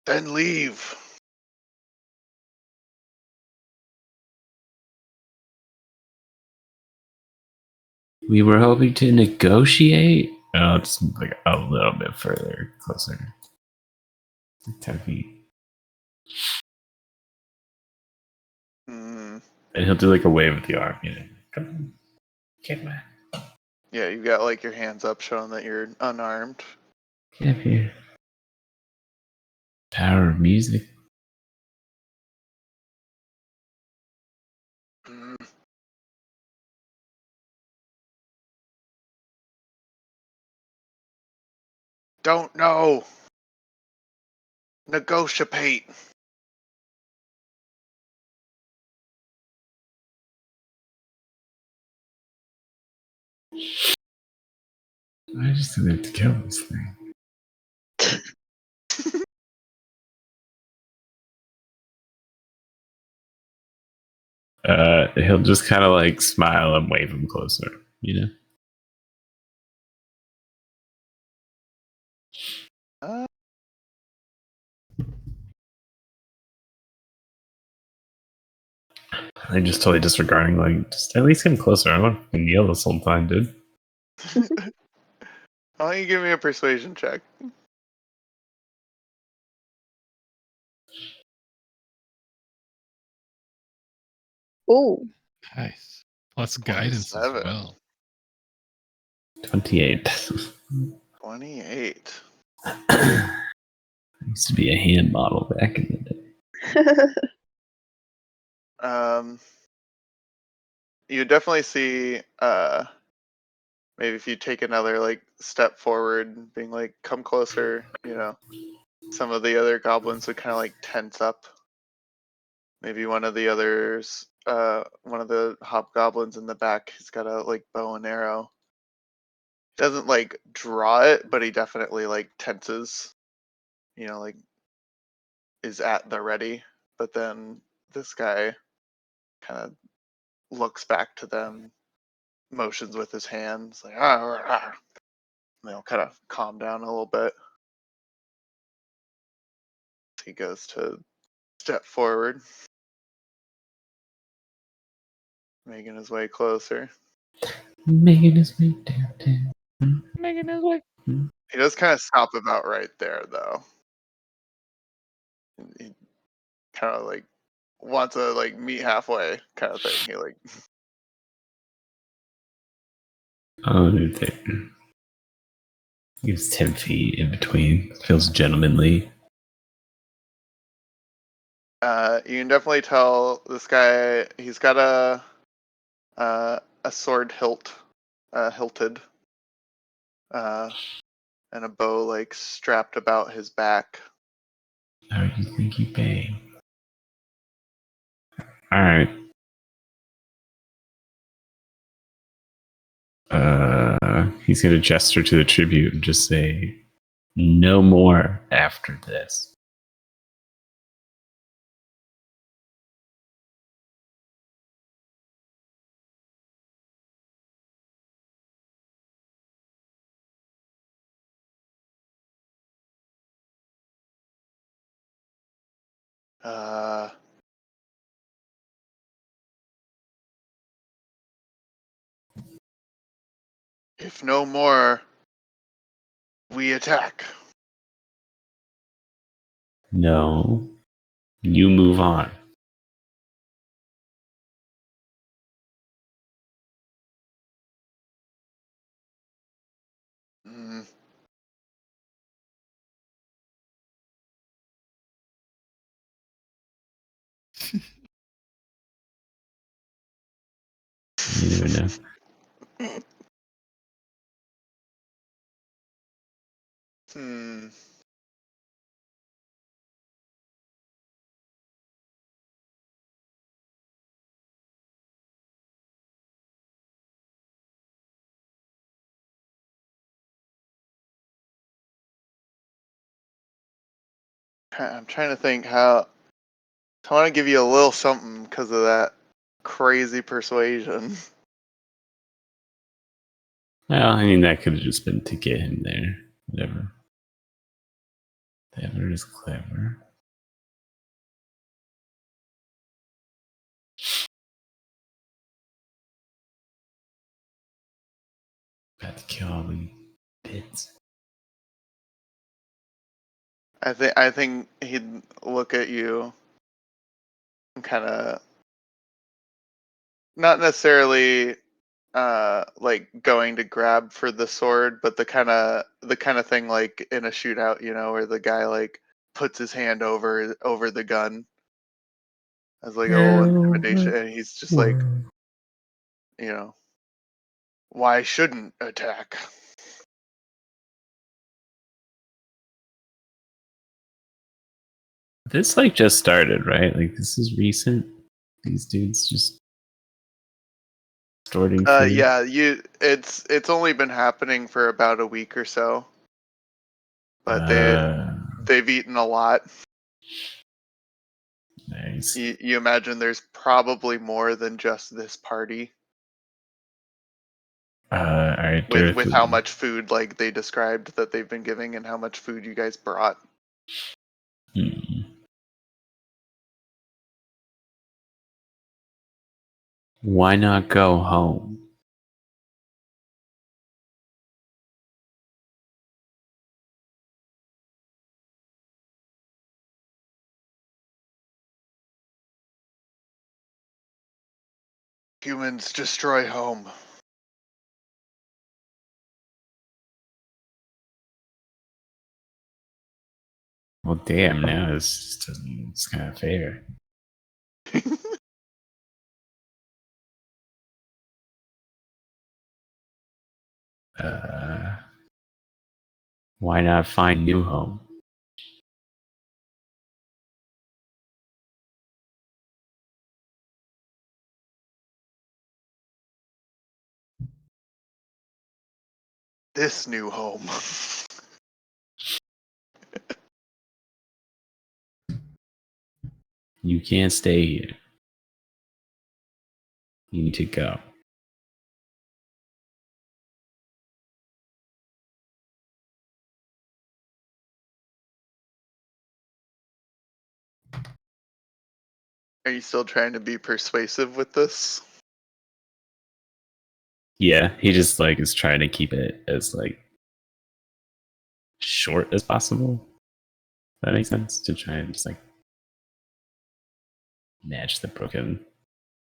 Then leave. We were hoping to negotiate. Oh, it's like a little bit further, closer. 10 feet. Mm, And he'll do like a wave with the arm, you know. Come on. Get back. yeah, you got like your hands up showing that you're unarmed. Get up here. Power of music. Mm. Don't know. Negotiate. I just need to kill this thing. He'll just kind of like smile and wave him closer, you know? I'm just totally disregarding, like, just at least come closer. I'm not gonna yell this whole time, dude. Why don't you give me a persuasion check? Ooh. Nice. Plus guidance as 27. well. 28. 28. I used to be a hand model back in the day. You definitely see maybe if you take another like step forward, being like, come closer, some of the other goblins would kind of like tense up. Maybe one of the others, one of the hobgoblins in the back, he's got a like bow and arrow. He doesn't like draw it, but he definitely like tenses, like is at the ready. But then this guy kind of looks back to them, motions with his hands, like they'll kind of calm down a little bit. He goes to step forward, making his way closer. Making his way downtown. Making his way. He does kind of stop about right there, though. He kind of like wants to like meet halfway, kind of thing. He like Oh, he's 10 feet in between. Feels gentlemanly. you can definitely tell this guy. He's got a sword hilted, and a bow like strapped about his back. How do you think you bang? Alright. He's gonna gesture to the tribute and just say, no more after this. If no more, we attack. No. You move on. Mm, You never know. hmm. I'm trying to think how. I want to give you a little something because of that crazy persuasion. Well, I mean, that could have just been to get him there. Whatever. Clever is clever. Got to kill all the bits. I think he'd look at you and kind of not necessarily like going to grab for the sword, but the kind of thing like in a shootout, where the guy like puts his hand over the gun as like a little intimidation, and he's just like, why shouldn't attack? This like just started, right? Like this is recent. These dudes just distorting food. Yeah, it's only been happening for about a week or so, but they've eaten a lot. Nice. You imagine there's probably more than just this party. All right, With how much food like they described that they've been giving and how much food you guys brought. Why not go home? Humans destroy home. Well, damn, now it's kind of fair. Why not find new home? This new home. You can't stay here. You need to go. Are you still trying to be persuasive with this? Yeah, he just like is trying to keep it as like short as possible. That makes sense, to try and just like match the broken.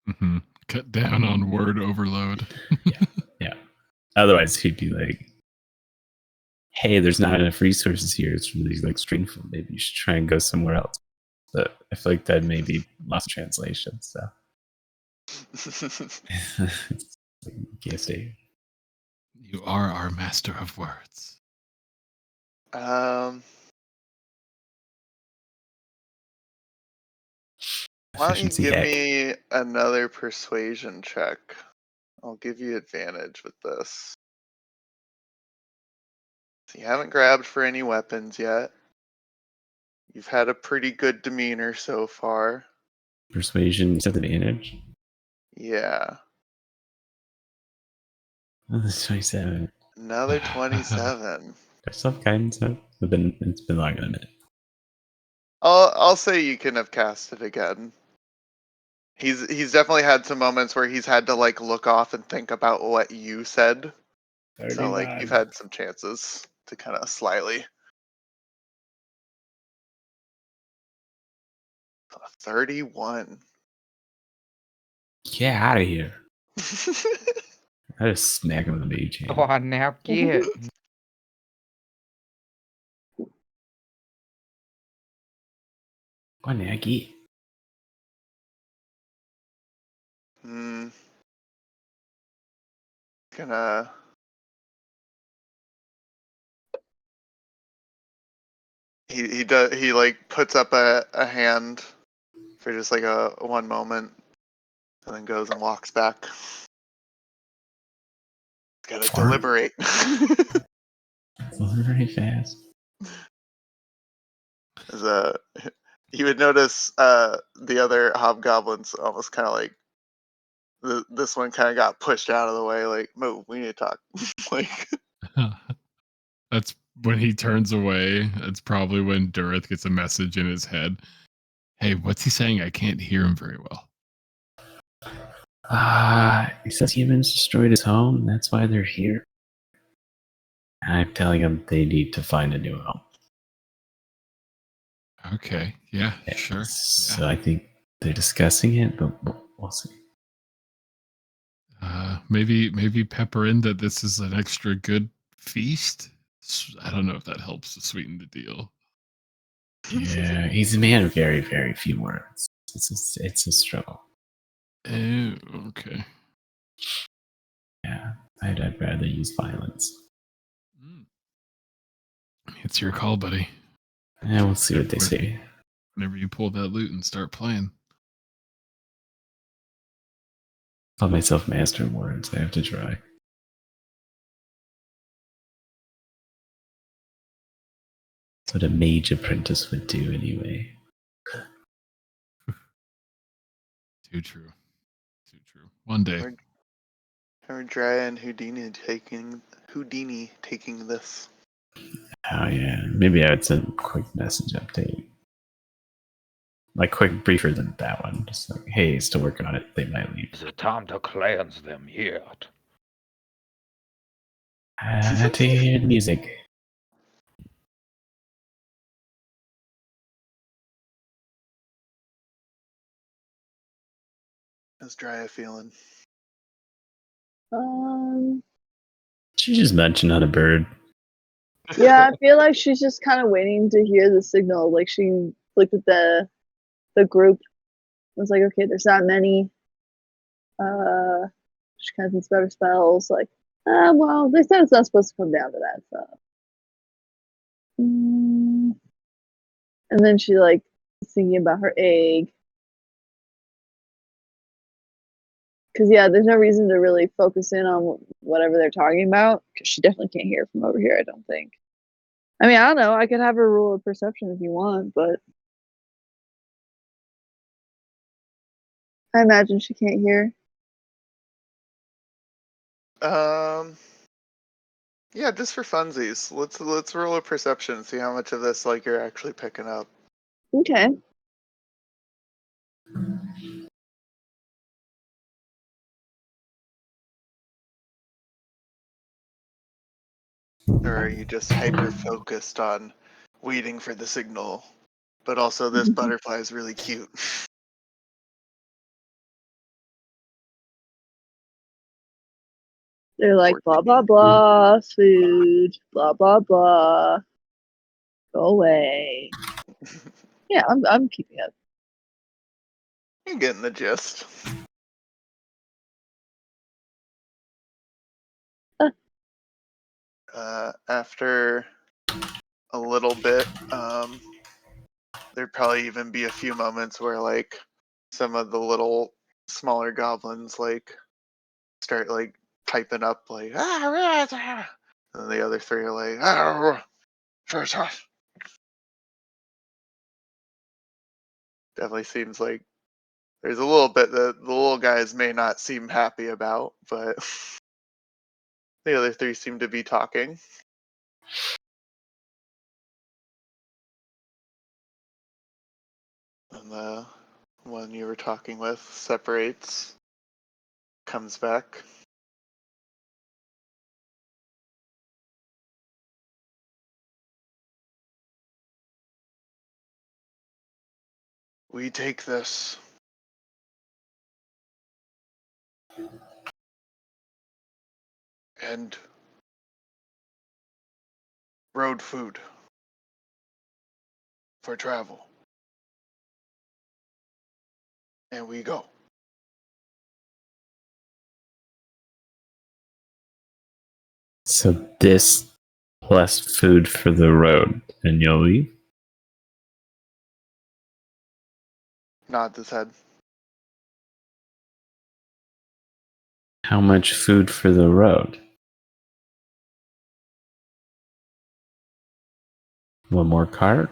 Mm-hmm. Cut down on word overload. Yeah. Otherwise, he'd be like, "Hey, there's not enough resources here. It's really like strainful. Maybe you should try and go somewhere else." But I feel like that may be lost translation. So it's like, you can't stay here. You are our master of words. Why don't you Efficiency give hack. me another persuasion check? I'll give you advantage with this. So you haven't grabbed for any weapons yet. You've had a pretty good demeanor so far. Persuasion is advantage. Yeah. Oh, that's 27. Another 27. I still have guidance up? It's been longer than a minute. I'll say you can have cast it again. He's definitely had some moments where he's had to like look off and think about what you said. So like you've had some chances to kind of slyly. 31. Get out of here. I just smack him with the mage hand. Go on now, get. Go on, Nagi. Gonna he like puts up a hand for just like a one moment and then goes and walks back. Gotta deliberate. It's very fast. You would notice the other hobgoblins almost kind of like this one kind of got pushed out of the way, like, move, we need to talk. Like, That's when he turns away. It's probably when Durith gets a message in his head. Hey, what's he saying? I can't hear him very well. He says humans destroyed his home. That's why they're here. I'm telling them they need to find a new home. Okay. Yeah, sure. So Yeah. I think they're discussing it, but we'll see. Maybe pepper in that this is an extra good feast. I don't know if that helps to sweeten the deal. Yeah, he's a man of very, very few words. It's a struggle. Oh, okay. Yeah, I'd rather use violence. It's your call, buddy. Yeah, we'll see what they say. Whenever you pull that loot and start playing. Call myself master of words. I have to try. That's what a mage apprentice would do anyway. Too true. Too true. One day. or Drea and Houdini taking this. Oh yeah, maybe I would send a quick message update. Like quick briefer than that one. Just like, hey, still working on it. They might leave. Is it time to cleanse them yet? I have to hear the music. How's Drea feeling? She just mentioned on a bird. Yeah, I feel like she's just kind of waiting to hear the signal. Like she looked at the group. Was like, okay, there's not many. She kind of thinks about her spells. Like, Well, they said it's not supposed to come down to that, so. And then she like is thinking about her egg. Cause yeah, there's no reason to really focus in on whatever they're talking about. Cause she definitely can't hear from over here. I don't think. I mean, I don't know. I could have her rule of perception if you want, but I imagine she can't hear. Yeah, just for funsies. Let's roll a perception and see how much of this like you're actually picking up. Okay. Or are you just hyper focused on waiting for the signal? But also this butterfly is really cute. They're like blah blah blah food, blah blah blah. Go away. Yeah, I'm keeping up. You're getting the gist. After a little bit, there'd probably even be a few moments where like some of the little smaller goblins like start like typing up like and the other three are like definitely seems like there's a little bit that the little guys may not seem happy about, but the other three seem to be talking. And the one you were talking with separates, comes back. We take this and road food for travel. And we go. So this plus food for the road, and you'll leave? Nods his head. How much food for the road? One more cart?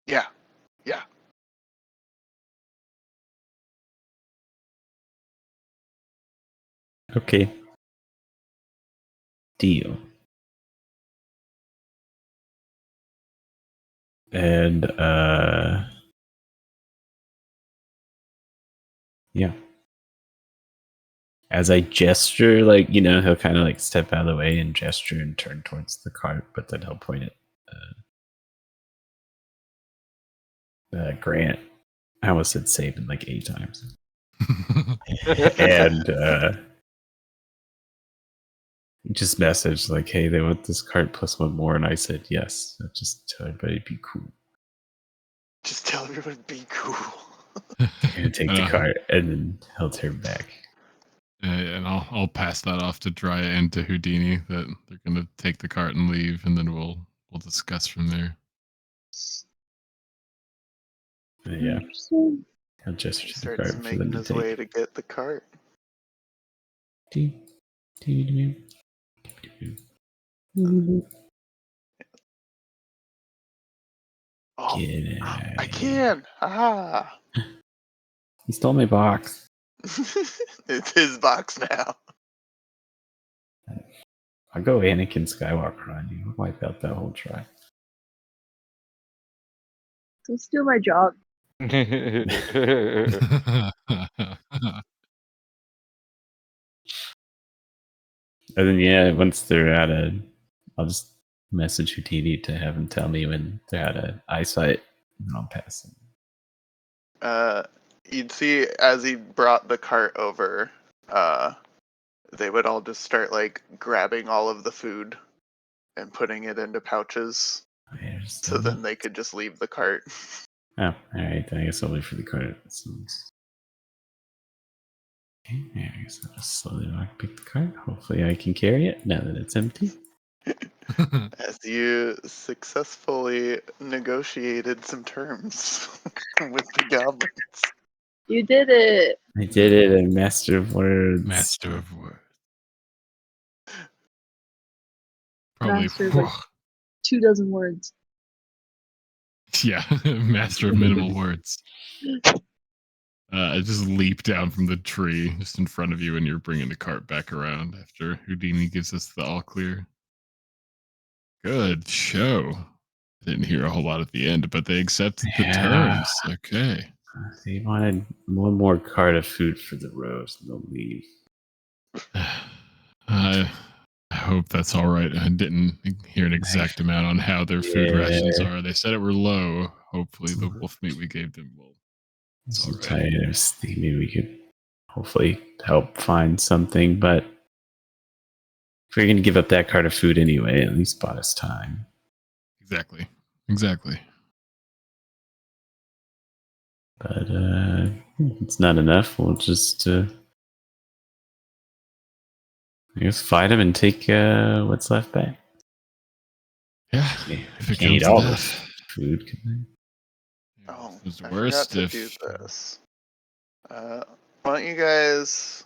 Yeah. Yeah. Okay. Deal. And yeah. As I gesture, like, he'll kind of like step out of the way and gesture and turn towards the cart, but then he'll point it. Grant. I almost said Saban like 8 times. And just message like, hey, they want this cart plus one more. And I said, yes. So just tell everybody be cool. Just tell everyone be cool. They're going to take the cart and then he'll turn back. And I'll pass that off to Drya and to Houdini that they're gonna take the cart and leave, and then we'll discuss from there. Yeah. He'll gesture He to the starts cart for making them to his take. way to get the cart. Oh, Get I can. Ah. He stole my box. It's his box now. I'll go Anakin Skywalker on you. I'll wipe out that whole tribe. Don't steal my job. And then, yeah, once they're I'll just message Houdini to have him tell me when they're out of eyesight, and I'll pass them. You'd see as he brought the cart over, they would all just start like grabbing all of the food and putting it into pouches, so then they could just leave the cart. Oh, all right. I guess I'll wait for the cart. Okay, I guess I'll just slowly pick the cart. Hopefully I can carry it now that it's empty. As you successfully negotiated some terms with the goblins. You did it. I did it, a master of words. Master of words. Probably. Master of, like, 24 words. Yeah, master of minimal words. I just leap down from the tree just in front of you, and you're bringing the cart back around after Houdini gives us the all clear. Good show. Didn't hear a whole lot at the end, but they accepted the terms. Okay. They wanted one more cart of food for the roast, and they'll leave. I hope that's all right. I didn't hear an exact amount on how their food rations are. They said it were low. Hopefully, the wolf meat we gave them will. It's all right. Tired. I was thinking maybe we could hopefully help find something, but if we're going to give up that cart of food anyway, at least bought us time. Exactly. But it's not enough. We'll just I guess fight him and take what's left back. Yeah, if it Can't eat comes all to this that. food, can Oh, It's the I worst forgot to do this. Why don't you guys,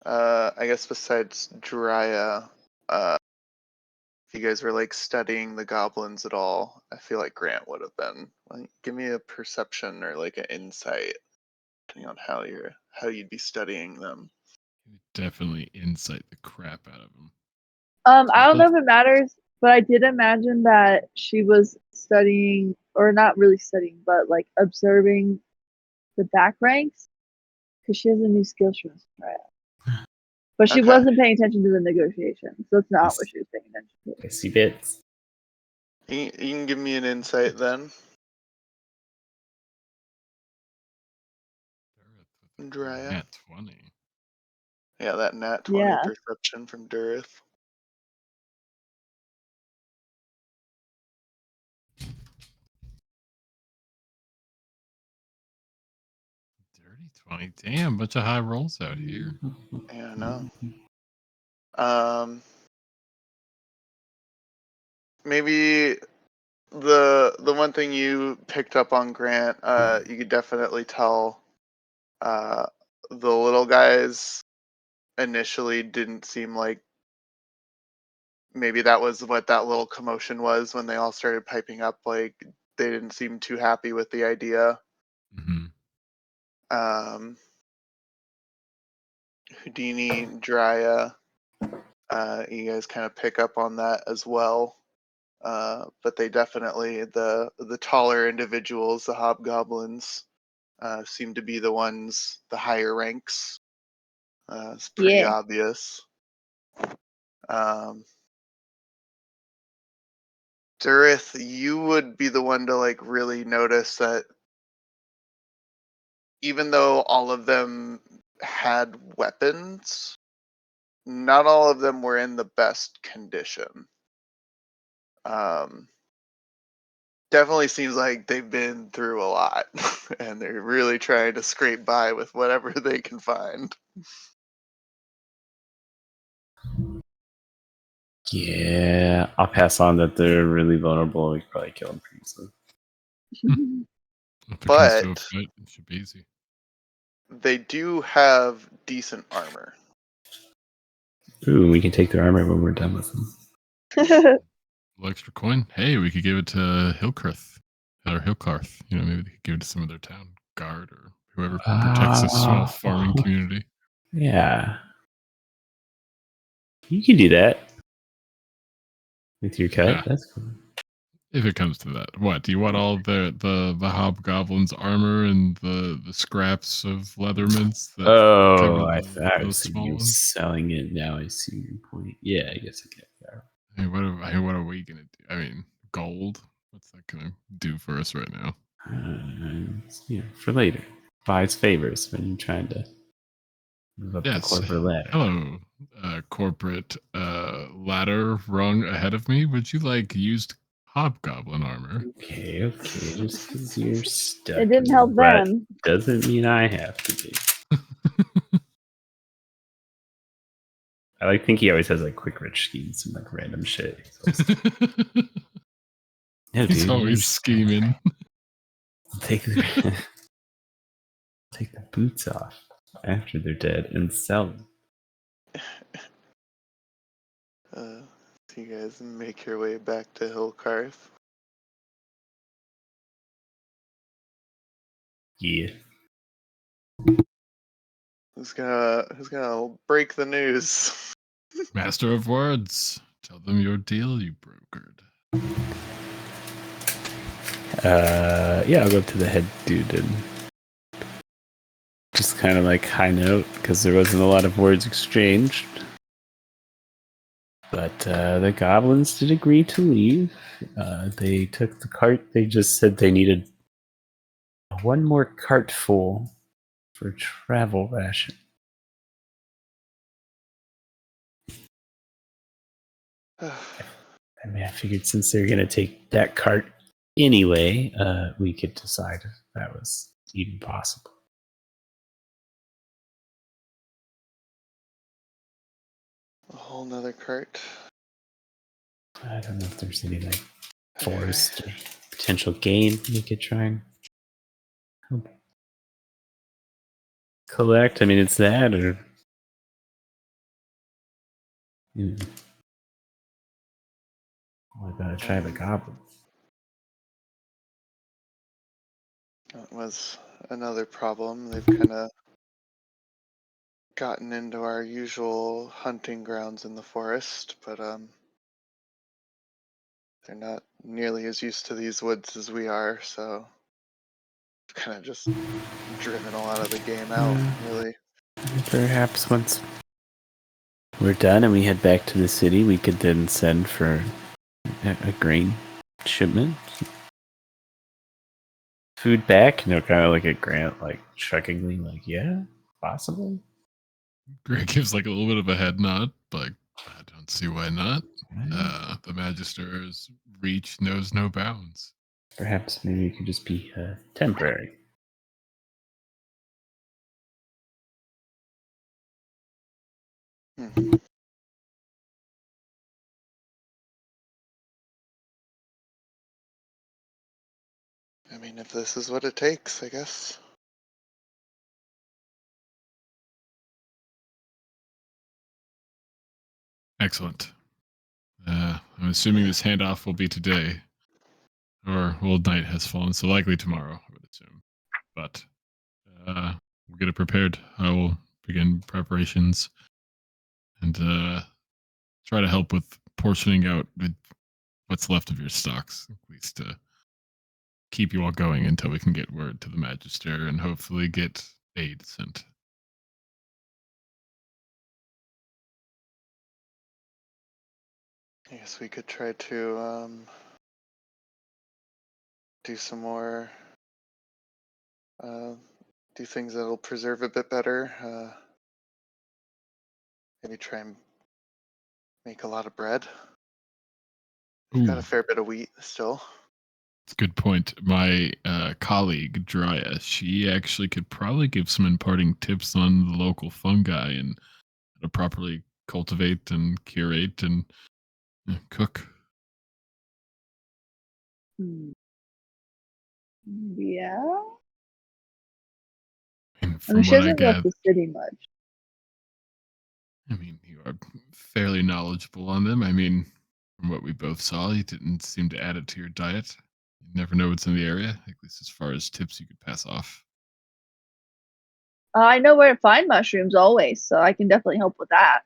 I guess besides Drya, if you guys were like studying the goblins at all, I feel like Grant would have been. Like, give me a perception or like an insight, depending on how you'd be studying them. Definitely incite the crap out of them. I don't know if it matters, but I did imagine that she was studying, or not really studying, but like observing the back ranks, because she has a new skill she wants to try out. But she Okay. wasn't paying attention to the negotiations. So that's not what she was paying attention to. I see bits. You can give me an insight then, Drya. Nat 20. Yeah, that nat 20 Yeah. perception from Durith. Dirty 20. Damn, bunch of high rolls out here. Yeah, I know. Maybe the one thing you picked up on, Grant, you could definitely tell the little guys initially didn't seem like, maybe that was what that little commotion was when they all started piping up. Like, they didn't seem too happy with the idea. Mm-hmm. Houdini, Drya, you guys kind of pick up on that as well. But they definitely, the taller individuals, the hobgoblins, seem to be the ones, the higher ranks. It's pretty obvious. Durith, you would be the one to like really notice that even though all of them had weapons, not all of them were in the best condition. Definitely seems like they've been through a lot and they're really trying to scrape by with whatever they can find. Yeah, I'll pass on that they're really vulnerable. We could probably kill them pretty easily. If it But comes to a fight, it should be easy. they do have decent armor. Ooh, we can take their armor when we're done with them. A little extra coin. Hey, we could give it to Hillkarth. Or Hillkarth. You know, maybe they could give it to some of their town guard or whoever protects a small farming community. Yeah. You can do that. With your cut? Yeah. That's cool. If it comes to that. What? Do you want all the hobgoblin's armor and the scraps of leatherments that cover I those was thinking small you ones? selling it. Now I see your point. Yeah, I guess I get that. Hey, what are we gonna do? I mean, gold. What's that gonna do for us right now? For later. Buys favors when you're trying to move up the corporate ladder. Hello, corporate ladder rung ahead of me. Would you like used hobgoblin armor? Okay. Just because you're stuck. It didn't help them. Doesn't mean I have to be. I think he always has like quick rich schemes and like random shit. No, He's dude, always scheming. take the take the boots off after they're dead and sell them. So you guys make your way back to Hillcarth. Yeah. Who's gonna break the news? Master of words. Tell them your deal you brokered. Yeah, I'll go to the head dude and just kind of like high note because there wasn't a lot of words exchanged. But the goblins did agree to leave. They took the cart. They just said they needed one more cart full for travel ration. I mean, I figured since they're going to take that cart anyway, we could decide if that was even possible. A whole nother cart. I don't know if there's any like forest or potential game we could try and collect. I mean, it's that or. I gotta try the goblin. That was another problem. They've kind of gotten into our usual hunting grounds in the forest, but they're not nearly as used to these woods as we are, so we've kind of just driven a lot of the game out, really. Perhaps once we're done and we head back to the city, we could then send for a grain shipment. Food back, kind of like at Grant, like shockingly, like, yeah, possibly. Greg gives like a little bit of a head nod, like, I don't see why not. The Magister's reach knows no bounds. Perhaps maybe it could just be temporary. Hmm. I mean, if this is what it takes, I guess. Excellent. I'm assuming this handoff will be today, or well, night has fallen, so likely tomorrow, I would assume. But we'll get it prepared. I will begin preparations and try to help with portioning out what's left of your stocks, at least to keep you all going until we can get word to the Magister and hopefully get aid sent. I guess we could try to do some more, do things that'll preserve a bit better. Maybe try and make a lot of bread. We've got Ooh, a fair bit of wheat still. that's a good point. My colleague, Drya, she actually could probably give some imparting tips on the local fungi and how to properly cultivate and curate and cook. Yeah. And I mean, from she what I hasn't left gather, the city much. I mean, you are fairly knowledgeable on them. I mean, from what we both saw, you didn't seem to add it to your diet. You never know what's in the area, at least as far as tips you could pass off. I know where to find mushrooms always, so I can definitely help with that.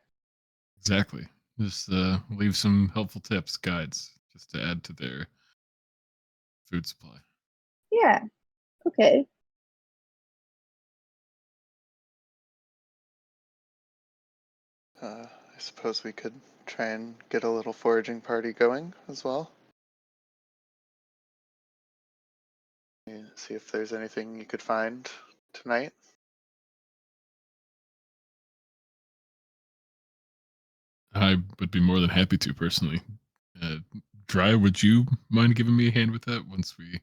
Exactly. Just leave some helpful tips, guides, just to add to their food supply. Yeah. Okay. I suppose we could try and get a little foraging party going as well. Yeah, see if there's anything you could find tonight. I would be more than happy to personally. Dry, would you mind giving me a hand with that once we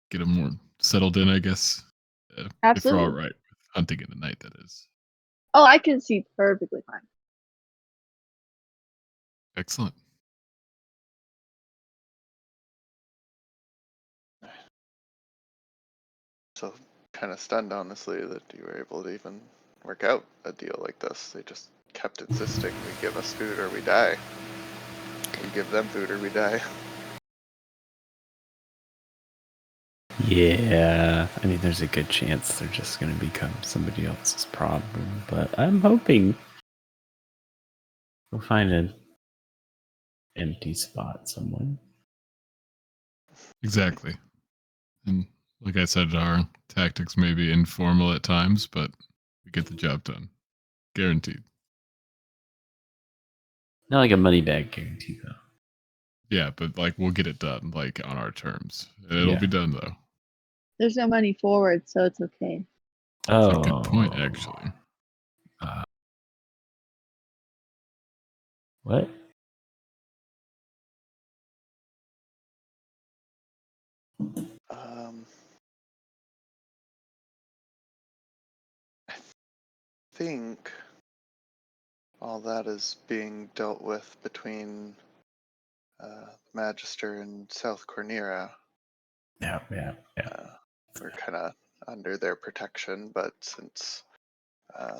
get them more settled in, I guess? If we're all Absolutely. right with hunting in the night, that is. Oh, I can see perfectly fine. Excellent. So kind of stunned, honestly, that you were able to even work out a deal like this. They just kept insisting we give us food or we die. We give them food or we die. Yeah, I mean, there's a good chance they're just going to become somebody else's problem, but I'm hoping we'll find an empty spot somewhere. Exactly. And like I said, our tactics may be informal at times, but we get the job done. Guaranteed. Not like a money bag guarantee, though. Yeah, but like we'll get it done like on our terms. It'll Yeah. be done though. There's no money forward, so it's okay. That's a good point, actually. What? I think all that is being dealt with between Magister and South Cornera. Yeah. We're kind of under their protection, but since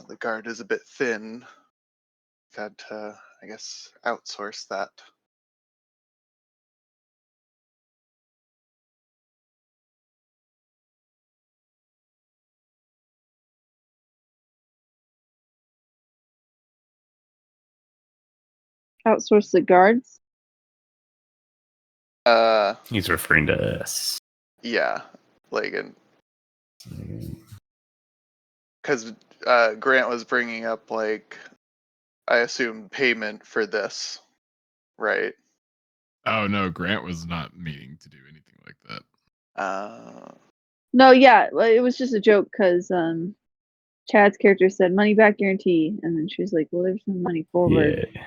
the guard is a bit thin, we've had to, I guess, outsource that. Outsource the guards. He's referring to us. Yeah, like, and because Grant was bringing up, like, I assume payment for this, right? Oh no, Grant was not meaning to do anything like that. No, yeah, it was just a joke because Chad's character said money back guarantee, and then she was like, "Well, there's no money forward." Yeah.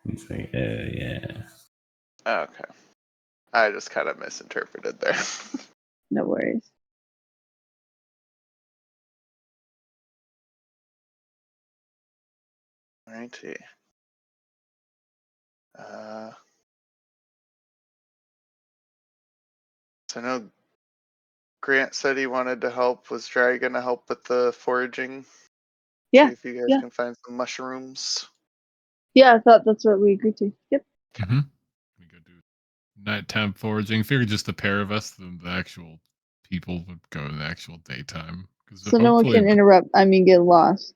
He's like, yeah. Okay. I just kind of misinterpreted there. No worries. Alrighty. So I know Grant said he wanted to help. Was Dry gonna help with the foraging? Yeah, See if you guys yeah. can find some mushrooms. Yeah, I thought that's what we agreed to. Yep. Mm-hmm. We go do nighttime foraging. Figured just the pair of us, the actual people would go in the actual daytime. So no one can interrupt. I mean, get lost.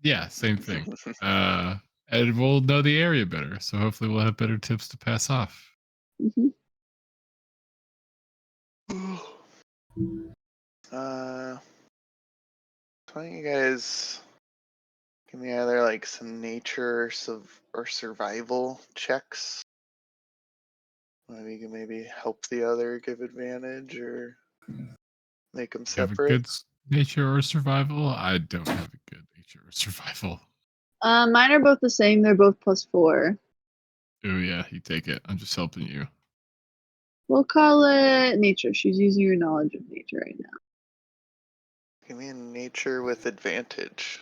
Yeah, same thing. And we'll know the area better, so hopefully we'll have better tips to pass off. Mm-hmm. Why don't you guys give me either like some nature or survival checks? Maybe you can maybe help the other give advantage or make them You have a separate. good nature or survival? I don't have a good nature or survival. Mine are both the same. They're both +4. Oh yeah, you take it. I'm just helping you. We'll call it nature. She's using her knowledge of nature right now. Give me a nature with advantage.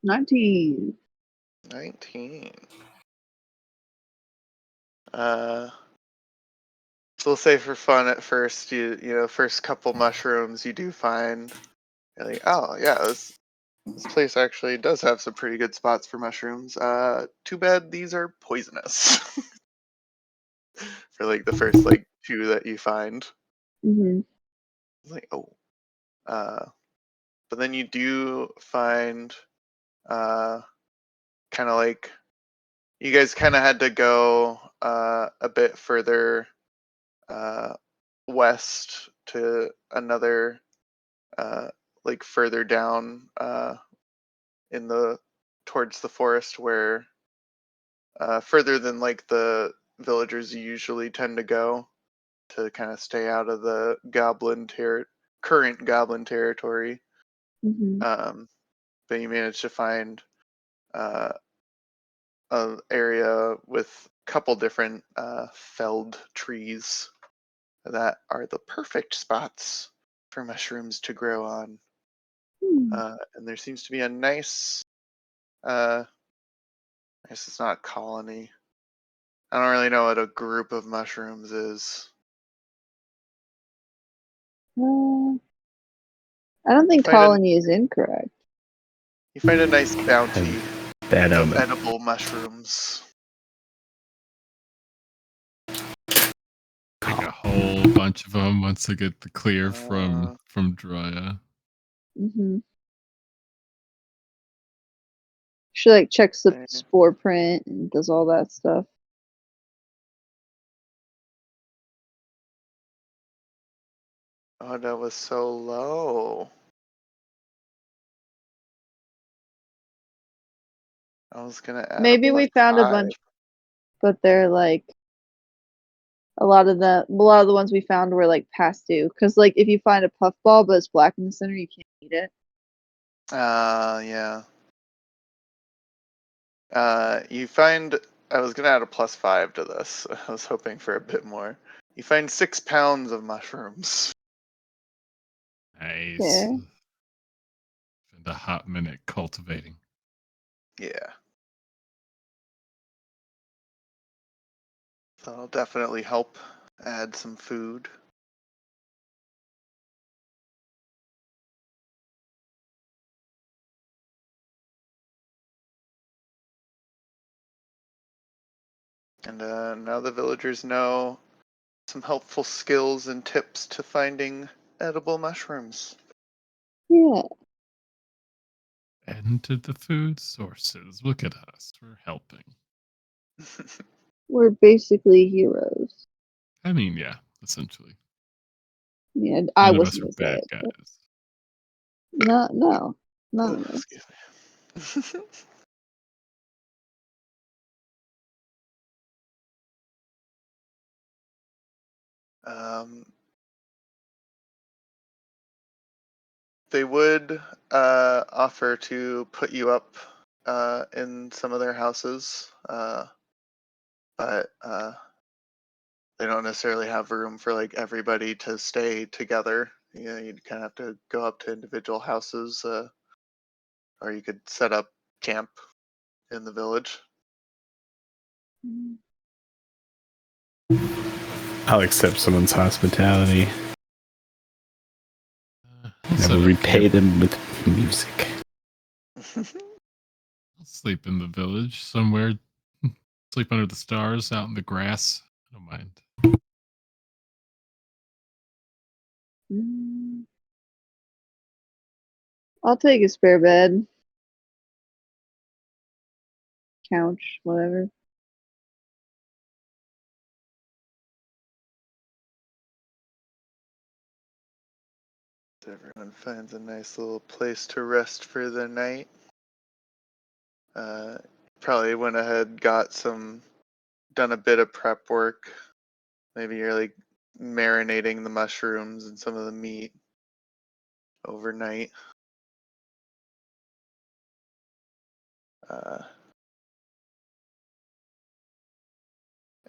19. 19. So we'll say for fun at first, you know, first couple mushrooms you do find, you're like, oh yeah, this place actually does have some pretty good spots for mushrooms. Too bad these are poisonous. For like the first like 2 that you find. Mm-hmm. Like, oh. But then you do find kind of like you guys kind of had to go a bit further west to another like further down in the towards the forest where further than like the villagers usually tend to go to kind of stay out of the current goblin territory. Mm-hmm. But you managed to find an area with a couple different felled trees that are the perfect spots for mushrooms to grow on. Hmm. And there seems to be a nice I guess it's not a colony. I don't really know what a group of mushrooms is. I don't think Find a- colony is incorrect. You find a nice bounty Bad of omen. edible mushrooms. Like a whole bunch of them once they get the clear from Drya. Mm-hmm. She like checks the Right. spore print and does all that stuff. Oh, that was so low. I was gonna add. Maybe we found a bunch, but they're like a lot of the ones we found were like past due. Cause like if you find a puffball but it's black in the center, you can't eat it. Yeah. You find. I was gonna add a +5 to this. I was hoping for a bit more. You find 6 pounds of mushrooms. Nice. Yeah. Spend a hot minute cultivating. Yeah. So that'll definitely help add some food. And now the villagers know some helpful skills and tips to finding edible mushrooms. Yeah. And to the food sources. Look at us. We're helping. We're basically heroes. I mean, yeah, essentially. Yeah, I None of us wasn't are gonna say bad it. But guys. no, none of us. Excuse me. um, they would offer to put you up in some of their houses, but they don't necessarily have room for like everybody to stay together. You know, you'd kind of have to go up to individual houses, or you could set up camp in the village. I'll accept someone's hospitality. I'll I set will up repay camp. them with music. I'll sleep in the village somewhere. Sleep under the stars, out in the grass. I don't mind. I'll take a spare bed. Couch, whatever. Everyone finds a nice little place to rest for the night. Probably went ahead, done a bit of prep work. Maybe you're like marinating the mushrooms and some of the meat overnight.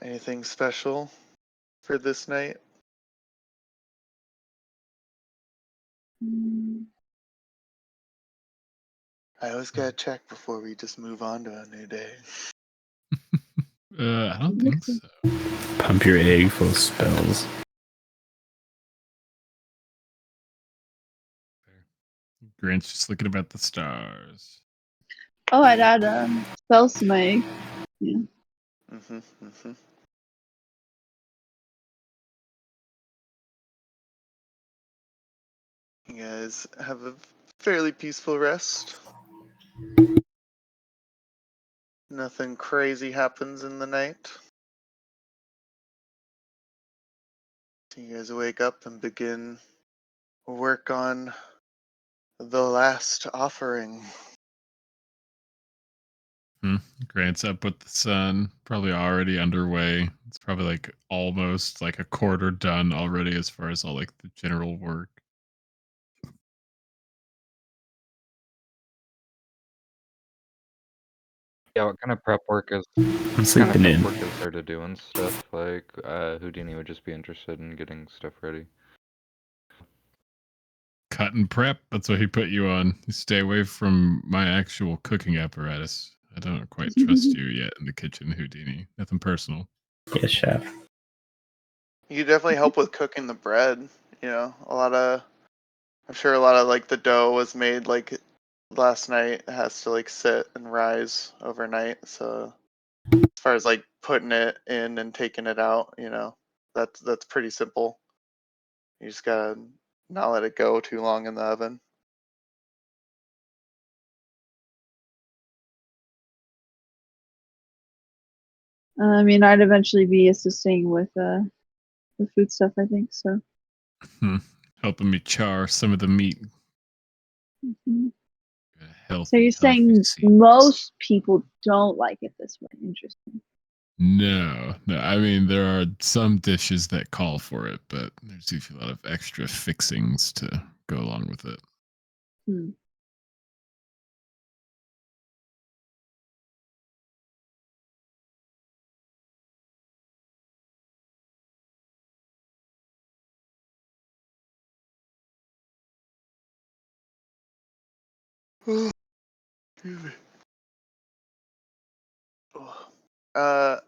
Anything special for this night? I always gotta check before we just move on to a new day. I don't think so. Pump your egg full of spells. Grant's just looking about the stars. Oh, I'd add spells to my. Yeah. You guys have a fairly peaceful rest. Nothing crazy happens in the night. So you guys wake up and begin work on the last offering. Grant's up with the sun, probably already underway. It's probably like almost like a quarter done already as far as all like the general work. Yeah, what kind of prep work is I'm sleeping in. there to do and stuff? Like, Houdini would just be interested in getting stuff ready. Cut and prep. That's what he put you on. You stay away from my actual cooking apparatus. I don't quite trust you yet in the kitchen, Houdini. Nothing personal. Yes, chef. You could definitely help with cooking the bread. You know, I'm sure a lot of like the dough was made like last night. It has to like sit and rise overnight. So as far as like putting it in and taking it out, you know, that's pretty simple. You just gotta not let it go too long in the oven. I mean, I'd eventually be assisting with the food stuff, I think, so. Helping me char some of the meat. Mhm. Healthy, So you're saying seeds. most people don't like it this way. Interesting. No. I mean, there are some dishes that call for it, but there's usually a lot of extra fixings to go along with it. Hmm. Excuse me. Uh,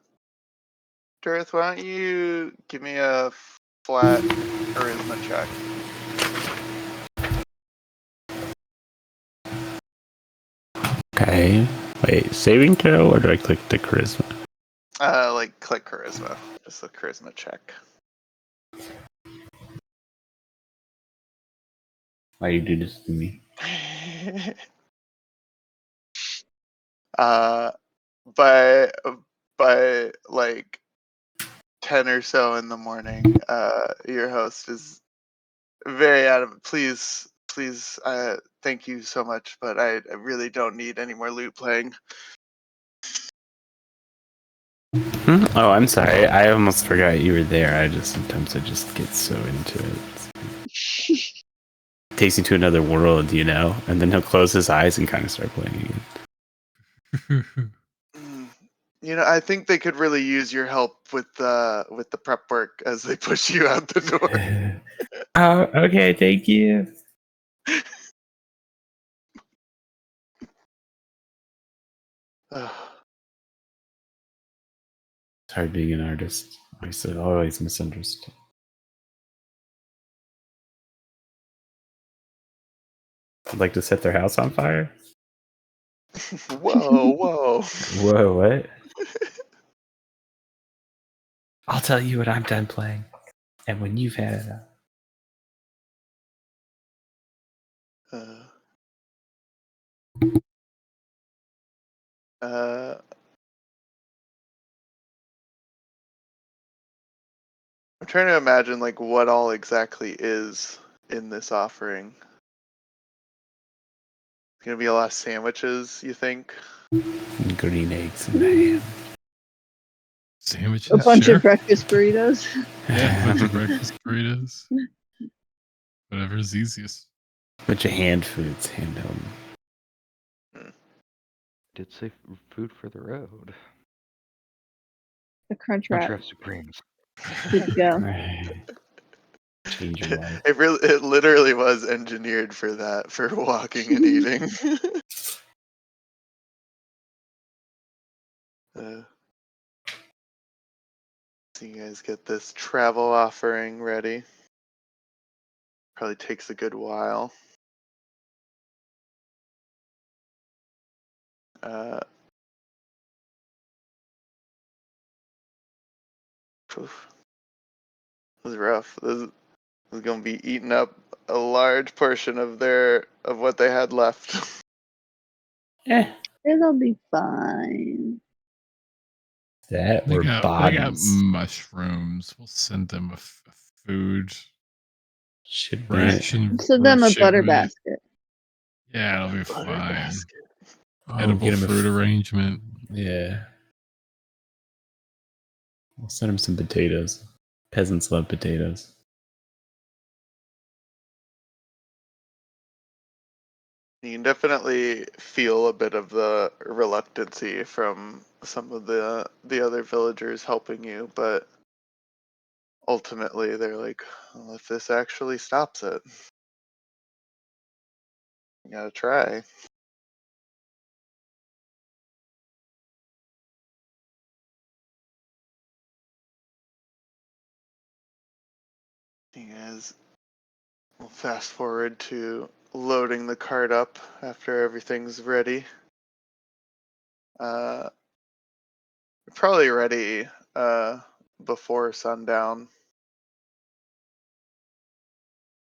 Darth, why don't you give me a flat charisma check? Okay. Wait, saving throw or do I click the charisma? Like click charisma. Just a charisma check. Why you do this to me? By like 10 or so in the morning, your host is very adamant. Please, thank you so much, but I really don't need any more loot playing. Oh, I'm sorry. I almost forgot you were there. Sometimes I just get so into it. Takes you to another world, you know? And then he'll close his eyes and kind of start playing again. You know, I think they could really use your help with the prep work as they push you out the door. Oh, okay, thank you. It's hard being an artist. I said always misunderstood. I'd like to set their house on fire. Whoa. Whoa, what? I'll tell you when I'm done playing. And when you've had it up. I'm trying to imagine like what all exactly is in this offering. It's gonna be a lot of sandwiches, you think? And green eggs and ham. Sandwiches, A bunch sure. of breakfast burritos. Yeah, a bunch of breakfast burritos. Whatever's easiest. Bunch of hand foods, handheld. Did say food for the road. The crunch Crunch wrap. Wrap Supremes. Good to go. Change your life. It literally was engineered for that, for walking and eating. So you guys get this travel offering ready. Probably takes a good while. Oof. This is rough. This is gonna be eating up a large portion of what they had left. It'll be fine. That They were got bodies. mushrooms. We'll send them a food Should be. ration. Send them a butter shipment. basket. Yeah, it'll be Butter fine. basket. Edible get him a fruit arrangement. Yeah. I'll send him some potatoes. Peasants love potatoes. You can definitely feel a bit of the reluctancy from some of the other villagers helping you, but ultimately they're like, well, if this actually stops it, you gotta try. You guys will fast forward to loading the cart up after everything's ready. Probably ready before sundown.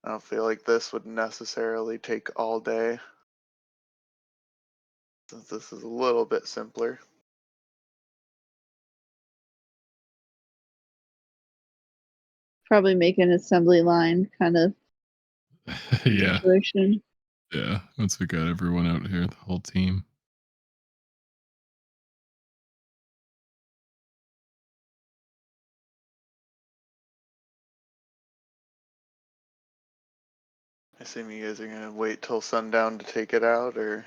I don't feel like this would necessarily take all day, since this is a little bit simpler. Probably make an assembly line kind of Yeah. situation. Yeah. Once we got everyone out here, the whole team. I assume you guys are gonna wait till sundown to take it out, or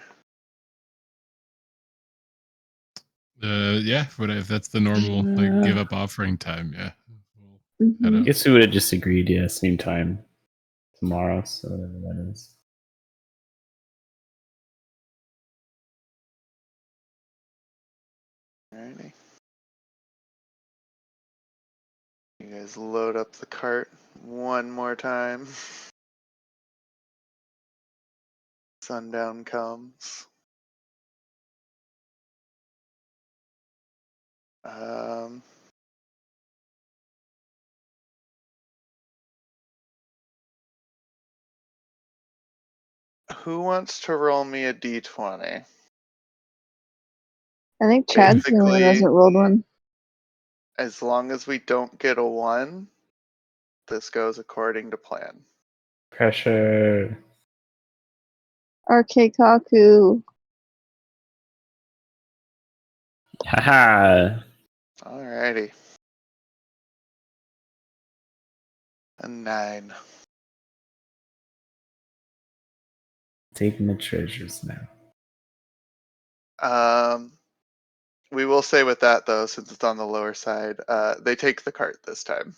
Yeah, but if that's the normal like give up offering time, yeah. We'll head Mhm. I out. guess we would have just agreed, yeah, same time tomorrow, so whatever that is. alrighty. You guys load up the cart one more time. Sundown comes. Who wants to roll me a d20? I think Chad's the only one who Basically, hasn't rolled one. as long as we don't get a 1, this goes according to plan. Pressure. RK Kaku. Haha. Alrighty. A 9. Taking the treasures now. We will say with that though, since it's on the lower side, they take the cart this time.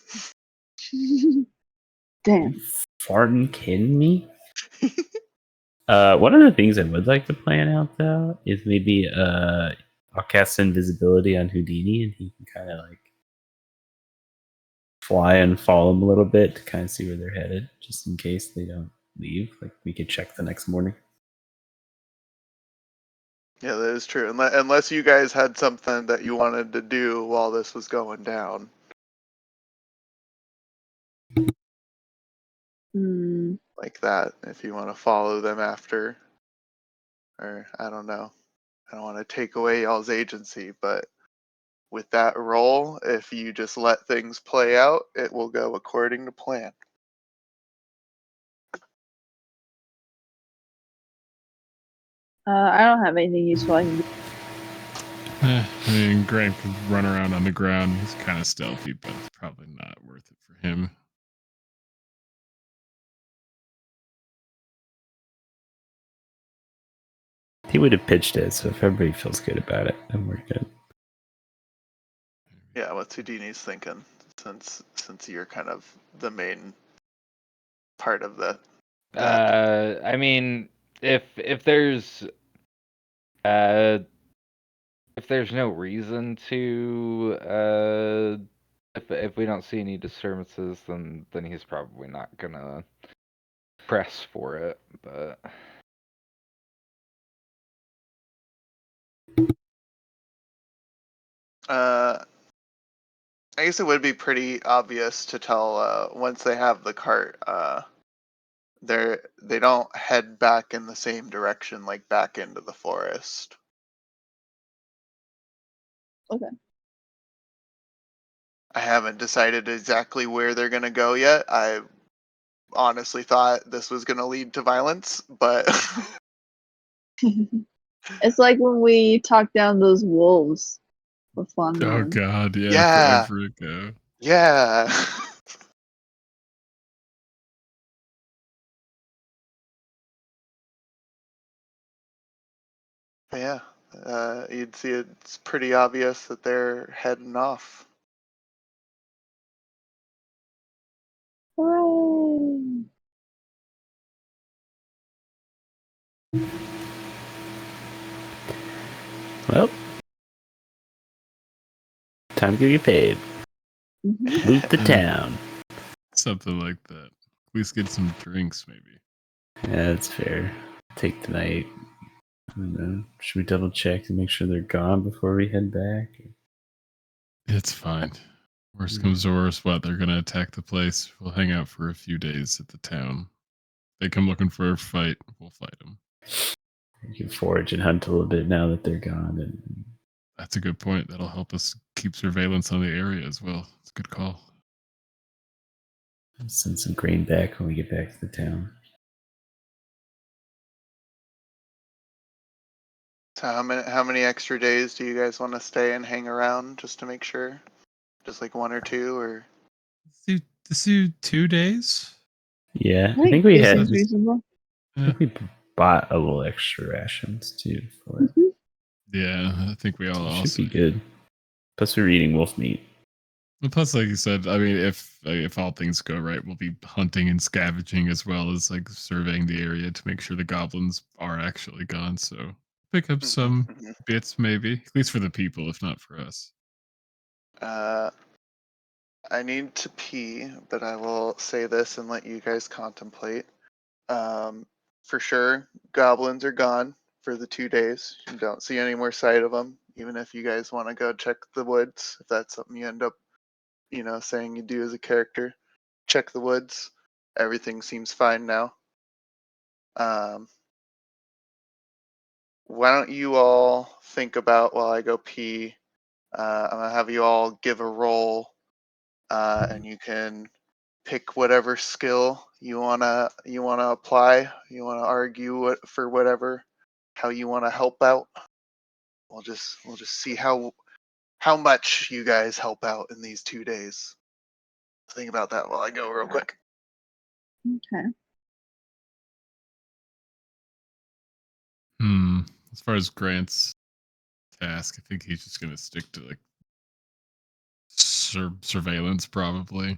Damn. Farting kidding me? One of the things I would like to plan out though is maybe I'll cast invisibility on Houdini and he can kind of like fly and follow them a little bit to kind of see where they're headed, just in case they don't leave. Like we could check the next morning. Yeah, that is true. Unless you guys had something that you wanted to do while this was going down. Hmm. Like that, if you want to follow them after. Or, I don't know. I don't want to take away y'all's agency, but with that roll, if you just let things play out, it will go according to plan. I don't have anything useful I can do. I mean, Grant could run around on the ground. He's kind of stealthy, but it's probably not worth it for him. He would have pitched it, so if everybody feels good about it, then we're good. Yeah, what's Houdini's thinking? Since you're kind of the main part of that. I mean, if there's no reason to if we don't see any disturbances, then he's probably not gonna press for it. But I guess it would be pretty obvious to tell once they have the cart. They don't head back in the same direction, like back into the forest. Okay. I haven't decided exactly where they're gonna go yet. I honestly thought this was gonna lead to violence, but It's like when we talked down those wolves with Fun Oh Man. God, yeah, Yeah. forever ago. yeah. But yeah, you'd see it's pretty obvious that they're heading off. Hooray. Well, time to get paid. Mhm. Loot the town. Something like that. At least get some drinks, maybe. Yeah, that's fair. Take the night. And then should we double check to make sure they're gone before we head back? It's fine. Worst comes to worst, what? They're gonna attack the place. We'll hang out for a few days at the town. They come looking for a fight. We'll fight them. We can forage and hunt a little bit now that they're gone. And That's a good point. That'll help us keep surveillance on the area as well. It's a good call. send some grain back when we get back to the town. So how many extra days do you guys want to stay and hang around just to make sure? Just like 1 or 2, or Let's do 2 days. Yeah, I think we this had. is reasonable. I think we bought a little extra rations too for it. Mhm. Yeah, I think we all It should also be good. Plus, we're eating wolf meat. Well, plus, like you said, I mean, if all things go right, we'll be hunting and scavenging as well as like surveying the area to make sure the goblins are actually gone. So pick up some bits, maybe at least for the people, if not for us. I need to pee, but I will say this and let you guys contemplate. For sure, goblins are gone for the 2 days. You don't see any more sight of them, even if you guys want to go check the woods. If that's something you end up, saying you do as a character, check the woods. Everything seems fine now. Why don't you all think about while I go pee? I'm gonna have you all give a roll, and you can pick whatever skill you wanna apply. You wanna argue for whatever, how you wanna help out. We'll just see how much you guys help out in these 2 days. Think about that while I go real quick. Okay. As far as Grant's task, I think he's just gonna stick to like surveillance, probably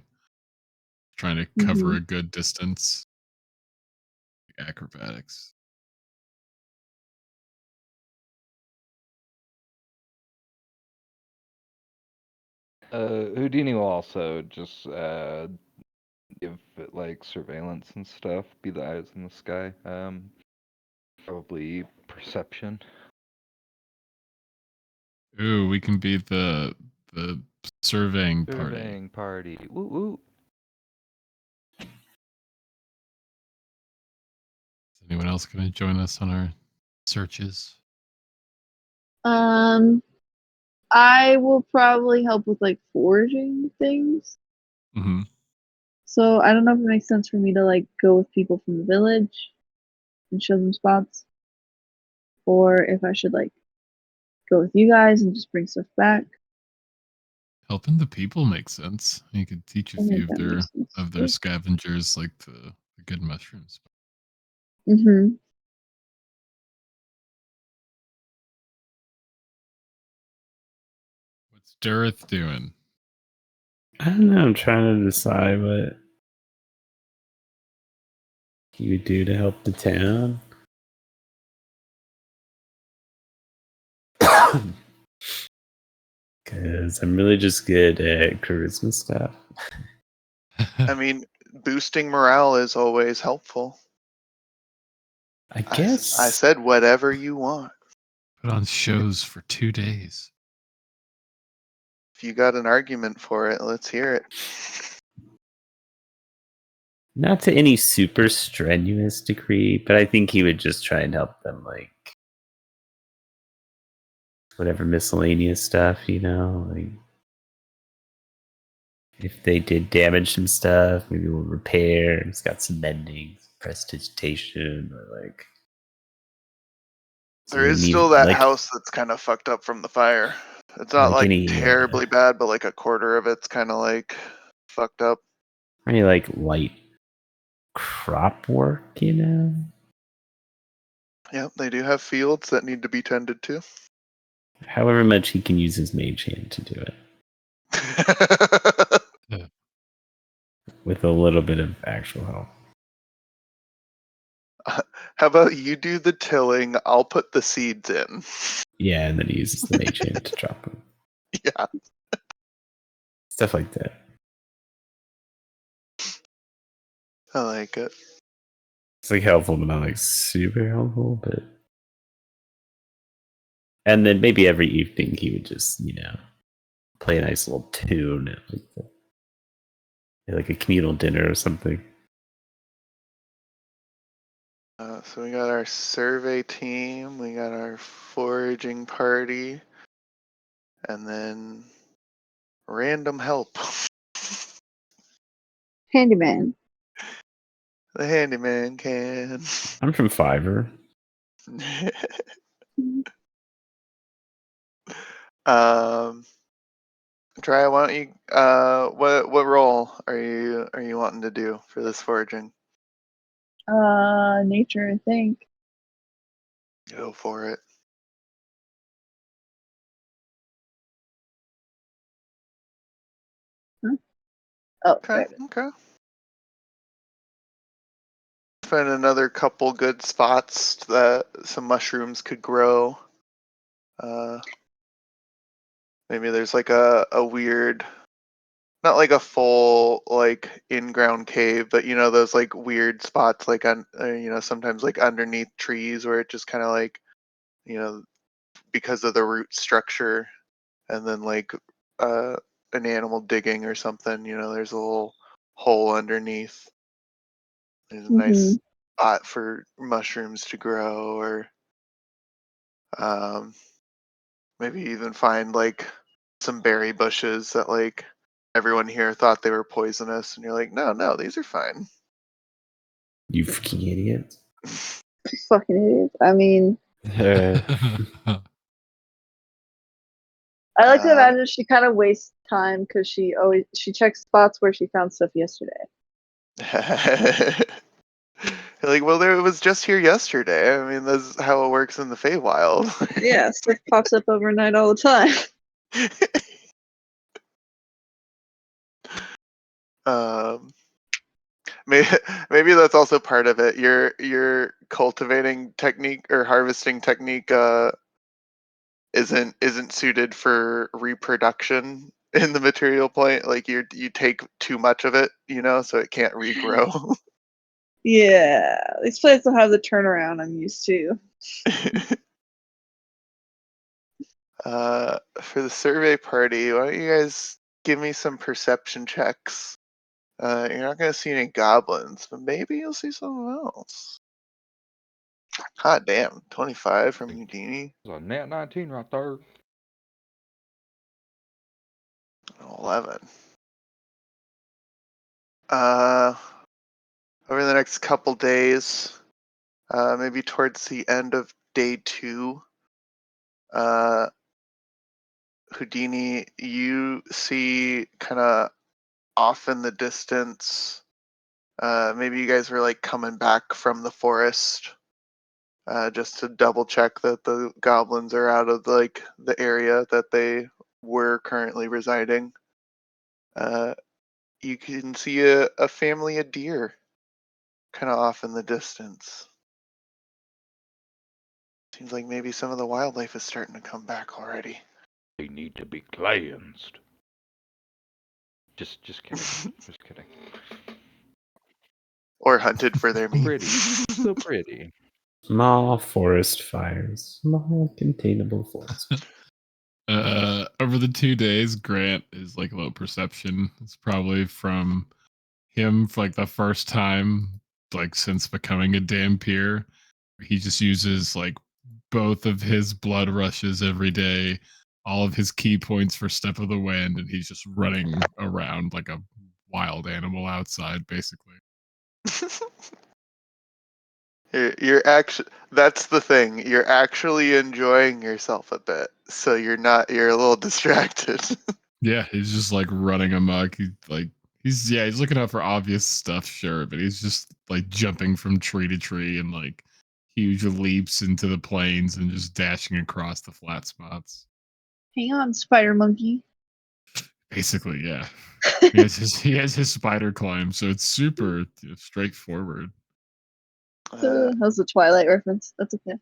trying to cover a good distance. Acrobatics. Houdini will also just give it like surveillance and stuff, be the eyes in the sky. Probably perception. Ooh, we can be the surveying party. Surveying party. Woo woo. Is anyone else going to join us on our searches? I will probably help with like foraging things. Mm-hmm. So I don't know if it makes sense for me to like go with people from the village and show them spots, or if I should like go with you guys and just bring stuff back. Helping the people makes sense. You could teach a I few think that makes sense. of their scavengers like the good mushrooms. Mhm. What's Durith doing? I don't know. I'm trying to decide what he would do to help the town. Because I'm really just good at charisma stuff. I mean, boosting morale is always helpful. I guess. I said whatever you want. Put on shows for 2 days. If you got an argument for it, let's hear it. Not to any super strenuous degree, but I think he would just try and help them, like, whatever miscellaneous stuff, like, if they did damage some stuff, maybe we'll repair. It's got some mending, prestidigitation, or like. There is still that house that's kind of fucked up from the fire. It's not like terribly bad, but like a quarter of it's kind of like fucked up. Any like light crop work, Yeah, they do have fields that need to be tended to. However much he can use his mage hand to do it. With a little bit of actual help. How about you do the tilling? I'll put the seeds in. Yeah, and then he uses the mage hand to drop them. Yeah. Stuff like that. I like it. It's like helpful, but not like super helpful. But and then maybe every evening he would just play a nice little tune at like a communal dinner or something. So we got our survey team, we got our foraging party, and then random help. Handyman. The handyman can. I'm from Fiverr. Try. Why don't you? What role are you wanting to do for this foraging? Nature, I think. Go for it. Oh, Okay. there it is. Okay. Find another couple good spots that some mushrooms could grow. Maybe there's like a weird, not like a full like in-ground cave, but those like weird spots like on sometimes like underneath trees where it just kind of like you know because of the root structure, and then like an animal digging or something. There's a little hole underneath. There's a nice spot for mushrooms to grow, or um, maybe even find like some berry bushes that like everyone here thought they were poisonous, and you're like, no, these are fine. You fucking idiot. Fucking idiot. I mean, Uh, I like to imagine she kind of wastes time because she checks spots where she found stuff yesterday. Like, well, it was just here yesterday. I mean, that's how it works in the Feywild. Yeah, stuff pops up overnight all the time. Maybe that's also part of it. Your cultivating technique or harvesting technique isn't suited for reproduction in the material plane. Like you take too much of it, so it can't regrow. Yeah, these plants don't have the turnaround I'm used to. For the survey party, why don't you guys give me some perception checks? You're not gonna see any goblins, but maybe you'll see something else. Hot damn, 25 from Houdini. It's a net 19 right there. 11. Over the next couple days, maybe towards the end of day 2, Houdini, you see kind of off in the distance. Maybe you guys were like coming back from the forest, just to double check that the goblins are out of like the area that they were currently residing. You can see a family of deer kind of off in the distance. Seems like maybe some of the wildlife is starting to come back already. They need to be cleansed. Just kidding. Just kidding. Or hunted for their meat. Pretty. So pretty. Small forest fires. Small containable forest. Over the 2 days, Grant is like low perception. It's probably from him for like the first time, like since becoming a Dampier. He just uses like both of his blood rushes every day, all of his key points for Step of the Wind, and he's just running around like a wild animal outside, basically. You're actually, that's the thing. You're actually enjoying yourself a bit, so you're a little distracted. Yeah, he's just like running amok. He's looking out for obvious stuff, sure, but he's just like jumping from tree to tree and like huge leaps into the plains and just dashing across the flat spots. Hang on, spider monkey. Basically, yeah. He has his spider climb, so it's super straightforward. That was a Twilight reference. That's okay.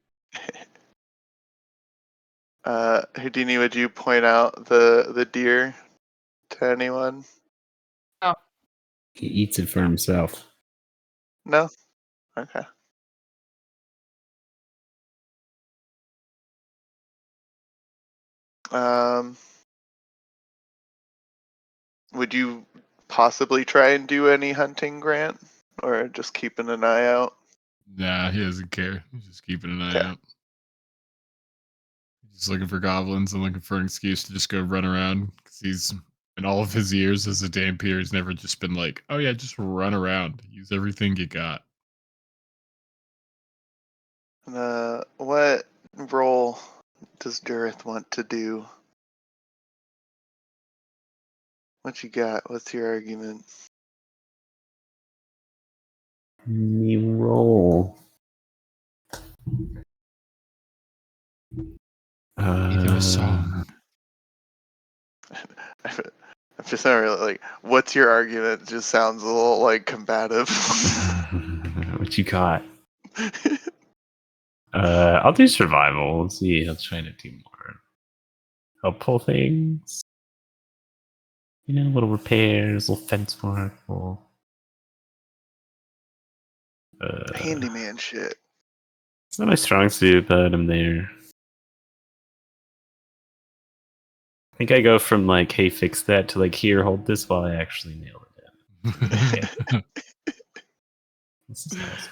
Houdini, would you point out the deer to anyone? He eats it for himself. No? Okay. Would you possibly try and do any hunting, Grant? Or just keeping an eye out? Nah, he doesn't care. He's just keeping an eye Okay. out. He's looking for goblins and looking for an excuse to just go run around. Because he's, in all of his years as a Dampier, he's never just been like, oh yeah, just run around. Use everything you got. What role does Durith want to do? What you got? What's your argument? Me roll. Do a song. I'm just not really like. What's your argument? It just sounds a little like combative. What you got? I'll do survival. Let's see. I'll try to do more helpful things. Little repairs, little fence work, little Handyman shit. it's not my strong suit, but I'm there. I think I go from like, hey, fix that to like, here, hold this while I actually nail it down. This is nice.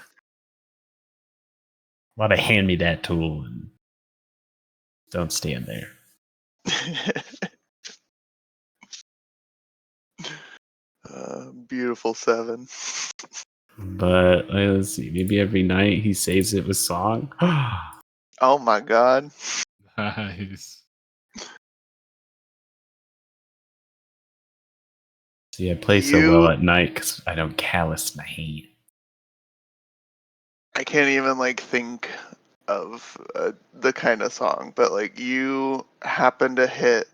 A lot of hand me that tool and don't stand there. Beautiful 7. But let's see, maybe every night he saves it with song. Oh my god. Nice. See, I play so well at night because I don't callous my hand. I can't even like think of the kind of song, but like you happen to hit,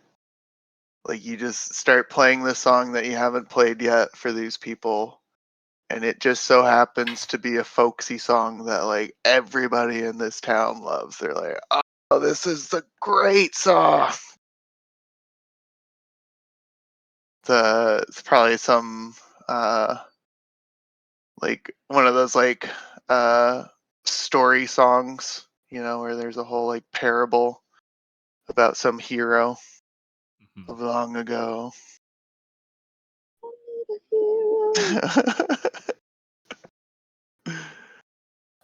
like you just start playing the song that you haven't played yet for these people, and it just so happens to be a folksy song that like everybody in this town loves. They're like, oh, this is a great song. It's probably some like one of those like story songs, where there's a whole like parable about some hero of long ago.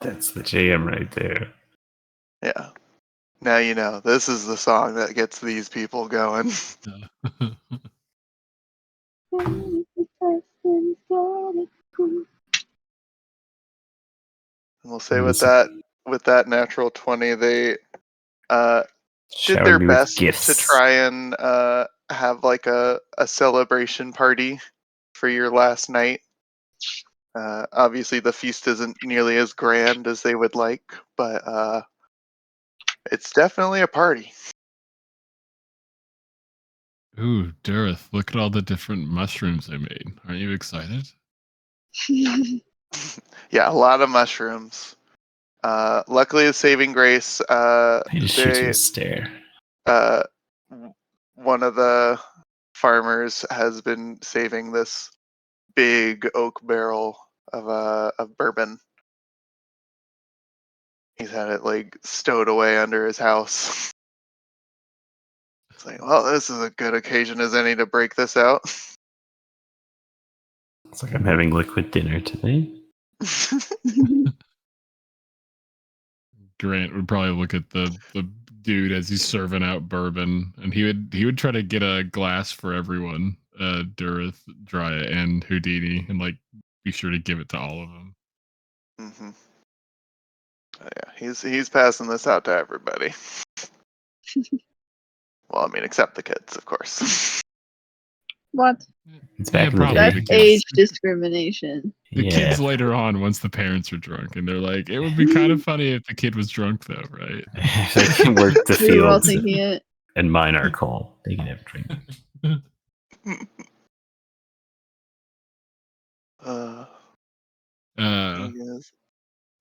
That's the jam right there. Yeah. Now you know. This is the song that gets these people going. And we'll say with that natural 20, they did their Showered me with best to gifts. try and have like a celebration party for your last night. Obviously, the feast isn't nearly as grand as they would like, but it's definitely a party. Ooh, Durith, look at all the different mushrooms I made. Aren't you excited? Yeah, a lot of mushrooms. Luckily, the saving grace, He just shoots him a stare. one of the farmers has been saving this big oak barrel of bourbon. He's had it like stowed away under his house. It's like, well, this is a good occasion as any to break this out. It's like I'm having liquid dinner today. Grant would probably look at the dude as he's serving out bourbon, and he would try to get a glass for everyone, Durith, Drya, and Houdini, and like be sure to give it to all of them. Mm-hmm. Yeah, he's passing this out to everybody. Well, I mean, except the kids, of course. What? It's back in the probably day. That's the kids. age discrimination. The Yeah. kids later on, once the parents are drunk, and they're like, it would be kind of funny if the kid was drunk, though, right? They can work the We were all fields thinking it. and mine our coal. They can have a drink. Yes.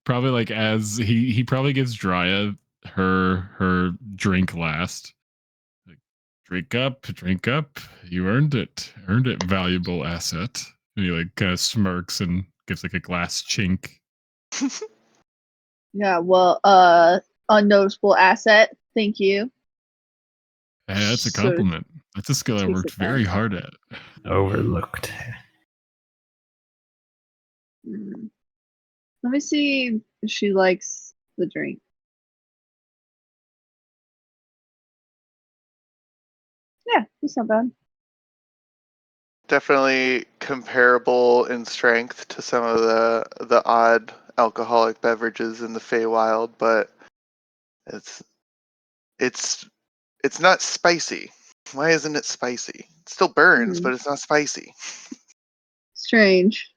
Probably like as he probably gives Drya her drink last. Like, drink up. You earned it, valuable asset. And he like kind of smirks and gives like a glass chink. Yeah, well, unnoticeable asset. Thank you. Hey, that's a Sort of compliment. That's a skill I takes worked it very back. hard at. Overlooked. Let me see if she likes the drink. Yeah, it's not bad. Definitely comparable in strength to some of the odd alcoholic beverages in the Feywild, but it's not spicy. Why isn't it spicy? It still burns, but it's not spicy. Strange.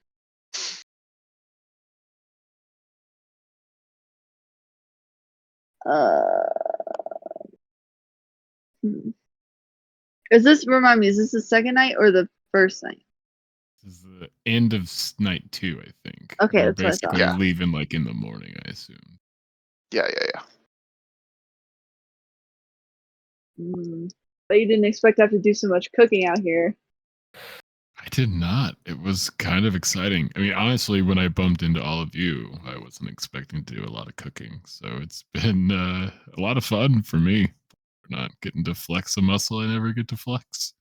Is this, remind me, is this the second night or the first night? This is the end of night 2, I think. Okay, We're that's what I thought. basically Yeah. leaving like in the morning, I assume. Yeah. But you didn't expect to have to do so much cooking out here. I did not. It was kind of exciting. I mean, honestly, when I bumped into all of you, I wasn't expecting to do a lot of cooking. So it's been a lot of fun for me. Not getting to flex a muscle I never get to flex.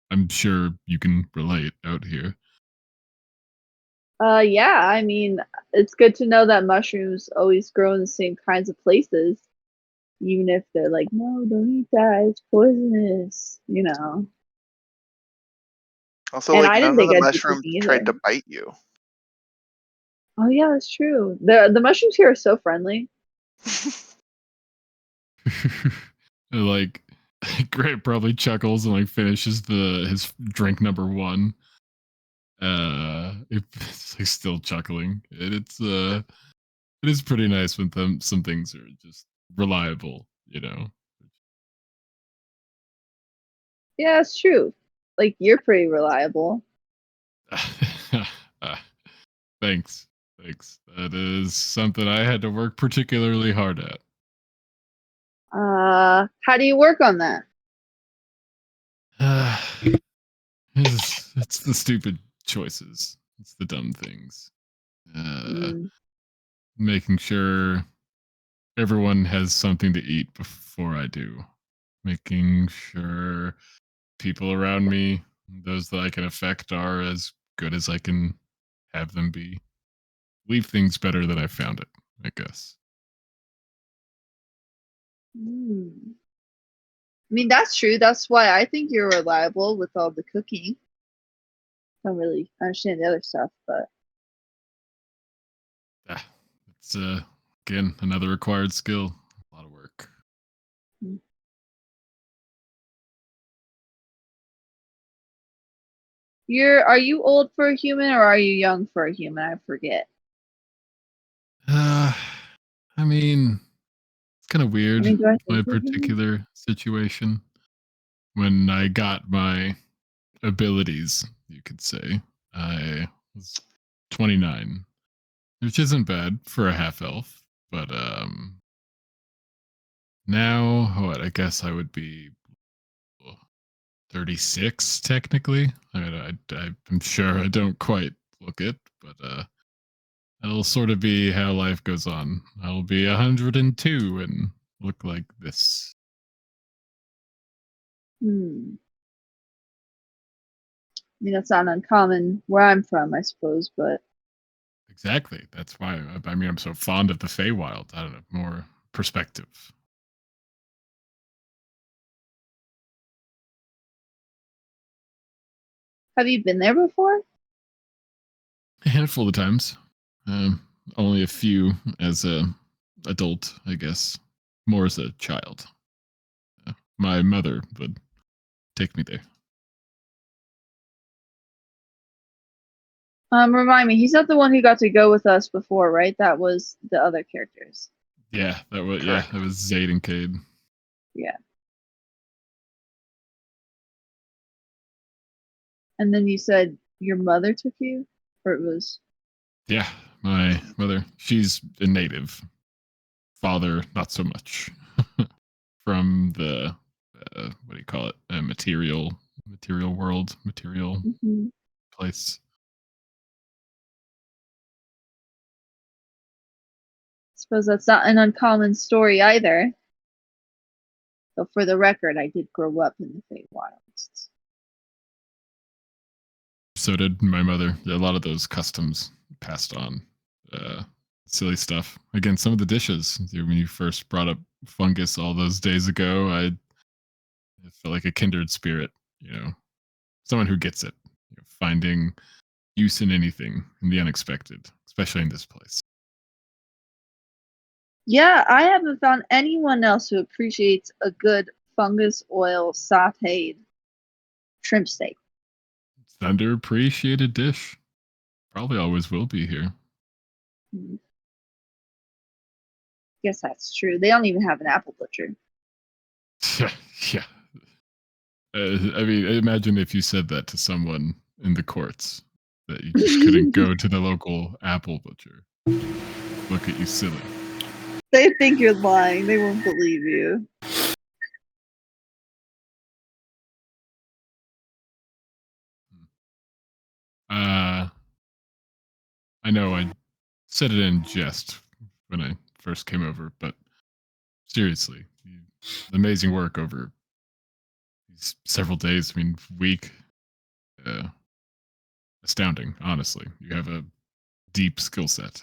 I'm sure you can relate out here. Yeah, I mean, it's good to know that mushrooms always grow in the same kinds of places, even if they're like, no, don't eat that, it's poisonous, you know. Also, And like I didn't none of think the I'd be mushrooms cooking tried either. to bite you. Oh yeah, that's true. The mushrooms here are so friendly. Like Grant probably chuckles and like finishes his drink number 1. It's like still chuckling. It is pretty nice when some things are just reliable, you know. Yeah, it's true. Like, you're pretty reliable. Thanks. That is something I had to work particularly hard at. How do you work on that? It's the stupid choices. It's the dumb things. Making sure everyone has something to eat before I do. Making sure people around me, those that I can affect, are as good as I can have them be. Leave things better than I found it, I guess. I mean, that's true. That's why I think you're reliable with all the cooking. Don't really understand the other stuff, but Yeah, it's again another required skill. A lot of work. are you old for a human or are you young for a human? I forget. I mean, it's kind of weird. I mean, do I My think you're human? particular situation when I got my abilities, you could say, I was 29, which isn't bad for a half elf, but now what? I guess I would be 36 technically. I'm sure I don't quite look it, but that'll sort of be how life goes on. I'll be 102 and look like this. I mean, that's not uncommon where I'm from, I suppose, but Exactly. That's why I mean I'm so fond of the Feywild. I don't know, more perspective. have you been there before? A handful of times. Only a few as a adult, I guess. More as a child. My mother would take me there. Remind me, he's not the one who got to go with us before, right? That was the other characters. Yeah, that Correct. was Zaid and Cade. Yeah. And then you said your mother took you? Or it was Yeah, my mother. She's a native. Father, not so much. From the what do you call it? Material world, material place. Suppose that's not an uncommon story either. But for the record, I did grow up in the Feywilds. So did my mother. A lot of those customs passed on. Silly stuff. Again, some of the dishes. When you first brought up fungus all those days ago, I felt like a kindred spirit. Someone who gets it. Finding use in anything, in the unexpected, especially in this place. Yeah, I haven't found anyone else who appreciates a good fungus oil sauteed shrimp steak. It's an underappreciated dish. Probably always will be here. Guess that's true. They don't even have an apple butcher. Yeah. I mean, imagine if you said that to someone in the courts, that you just couldn't go to the local apple butcher. Look at you silly. They think you're lying. They won't believe you. I know I said it in jest when I first came over, but seriously, amazing work over these several days. I mean, week. Astounding, honestly. You have a deep skill set.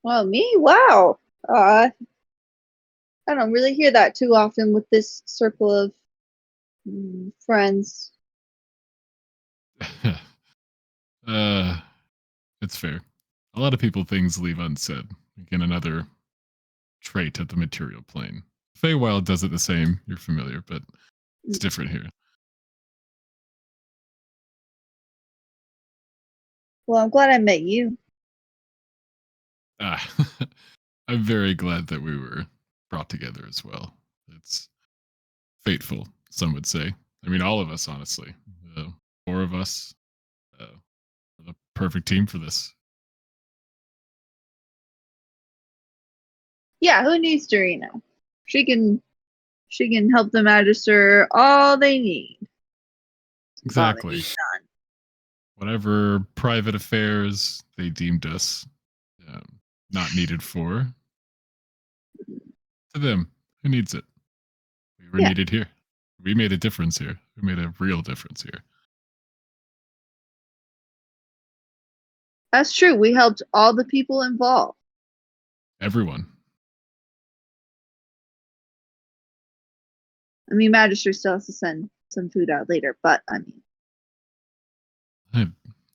Well, me? Wow. I don't really hear that too often with this circle of friends. It's fair. A lot of people things leave unsaid. Again, another trait of the material plane. Feywild does it the same. You're familiar, but it's different here. Well, I'm glad I met you. I'm very glad that we were brought together as well. It's fateful, some would say. I mean, all of us, honestly. 4 of us are the perfect team for this. Yeah, who needs Dorina? She can help the Magister all they need. Exactly. Whatever private affairs they deemed us not needed for, to them, who needs it? We were needed here. We made a difference here. We made a real difference here. That's true. We helped all the people involved. Everyone. I mean, Magister still has to send some food out later, but I mean.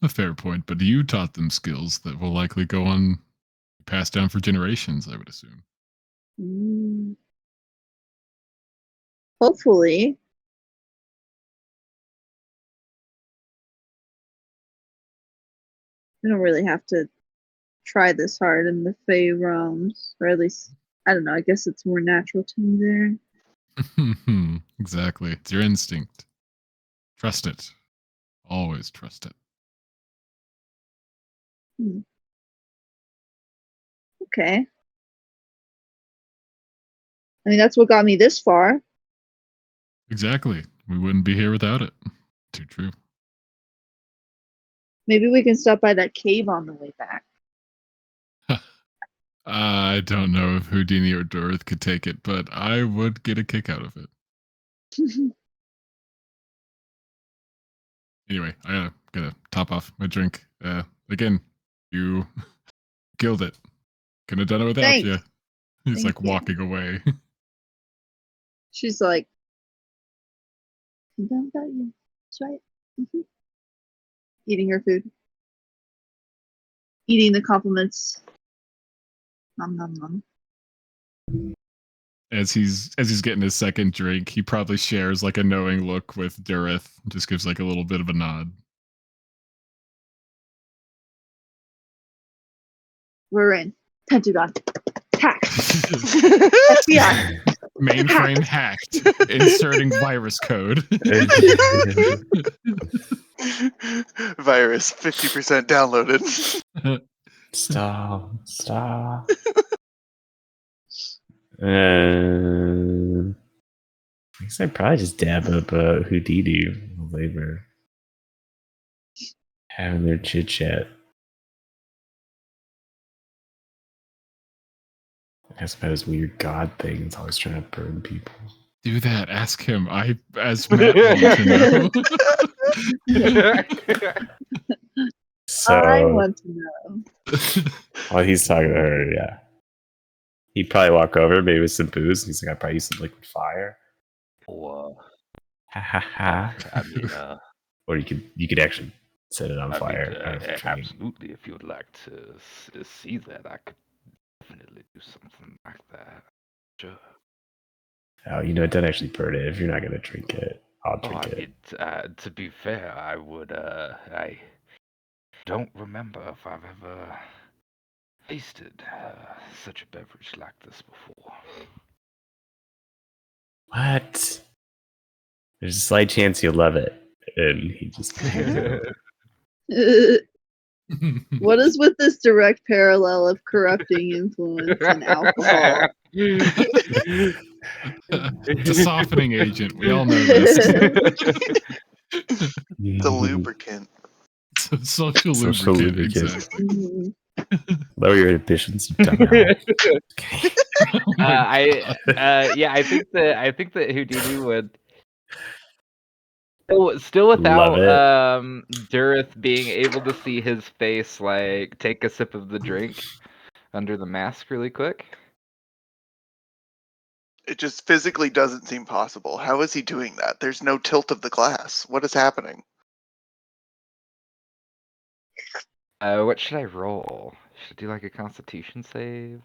A fair point, but you taught them skills that will likely go on, passed down for generations, I would assume. Hopefully. We don't really have to try this hard in the Fey realms, or at least, I don't know, I guess it's more natural to me there. Exactly. It's your instinct. Trust it. Always trust it. Okay. I mean, that's what got me this far. Exactly. We wouldn't be here without it. Too true. Maybe we can stop by that cave on the way back. I don't know if Houdini or Dorothy could take it, but I would get a kick out of it. Anyway, I gotta top off my drink. Again, you killed it. Couldn't have done it without Thanks. you. He's Thank like walking away. She's like, I'm done without you. That's right. Eating her food. Eating the compliments. Nom nom nom. As he's getting his second drink, he probably shares like a knowing look with Durith. Just gives like a little bit of a nod. We're in. Pentagon. Hack. FBI. Mainframe hacked. Inserting virus code. Virus 50% downloaded. Stop. I guess I'd probably just dab up Houdini while they were having their chit chat. Has about his weird god thing. It's always trying to burn people. Do that. Ask him. As Matt, want to know. So I want to know. while he's talking to her, yeah. He'd probably walk over, maybe with some booze, and he's like, I'd probably use some liquid fire. Or, Ha ha ha. I mean, Or you could actually set it on fire. I don't know if you're trying. absolutely. If you would like to see that, I could definitely do something like that. Sure. Oh, you know, it doesn't actually burn it. If you're not gonna drink it, I'll Oh, drink I it. mean, to be fair, I would. I don't remember if I've ever tasted such a beverage like this before. What? There's a slight chance you'll love it. And he just hands it over. What is with this direct parallel of corrupting influence and alcohol? It's a softening agent. We all know this. The lubricant. It's a social Social lubricant. lubricant. Exactly. Mhm. Lower your inhibitions, you dumbass. Oh my God. Yeah, I think that Houdini would still Love without it. Durith being able to see his face, like take a sip of the drink under the mask really quick. It just physically doesn't seem possible. How is he doing that? There's no tilt of the glass. What is happening? What should I roll? Should I do like a Constitution save?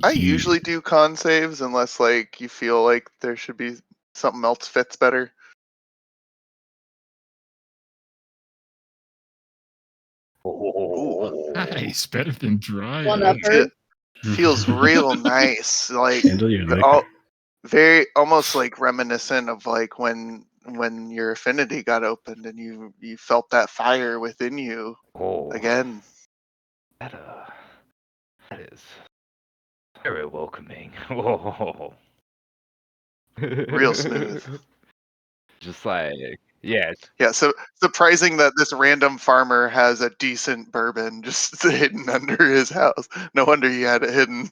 I usually do con saves unless like you feel like there should be something else fits better. Ooh, Nice. Better than dry. One upper. feels real nice. Like Handle your liquor. all, very almost like reminiscent of like when your affinity got opened and you felt that fire within you Oh, again. that is very welcoming. Oh. Real smooth. Just like, yeah, Yeah, so surprising that this random farmer has a decent bourbon just hidden under his house. No wonder he had it hidden.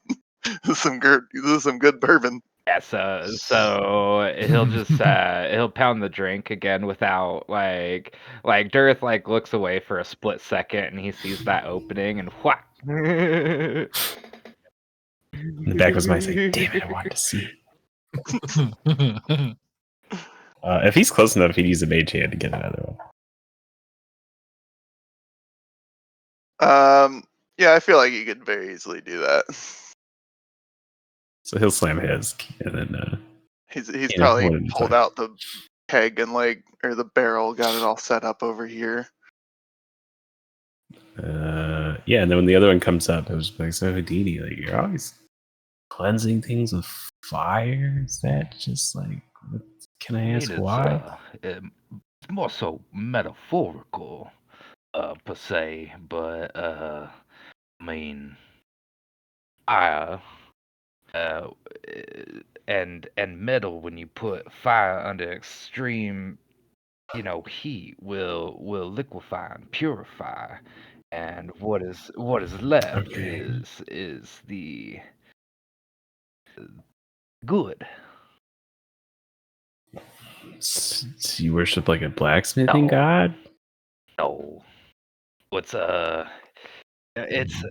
This is some good bourbon. yeah. So he'll just he'll pound the drink again without like Durth like looks away for a split second and he sees that opening and whack. In the back of his mind, he's like, damn it, I wanted to see. If he's close enough, he'd use a mage hand to get another one. Yeah, I feel like you could very easily do that. So he'll slam his, and then He's You know, probably one at a pulled time. out the keg and or the barrel, got it all set up over here. yeah, and then when the other one comes up, it was like, so Houdini, like, you're always cleansing things with fire. Is that just like, can I ask why? It's more so metaphorical, per se, but I mean, fire, and metal when you put fire under extreme, heat will liquefy and purify, and what is left Okay. is the good. So you worship like a blacksmithing No. god? No, what's it's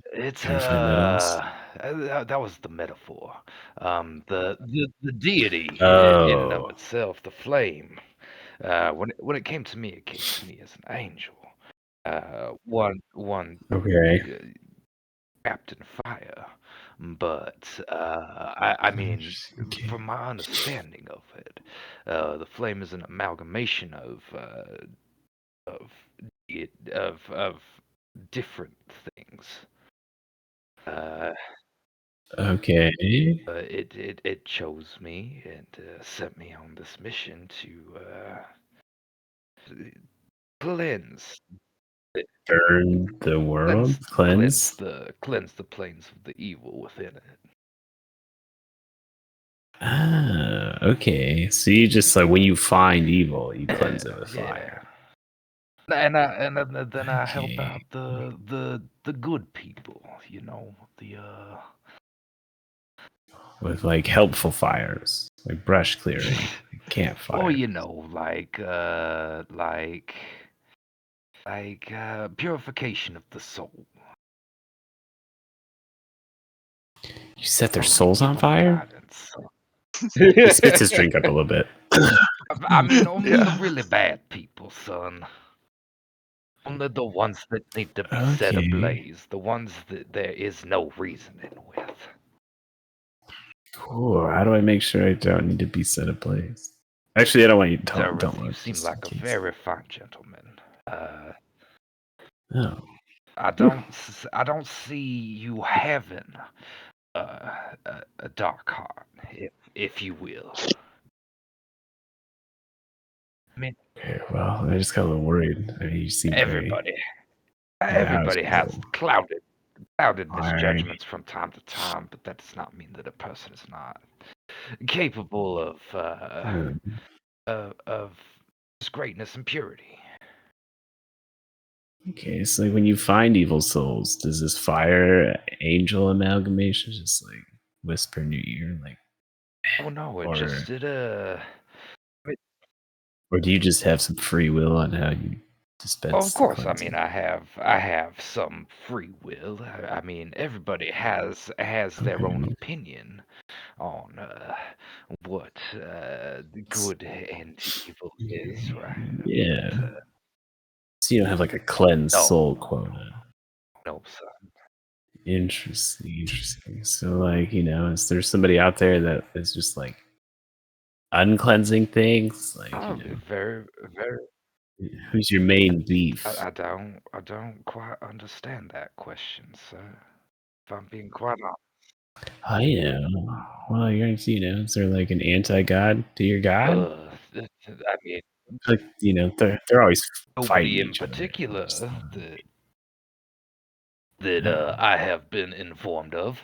Purify metals? that was the metaphor. The deity in and of Oh, itself, the flame. When it came to me, it came to me as an angel. One okay. wrapped in fire. But I mean, Okay. from my understanding of it, the flame is an amalgamation of different things. Okay. It chose me and sent me on this mission to cleanse Burn the world? Cleanse? cleanse the planes of the evil within it. Ah, okay. So you just like when you find evil, you cleanse it with fire. Then I help Okay. out the good people, you know, the With like helpful fires, like brush clearing, like campfire. well, you know, purification of the soul. You set their I mean, souls give on 'em fire? guidance. He spits his drink up a little bit. I mean, only the Yeah. really bad people, son. Only the ones that need to be set Okay. ablaze, the ones that there is no reasoning with. Cool. How do I make sure I don't need to be set ablaze? Actually, I don't want you to tell. Dareth, Don't you look. seem Just in like a case. very fine gentleman. Oh. I don't see you having a dark heart, if you will. I mean, Okay. Well, I just got a little worried. I mean, you seem very. everybody has So, clouded alright. misjudgments from time to time, but that does not mean that a person is not capable of just greatness and purity. Okay, so like when you find evil souls, does this fire angel amalgamation just like whisper in your ear, like, Oh no, or or do you just have some free will on how you of dispense the course. I mean, cleansing? I have some free will. I mean, everybody has their own Okay. opinion on what good and evil is, right? Yeah. But So you don't have like a cleansed soul quota. no, son. Interesting. So like, is there somebody out there that is just like uncleansing things? Like, Oh, very, very. who's your main beef? I don't quite understand that question, sir. If I'm being quite honest. I am. Well, is there like an anti-god to your god? I mean, Like, they're always fighting nobody in each other. Just, particular that I have been informed of.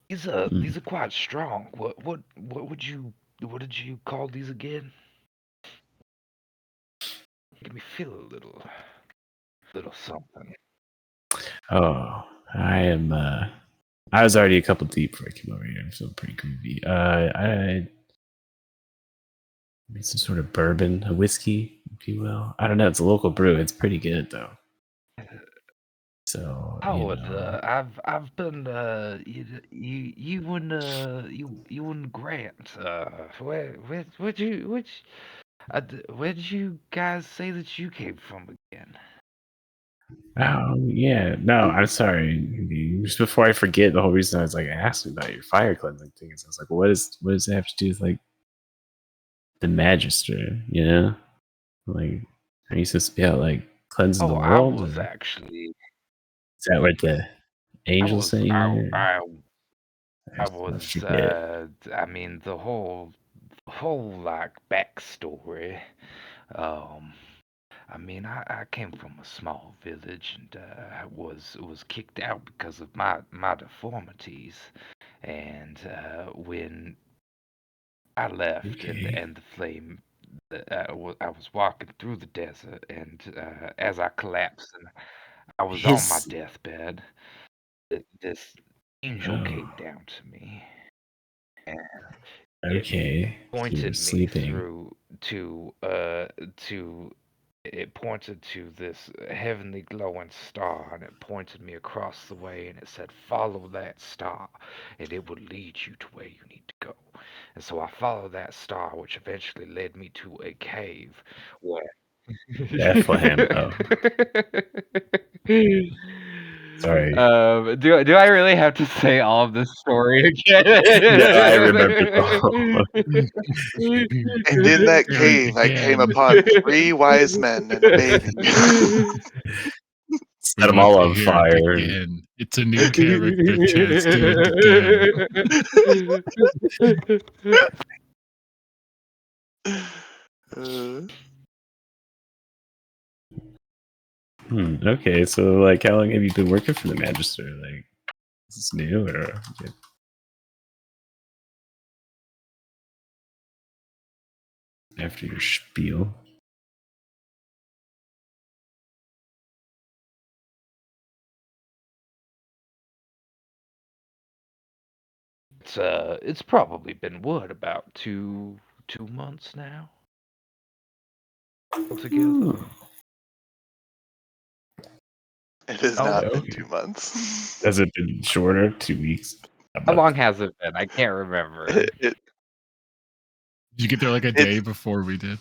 These are quite strong. What did you call these again? Make me feel a little something. Oh, I am. I was already a couple deep before I came over here. I feel pretty groovy. I made some sort of bourbon, a whiskey, if you will. I don't know. It's a local brew. It's pretty good though. So Oh, I've been you and Grant. Where did you guys say that you came from again? Oh yeah, no, I'm sorry. Just before I forget, the whole reason I was like asking about your fire cleansing thing is I was like, what does it have to do with like the Magister? Like, are you supposed to be out like cleansing the Oh, I world, was or actually is that what the I angel was sent you here? I forget. I mean the whole like backstory. Um I mean, I came from a small village and was kicked out because of my deformities. And when I left Okay. and the flame, I was walking through the desert, and as I collapsed and I was on my His. deathbed, this angel Oh, came down to me and it okay. So you were pointed me sleeping. through to it pointed to this heavenly glowing star, and it pointed me across the way, and it said, "Follow that star, and it will lead you to where you need to go." And so I followed that star, which eventually led me to a cave where. Bethlehem. Oh, sorry. Do I really have to say all of this story No, I remember the whole. And in that Do it cave, I came again. upon 3 wise men and a baby. Set We them want all to on hear it fire. again. It's a new character, Chance. Do it again. Uh, Okay, so like, how long have you been working for the Magister? Like, is this new or after your spiel? It's probably been what, about 2 months now altogether. It has Oh, not been okay. 2 months. Has it been shorter? 2 weeks? A how month? long has it been? I can't remember. It, Did you get there like a day before we did?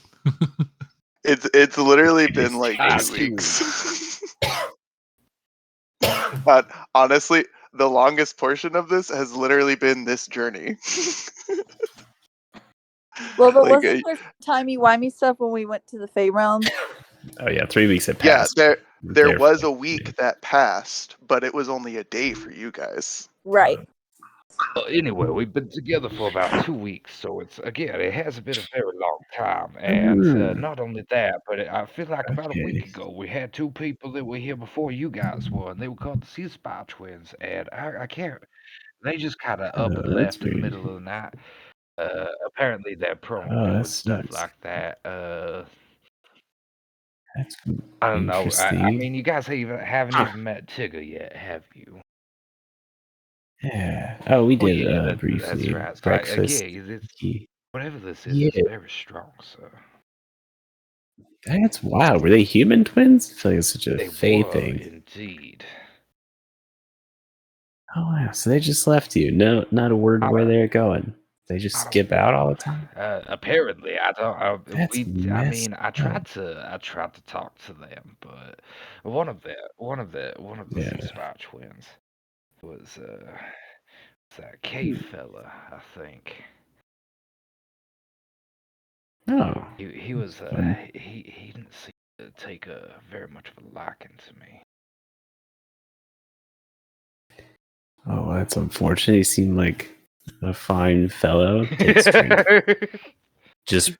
it's literally It been is like Ah, 2 2 weeks. But honestly, the longest portion of this has literally been this journey. Well, but Like, wasn't there some timey-wimey stuff when we went to the Fey realm? Oh yeah, 3 weeks had yeah, passed. there We were there there for, was like, a week that passed, but it was only a day for you guys. Right. Well, anyway, we've been together for about 2 weeks, so it has been a very long time. And not only that, but I feel like about a week Okay. ago we had two people that were here before you guys were, and they were called the Sea Spy Twins. And I can't. They just kind of up and That's left in the weird. middle of the night. Apparently they're prone to Oh, doing that stuff sucks. like that. That's I don't know. I interesting. mean, you guys haven't Huh. even met Tigger yet, have you? Yeah. Oh, we Oh did yeah, that's briefly right. So breakfast. again, He- whatever this Yeah, is very strong, sir. that's wild. Were they human twins? I feel like it's such a They Fey were thing. indeed. Oh wow, so they just left you. No, not a word I where don't, they're going. They just I don't skip out all the time. apparently, I don't. That's I messed mean, up. I tried to talk to them, but one of the Yeah. Sea Spy twins was that cave fella, I think. Oh, He that's was fun. he didn't seem to take a very much of a liking to me. Oh, that's unfortunate. He seemed like a fine fellow. Takes drink. Just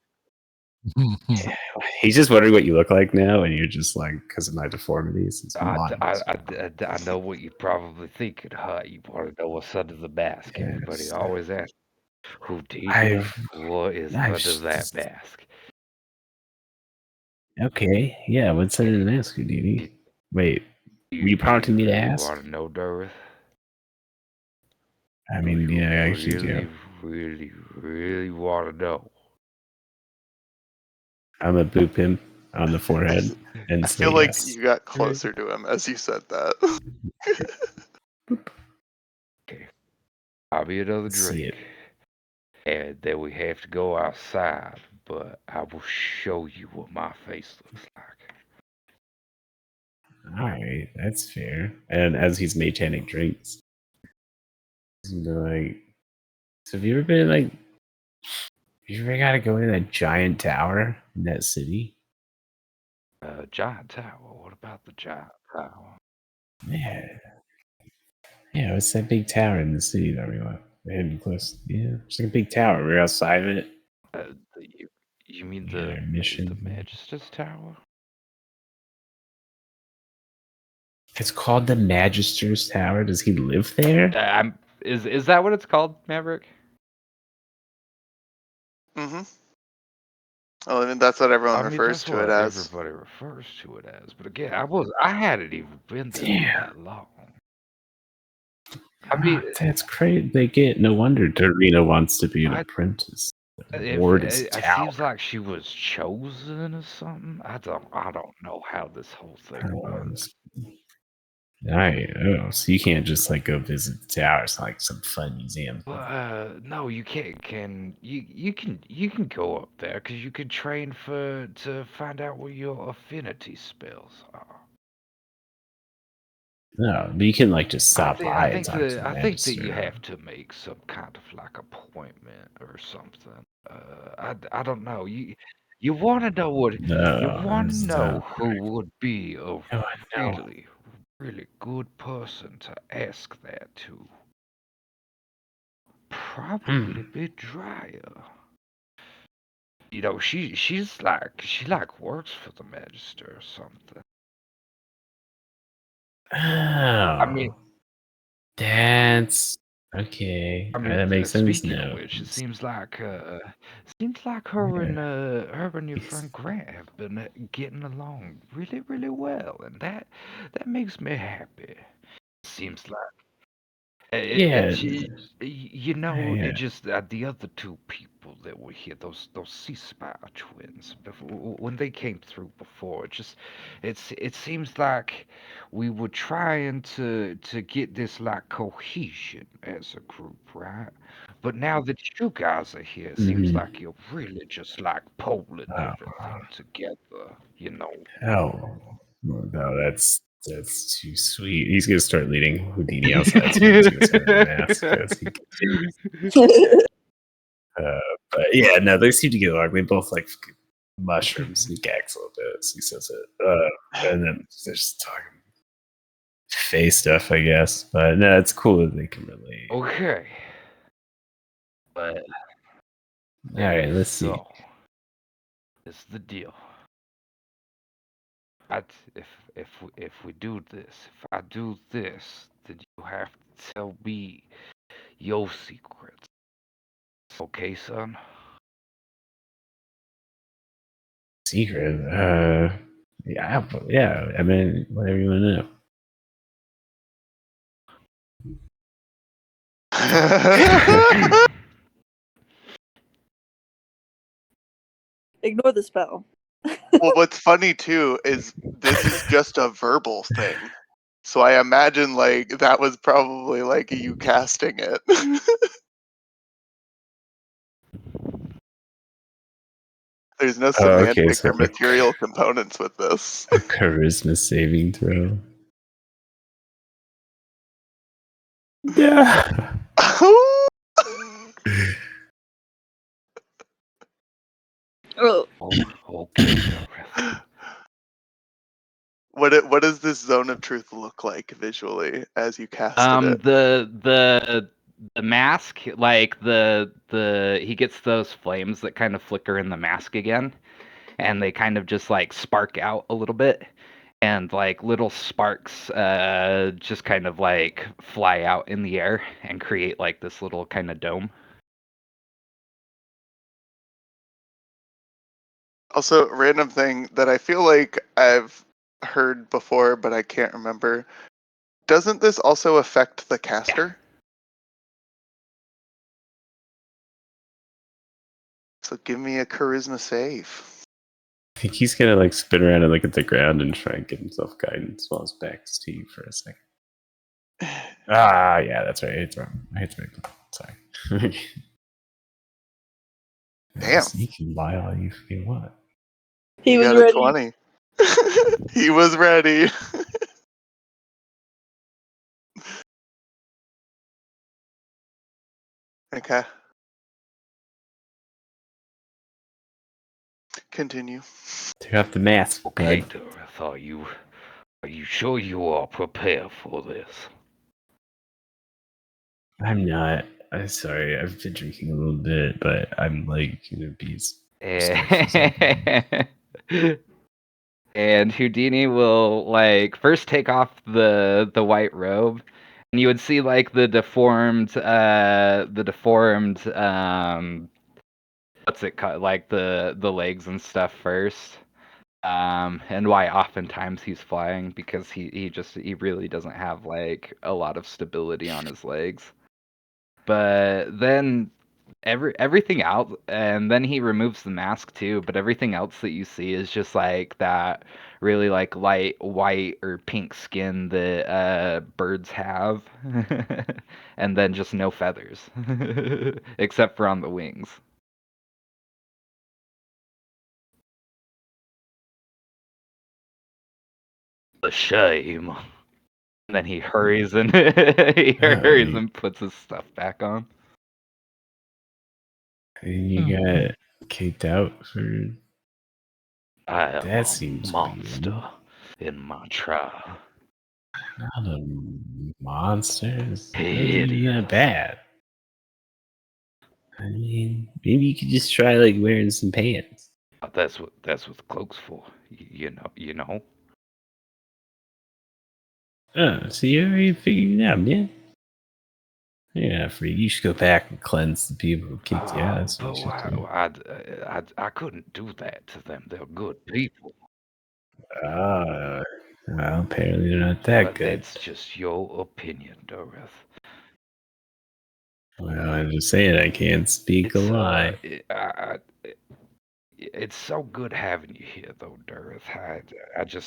he's just wondering what you look like now, and you're just like, because of my deformities, it's blonde. I know what you're probably thinking, huh? You want to know what's under the mask. Everybody Yes. always asks, who did it? I've, What is I've under that just, mask? okay, yeah. What's under the mask, Do, Houdini? Wait, were you do prompting you me to really ask? want to know, Darth? I Do mean, you yeah, I actually really, do. really, really want to know? I'm gonna boop him on the forehead and I say feel like yes. you got closer to him as you said that. Okay, I'll be another See drink. it. And then we have to go outside, but I will show you what my face looks like. All right, that's fair. And as he's maintaining drinks, he's gonna be like, so have you ever been like, you ever gotta go into that giant tower in that city? Giant tower. What about the giant tower? Yeah, yeah. What's that big tower in the city that we went? Heading close. Yeah, it's like a big tower. We're outside of it. You mean We had our the mission. Magister's Tower? It's called the Magister's Tower. Does he live there? Is that what it's called, Maverick? hmm Well, I mean, that's what everyone I mean, refers that's to it what as. everybody refers to it as. But again, I hadn't even been there for Damn. that long. I mean, That's crazy. They get no wonder Dorina wants to be an I apprentice. if Ward is it tower. seems like she was chosen or something. I don't know how this whole thing went. Right. Oh, so you can't just like go visit the tower. It's not like some fun museum. Well, no, you can't. You can go up there because you can train to find out what your affinity spells are. No, but you can like just stop by and talk to the I think that you magister. have to make some kind of like appointment or something. I don't know. You want to know what you No, want to that's know who would be a no, I know. really really good person to ask that to. Probably be Dryer. You know, she like works for the Magister or something. I mean, Oh, that's okay. That makes sense speaking of now. which, it seems like her Yeah. and your friend Grant have been getting along really, really well, and that makes me happy. Seems like Yeah. You know, Yeah. it just the other two people that were here, those Ceasefire twins, when they came through before, it seems like we were trying to get this like cohesion as a group, right? But now that you guys are here, it seems Mhm. like you're really just like pulling Oh. everything together, you know. Oh. No, that's too sweet. He's gonna start leading Houdini outside so he's gonna have a mask as he continues. But yeah, no, they seem to get along. They both like mushrooms. He gags a little bit as he says it. And then they're just talking face stuff, I guess. But no, it's cool that they can relate. Okay. But All right, let's see. so, this is the deal. If we do this, if I do this, then you have to tell me your secrets. Okay, son? Secret. Yeah. I mean, whatever you want to know. Ignore the spell. Well, what's funny too is this is just a verbal thing. So I imagine like that was probably like you casting it. There's no Okay, semantic so or material components with this. a charisma saving throw. Yeah. Oh, Okay, Dorothy. What does this zone of truth look like visually as you casted it? The mask, like the he gets those flames that kind of flicker in the mask again, and they kind of just like spark out a little bit, and like little sparks just kind of like fly out in the air and create like this little kind of dome. Also, random thing that I feel like I've heard before, but I can't remember. Doesn't this also affect the caster? So give me a charisma save. I think he's gonna like spin around and look at the ground and try and give himself guidance while his back's to you for a second. Yeah, that's right. I hate to make sorry. Damn. Sneaky lie all you forget what. he was got a ready. 20. He was ready. Okay. Continue. Take off the mask, Okay, bud. Dorothy, are you sure you are prepared for this? I'm not. I'm sorry. I've been drinking a little bit, but I'm like gonna be And Houdini will like first take off the white robe, and you would see like the deformed what's it called, like the legs and stuff first. And why oftentimes he's flying, because he really doesn't have like a lot of stability on his legs. But then everything else, and then he removes the mask too, but everything else that you see is just like that really like light white or pink skin that birds have. And then just no feathers except for on the wings. A shame. And then he hurries and and puts his stuff back on. You got kicked out for I am that a seems monster weird. in my trial. Not a monster. It's not Hideous. even that bad. I mean, maybe you could just try like wearing some pants. That's what the cloak's for. You know. Oh, so you already figured it out, man. Yeah, for you should go back and cleanse the people who kicked you out. That's what you should do. I couldn't do that to them. They're good people. Well, apparently they're not that But good. that's just your opinion, Dorothy. Well, I'm just saying I can't speak a lie. It's so good having you here, though, Durth.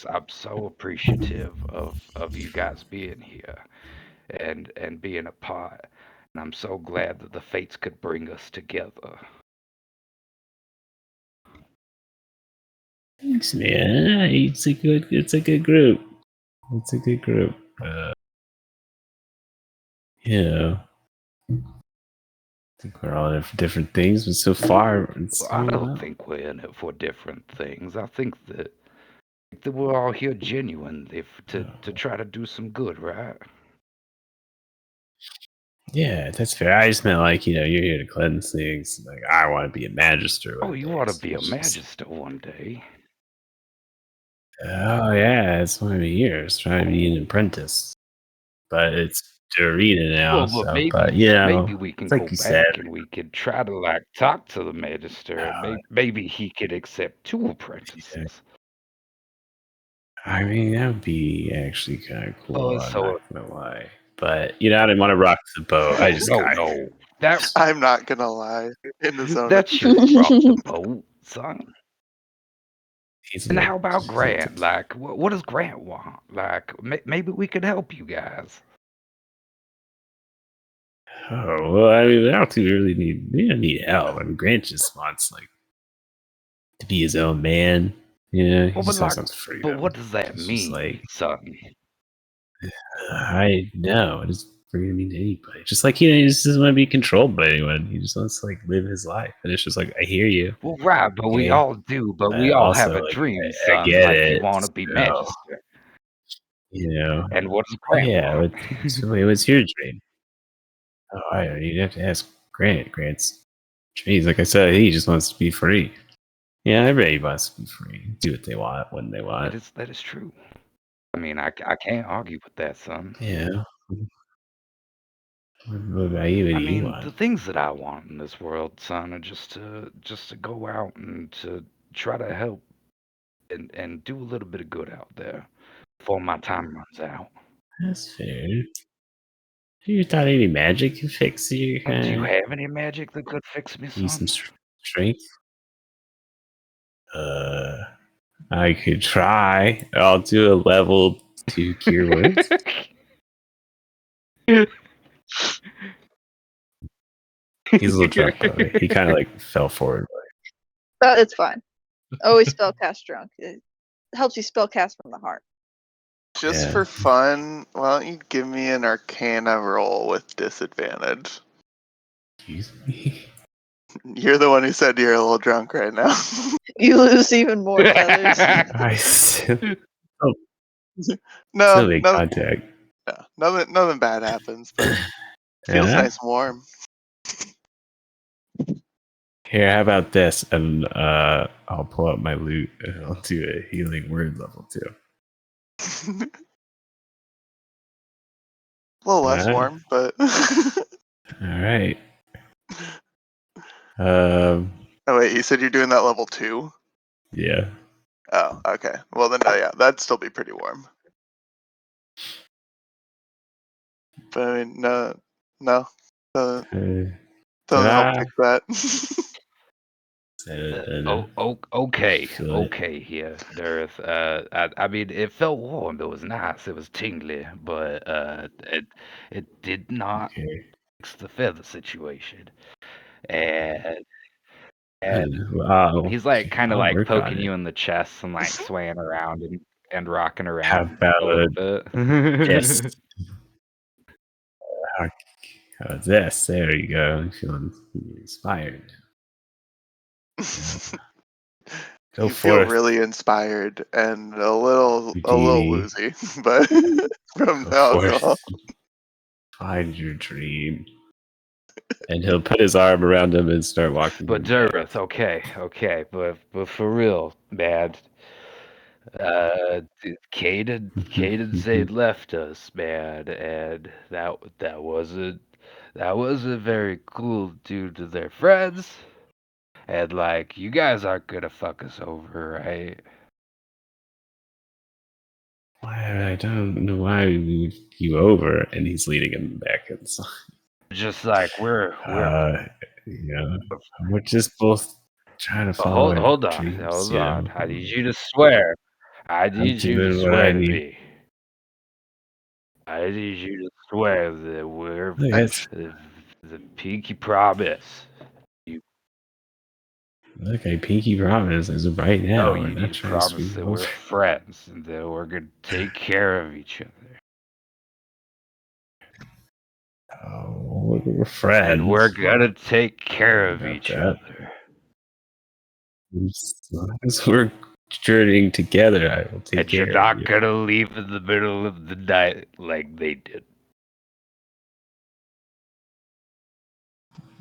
I'm so appreciative of you guys being here and being a part. And I'm so glad that the fates could bring us together. Thanks, man. It's a good group. It's a good group. Yeah. I think we're all in for different things, but so far it's Well, I going don't well. think we're in it for different things. I think that we're all here genuinely to try to do some good, right? Yeah, that's fair. I just meant like, you're here to cleanse things. Like, I want to be a magister Oh, one you day. ought to So be a it's just- magister one day. Oh yeah, it's one of the years trying to be an apprentice, but it's Dorita now. Well, but So, but maybe we can it's like go you said. back and we could try to like talk to the magister, and maybe he could accept 2 apprentices. I mean, that would be actually kind of cool. I'm so not gonna lie, but I didn't want to rock the boat. I just no, that I'm not gonna lie. In the zone. that shouldn't rock the boat, son. he's And like, how about Grant? Like, what does Grant want? Like, maybe we could help you guys. oh well, I mean, I don't think we don't need help. I mean, Grant just wants like to be his own man. He Well, just wants freedom. but what does that It's just mean, like, son? I know it doesn't freedom mean to anybody. Just like he just doesn't want to be controlled by anyone. He just wants to like live his life, and it's just like I hear you. Well, right, but we Okay. all do. But we all have Also, a like, dream, I son. get Like you it. want to be So, magister. And what does Grant want? what's your dream? Oh, you'd have to ask Grant. Grant's dreams, like I said, he just wants to be free. Yeah, everybody wants to be free. Do what they want when they want. That is true. I mean, I can't argue with that, son. Yeah. What about you? What do you want? The things that I want in this world, son, are just to go out and to try to help and do a little bit of good out there before my time runs out. That's fair. You thought any magic could fix you? Do you have any magic that could fix me, Need son? some strength? I could try. I'll do a level 2 cure wounds. He's a little drunk, by the way. He kind of like fell forward. It's fine. Always spellcast drunk. It helps you spellcast from the heart. Just Yeah. for fun, why don't you give me an Arcana roll with disadvantage? Excuse me. You're the one who said you're a little drunk right now. You lose even more feathers. I still No, make contact. nothing bad happens, but feels Yeah. nice and warm. Here, how about this? And I'll pull out my loot and I'll do a healing word level 2. A little less warm, but all right. oh wait, you said you're doing that level 2? Yeah. Oh, okay. Well then, yeah, that'd still be pretty warm. But I mean, no, doesn't help fix that. Okay here, Dareth. I mean, it felt warm. It was nice. It was tingly, but it did not fix the feather situation. And wow. he's like kind of I'll like work poking on you it. in the chest and like swaying around and rocking How around about a little bit. this? How's this? There you go. I'm feeling inspired. Go You feel forth. really inspired and a little Houdini. woozy, but from Go the alcohol. forth. Find your dream. And he'll put his arm around him and start walking. But Dareth, okay, but for real, man. Caden Zayd left us, man, and that wasn't very cool due to their friends. And like, you guys aren't gonna fuck us over, right? I don't know why we moved you over, and he's leading him back inside. Just like we're Yeah, we're just both trying to follow hold our hold on, dreams. hold You on. know? I need you to swear. I I'm need you to doing what swear I to need. me. I need you to swear that we're Look, that's- the pinky promise. look, I pinky promise as of right now. No, We're you not need to trying to promise screw that you we're over. friends and that we're gonna take care of each other. Oh, we're friends. And we're gonna take care of About each that. other. As long as we're journeying together, I will take And care you're of not you. gonna leave in the middle of the night like they did.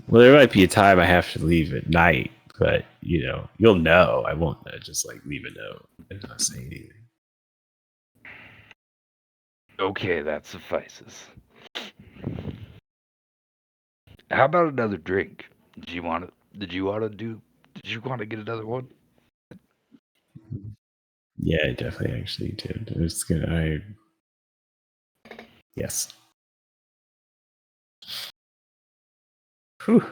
Well, there might be a time I have to leave at night, but you'll know. I won't just like leave a note and not say anything. Okay, that suffices. How about another drink? Did you want to get another one? Yeah, I definitely actually did. I was gonna. Yes. Whew.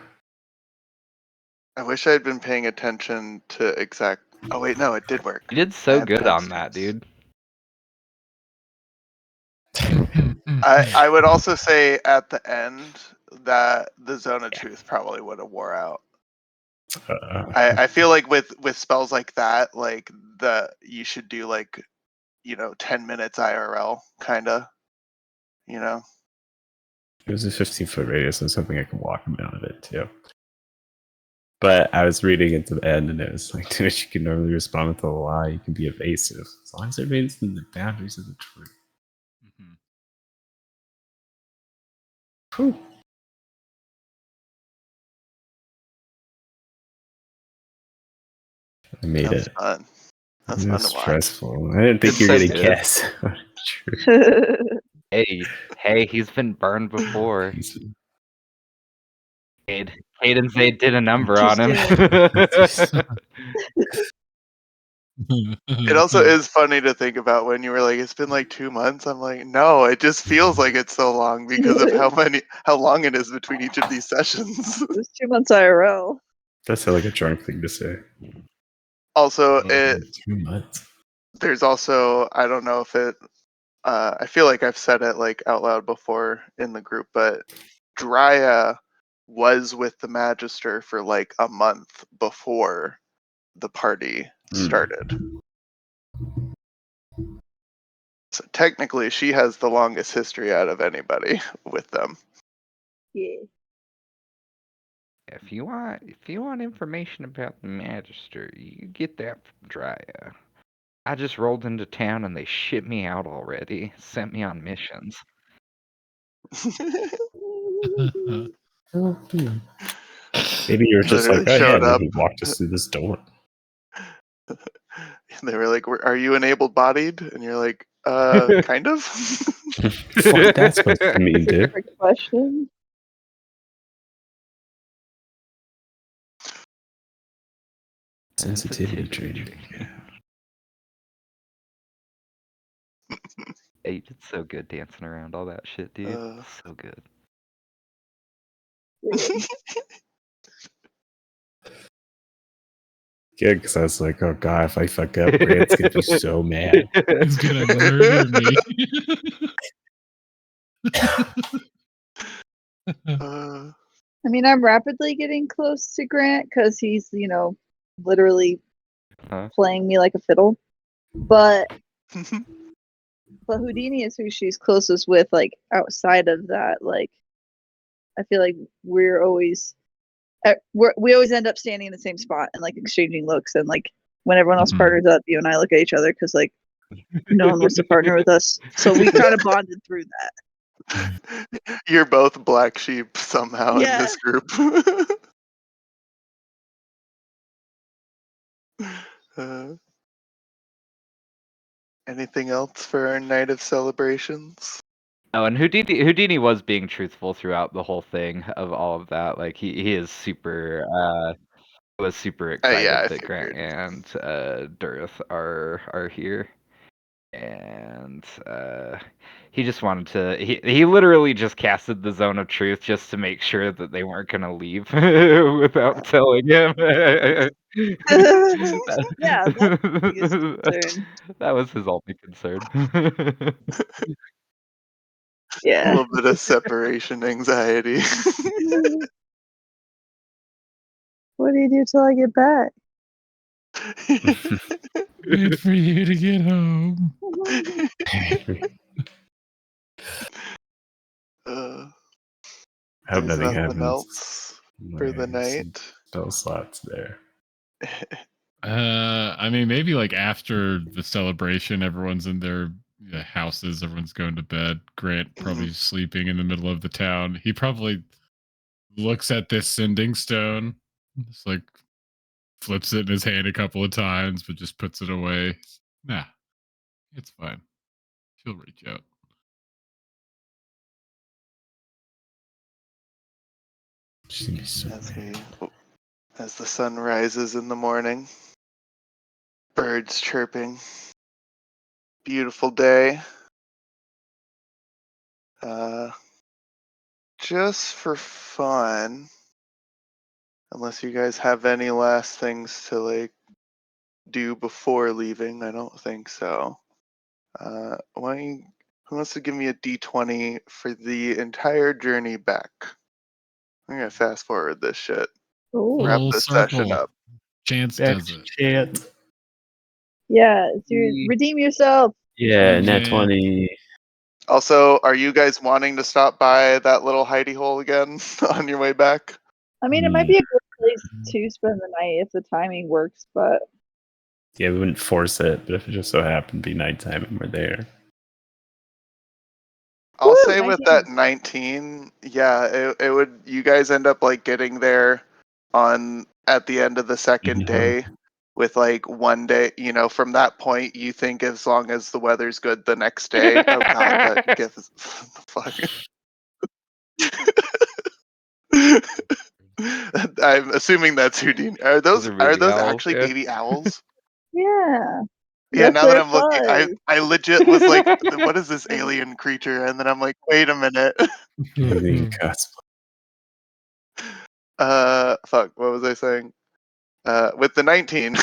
I wish I had been paying attention to exact. Oh wait, no, it did work. You did I so had good on past that, tense. dude. I would also say at the end that the zone of truth probably would have wore out. I feel like with spells like that, like you should do like 10 minutes IRL kinda. It was a 15-foot radius and something I can walk him out of it too. But I was reading it to the end, and it was like, to which you can normally respond with a lie. You can be evasive as long as it remains in the boundaries of the truth. Mhm. Whew. I made That was it. fun. That's It fun was to watch. stressful. I didn't think It's you were so gonna good. guess. True. Hey, he's been burned before. He's- Hayden Zade did a number on him. It also is funny to think about when you were like, it's been like 2 months. I'm like, no, it just feels like it's so long because of how long it is between each of these sessions. It was 2 months IRL. That's like a drunk thing to say. Also, Mhm. 2 months. there's also, I don't know if it I feel like I've said it like out loud before in the group, but Drya was with the Magister for like a month before the party started. So technically, she has the longest history out of anybody with them. Yeah. If you want information about the Magister, you get that from Drya. I just rolled into town and they shipped me out already. Sent me on missions. Maybe you're just Literally like, oh yeah, showed and then up. he walked us through this door. They were like, "Are you an able-bodied?" And you're like, kind of." What that's supposed to mean, dude? Trick question. Sensitivity training. Yeah. Hey, you did so good dancing around all that shit, dude. So good. Good, because I was like, oh god, if I fuck up, Grant's gonna be so mad. He's gonna murder me. I mean, I'm rapidly getting close to Grant because he's, literally Huh? playing me like a fiddle. But Houdini is who she's closest with, like outside of that. Like, I feel like we're always we always end up standing in the same spot and like exchanging looks, and like when everyone else Mhm. partners up, you and I look at each other because like no one wants to partner with us. So we kind of bonded through that. You're both black sheep somehow in this group. Anything else for our night of celebrations? Oh, and Houdini was being truthful throughout the whole thing of all of that. Like he is super was super Yeah, excited I that Grant figured. and Durth are here. And he just wanted to. He literally just casted the zone of truth just to make sure that they weren't gonna leave without telling him. Yeah, that's the biggest concern. That was his only concern. A Yeah. little bit of separation anxiety. What do you do till I get back? Wait for you to get home. uh, I hope there's nothing nothing happens. else for the night. Spell slots there. I mean, maybe like after the celebration, everyone's in their houses, everyone's going to bed. Grant probably sleeping in the middle of the town. He probably looks at this sending stone, just like flips it in his hand a couple of times, but just puts it away. Nah, it's fine. She'll reach out. As the sun rises in the morning, birds chirping, beautiful day. Just for fun, unless you guys have any last things to like do before leaving, I don't think so. Who wants to give me a d20 for the entire journey back? I'm gonna fast forward this shit. Ooh. Wrap Full this circle. session up. Chance does it. Chant. Yeah, so redeem yourself. Yeah, nat Okay. 20. Also, are you guys wanting to stop by that little hidey hole again on your way back? I mean, it might be a good place to spend the night if the timing works, but Yeah, we wouldn't force it, but if it just so happened to be nighttime and we're there. I'll Woo, say with 19. that 19, yeah, it would. You guys end up like getting there at the end of the second day, with like one day. From that point, you think as long as the weather's good the next day. Oh God, that gif is fuck. I'm assuming that's Houdini. Are those baby owls, actually yeah. baby owls? Yeah. Yeah, That's now that their I'm looking, fuzz. I legit was like, what is this alien creature? And then I'm like, wait a minute. Alien cosplay. Fuck, what was I saying? With the 19,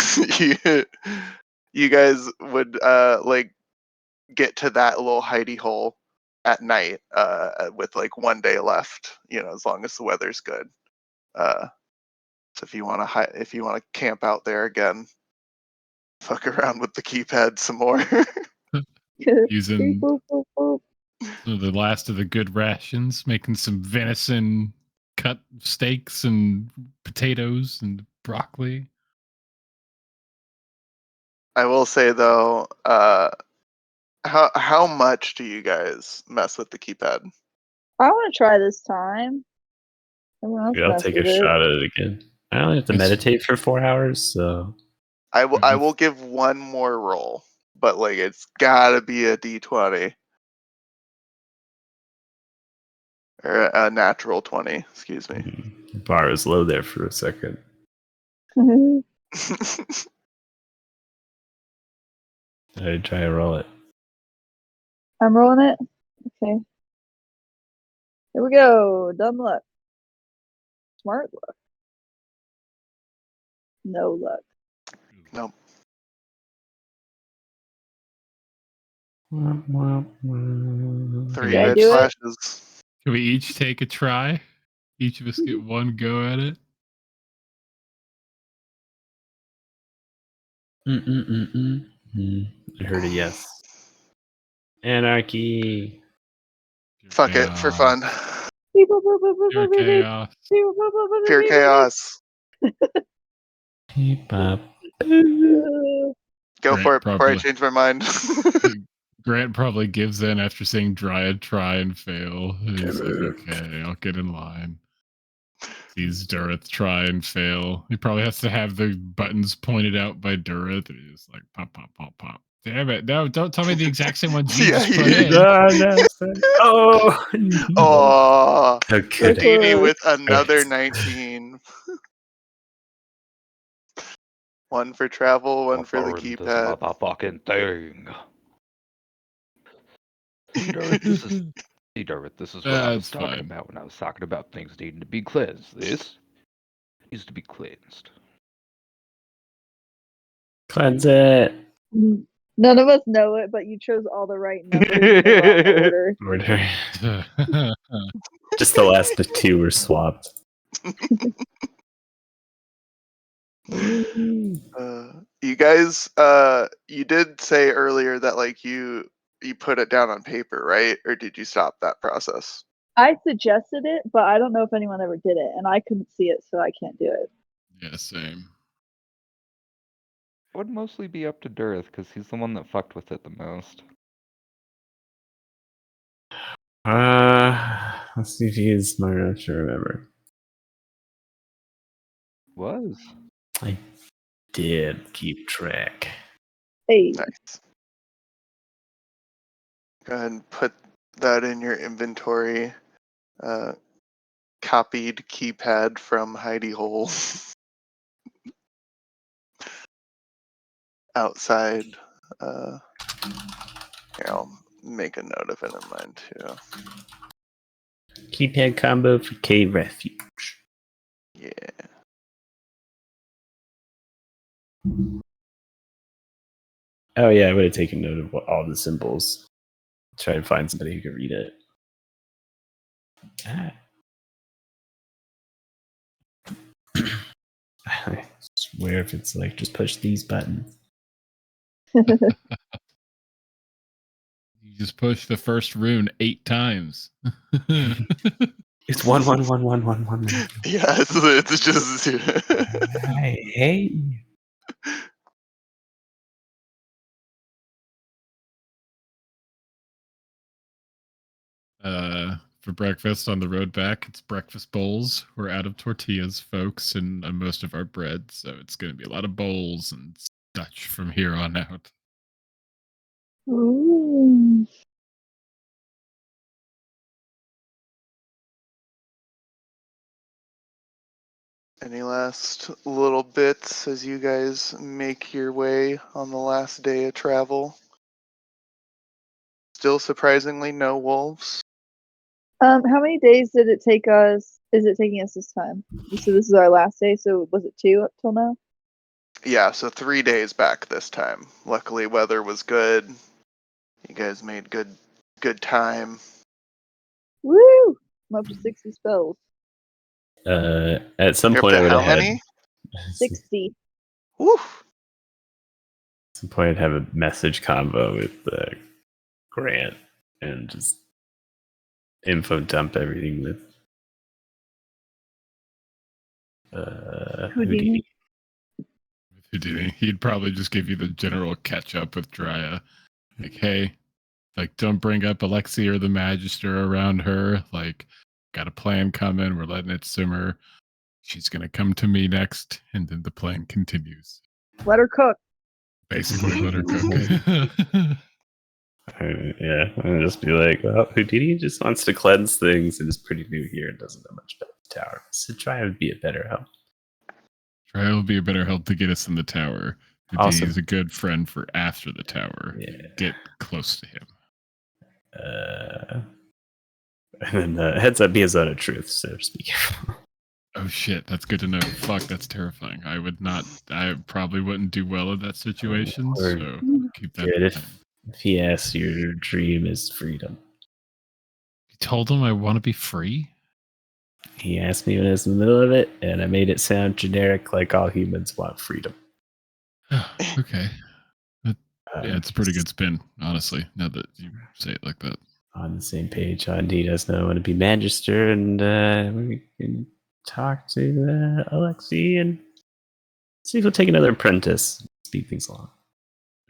you guys would like get to that little hidey hole at night, with like one day left, as long as the weather's good. So if you want to camp out there again, fuck around with the keypad some more. Using Boop, boop, boop. the last of the good rations, making some venison cut steaks and potatoes and broccoli. I will say though, how much do you guys mess with the keypad? I want to try this time. Everyone else Dude, I'll mess take a with it. shot at it again. I only have to meditate for 4 hours, so I will give one more roll, but like it's gotta be a d20 or a natural 20. Excuse me. the bar is low there for a second. I try to roll it. I'm rolling it. Okay. Here we go. Dumb luck. Smart luck. No luck. Nope. Three Did I red do it? flashes. Can we each take a try? Each of us get one go at it. I heard a yes. Anarchy. Fuck it for fun. Pure chaos. Pure chaos. Beep, bop. Go Grant for it before I probably- change my mind. Grant probably gives in after seeing Dryad try and fail. He's like, okay, I'll get in line. Sees Durith try and fail. He probably has to have the buttons pointed out by Durith. And he's like, pop, pop, pop, pop. Damn it. No, don't tell me the exact same ones you Yeah, just put in. Oh, Oh, okay. Houdini with Okay. another 19. One for travel, one for the Burn this keypad. motherfucking thing. Darth, this is what I was That's talking fine. about when I was talking about things needing to be cleansed. This needs to be cleansed. Cleanse it. None of us know it, but you chose all the right numbers in the wrong order. Order. Just the last two were swapped. You guys, you did say earlier that like you put it down on paper, right? Or did you stop that process? I suggested it, but I don't know if anyone ever did it, and I couldn't see it, so I can't do it. Yeah, same. It would mostly be up to Durth because he's the one that fucked with it the most. Let's see if he is smart enough to remember. Was. I did keep track. Hey, Nice. Go ahead and put that in your inventory. Copied keypad from hidey hole. Outside. Here, I'll make a note of it in mine too. Keypad combo for K Refuge. Yeah. Oh yeah, I would have taken note of all the symbols. Try to find somebody who could read it. I swear if it's like just push these buttons. You just push the first rune 8 times. It's 1111111. Yeah, it's just. I hate you. For breakfast on the road back, it's breakfast bowls. We're out of tortillas, folks, and most of our bread, so it's going to be a lot of bowls and such from here on out. Ooh. Any last little bits as you guys make your way on the last day of travel? Still surprisingly no wolves. How many days did it take us? Is it taking us this time? So this is our last day. So was it 2 up till now? Yeah, so 3 days back this time. Luckily, weather was good. You guys made good time. Woo! I'm up to 60 spells. At some You're up point, I to would how have had. many? 60. Woo! At some point, I'd have a message combo with Grant and just info dump everything with Houdini. Houdini. He'd probably just give you the general catch up with Drya. Like, hey, like, don't bring up Alexi or the Magister around her. Like, got a plan coming. We're letting it simmer. She's going to come to me next. And then the plan continues. Let her cook. Basically, let her cook. Yeah, and just be like, well, Houdini just wants to cleanse things and is pretty new here and doesn't know much about the tower. So try and be a better help. Try will be a better help to get us in the tower. Houdini is a good friend for after the tower. Yeah. Get close to him. And then heads up, he is on a truth, so just be careful. Oh shit, that's good to know. Fuck, that's terrifying. I probably wouldn't do well in that situation, Or so keep that good in mind. if he asks your dream is freedom. You told him I want to be free? He asked me when I was in the middle of it, and I made it sound generic like all humans want freedom. Okay. Yeah, it's a pretty good spin, honestly, now that you say it like that. On the same page, he does not want to be Magister, and we can talk to Alexi and see if we'll take another apprentice. Speed things along.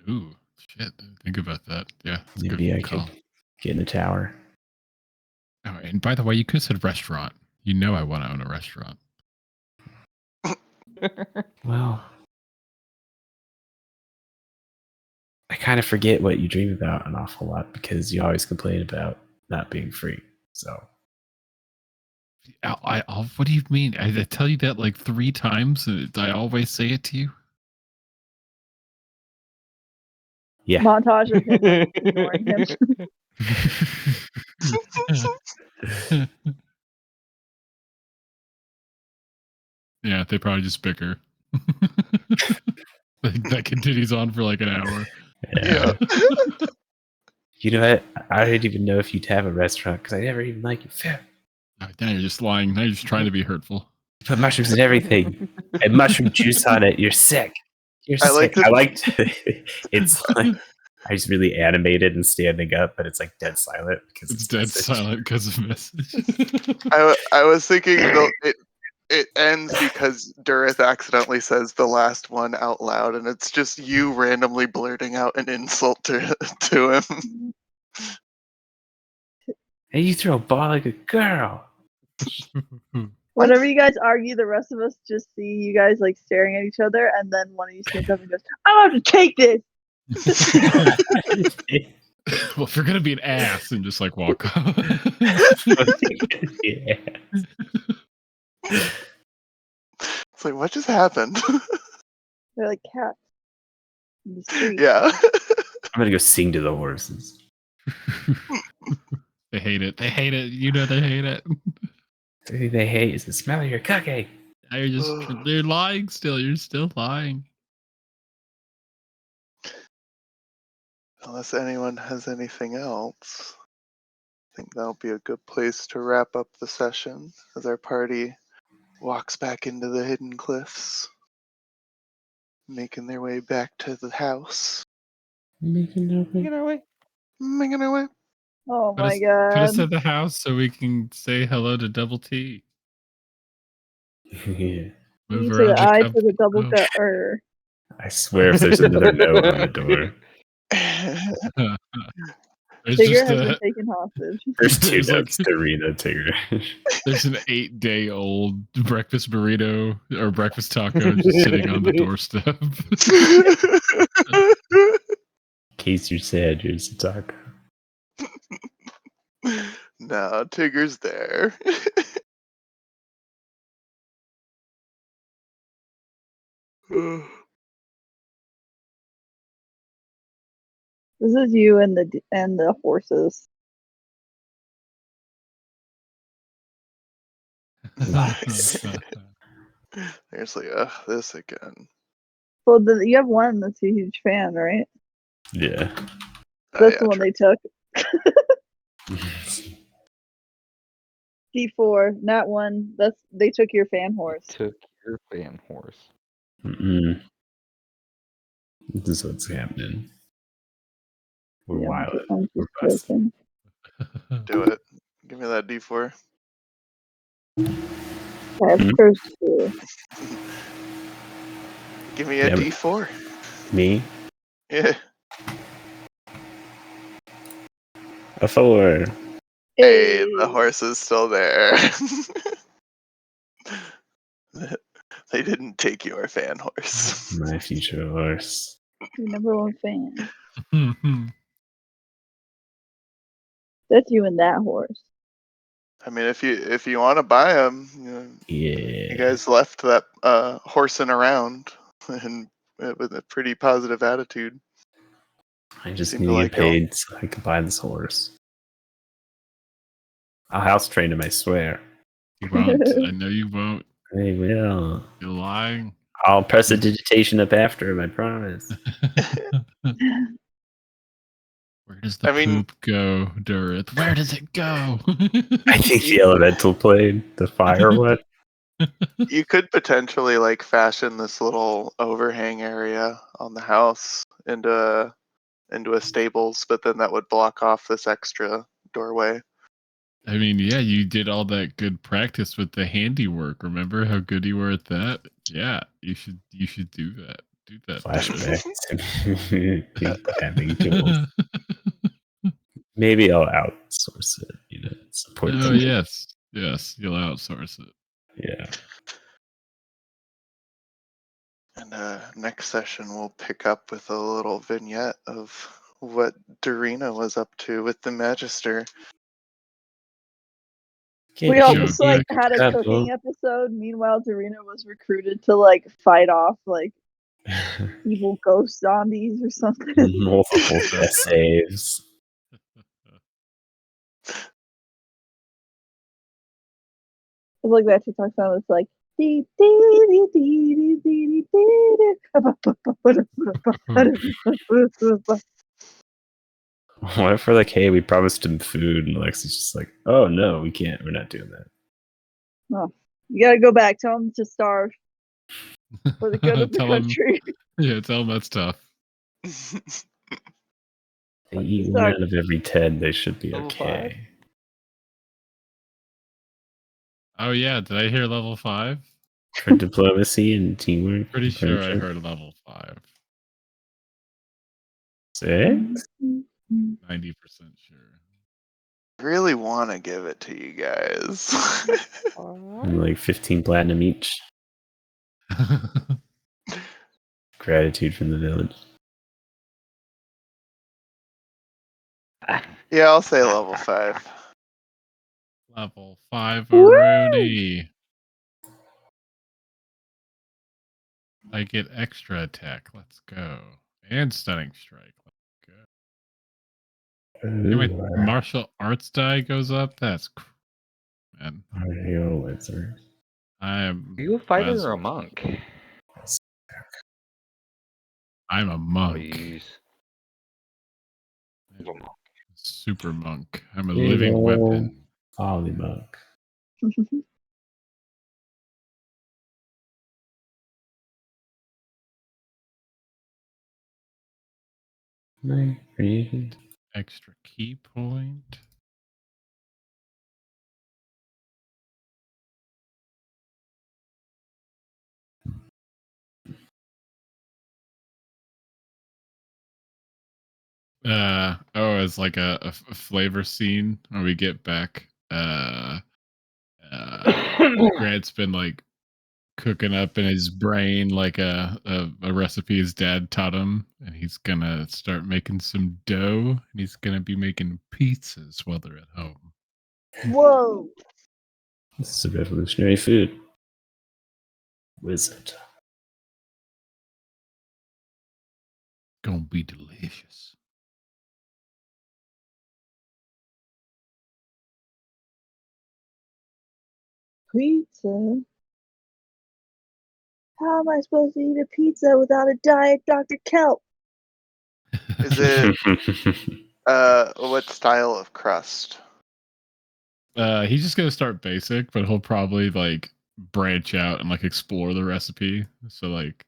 Ooh, shit. Think about that. Yeah, that's Maybe a I good call. could get in the tower. Oh, and by the way, you could have said restaurant. You know I want to own a restaurant. Well, I kind of forget what you dream about an awful lot because you always complain about not being free. So, What do you mean? I tell you that like 3 times, and I always say it to you. yeah. Montage of him like, ignoring him. Yeah, they probably just bicker. That continues on for like an hour. Yeah. You know what? I didn't even know if you'd have a restaurant because I never even like your food. Now you're just lying. Now you're just trying to be hurtful. You put mushrooms in everything and mushroom juice on it. You're sick. You're I sick. like I liked it's like I was really animated and standing up, but it's like dead silent because It's dead message. silent because of message. I was thinking it ends because Durith accidentally says the last one out loud, and it's just you randomly blurting out an insult to him. And you throw a ball like a girl. Whenever you guys argue, the rest of us just see you guys like staring at each other, and then one of you stands up and goes, "I'm going to take this." Well, if you're gonna be an ass and just like walk off. Yeah. It's like, what just happened? They're like cats in the street. Yeah. I'm gonna go sing to the horses. They hate it. They hate it. You know they hate it. The thing they hate is the smell of your cooking. They're lying still. You're still lying. Unless anyone has anything else, I think that'll be a good place to wrap up the session as our party walks back into the hidden cliffs, making their way back to the house. Making our way. Making our way. Oh Put my us, put us god. at the house so we can say hello to Double T. Yeah. Move You to around the the eye cup. to the double Oh. gut or I swear if there's another note on the door. There's Tigger just has been a taken hostage. There's two There's like- notes to Rena Tigger. there's an 8-day-old breakfast burrito or breakfast taco just sitting on the doorstep. In case you're sad, here's a taco. No, Tigger's there. This is you and the horses. Nice. There's like, this again. Well, you have one that's a huge fan, right? Yeah. That's Yeah, the one true. they took. D4, not one. They took your fan horse. Took your fan horse. Mm-mm. This is what's happening. We're Yeah, wild. I'm We're just busting. joking. Do it. Give me that D4. I have cursed you. Give me a Yeah, but- D4. Me? Yeah. A 4. Hey, the horse is still there. They didn't take your fan horse. My future horse. Your number one fan. That's you and that horse. I mean, if you want to buy him, Yeah. you guys left that horsing around and with a pretty positive attitude. I just Seem need to to like get paid so I can buy this horse. I'll house train him, I swear. You won't. I know you won't. I will. You're lying. I'll press a digitation up after him, I promise. Where does the I mean- poop go, Durith? Where does it go? I think the elemental plane, the fire one. You could potentially like fashion this little overhang area on the house into a stables, but then that would block off this extra doorway. I mean, yeah, you did all that good practice with the handiwork. Remember how good you were at that? Yeah, you should do that. Do that. Flashback to having tools. Maybe I'll outsource it, support Oh them. yes, you'll outsource it. Yeah. And next session we'll pick up with a little vignette of what Dorina was up to with the Magister. We Get also you Sure. like had a couple. cooking episode. Meanwhile, Dorina was recruited to like fight off like evil ghost zombies or something. Multiple death saves. It's like that TikTok song that's like dee dee dee dee dee dee dee dee. What if we're like, hey, we promised him food, and Alexi's just like, oh no, we can't. We're not doing that. Oh, you gotta go back. Tell him to starve for the good of the Tell him, country. yeah, tell him that's tough. They eat one out of every 10. They should be Level okay. Oh yeah, did I hear level 5? For diplomacy and teamwork. Pretty and sure I friendship. heard level 5. 6? 90% sure. Really want to give it to you guys. And like 15 platinum each. Gratitude from the village. Yeah, I'll say level 5. Level 5 Woo! Aruni. I get extra attack. Let's go. And stunning strike. Let's go. And my martial arts die goes up. That's man. I am. Are you a fighter or a monk? I'm a Oh, monk. jeez. Super monk. I'm a living weapon. Folly monk. Extra key point. It's like a flavor scene where we get back. Grant's been like cooking up in his brain like a recipe his dad taught him, and he's gonna start making some dough, and he's gonna be making pizzas while they're at home. Whoa! This is a revolutionary food. Wizard. Gonna be delicious. Pizza? How am I supposed to eat a pizza without a diet Dr. Kelp? Is it what style of crust? He's just gonna start basic, but he'll probably like branch out and like explore the recipe. So like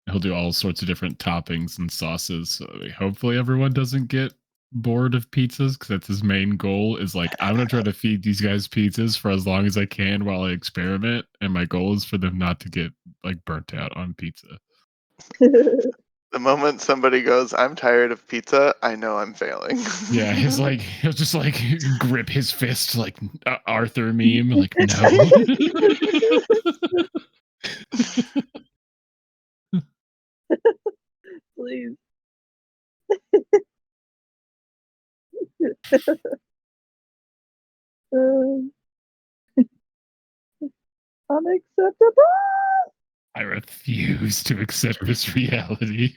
he'll do all sorts of different toppings and sauces. So hopefully everyone doesn't get bored of pizzas, because that's his main goal. Is like, I'm gonna try to feed these guys pizzas for as long as I can while I experiment, and my goal is for them not to get like burnt out on pizza. The moment somebody goes, I'm tired of pizza, I know I'm failing. Yeah, he'll just like grip his fist like Arthur meme, like no. Please. Unacceptable. I refuse to accept this reality.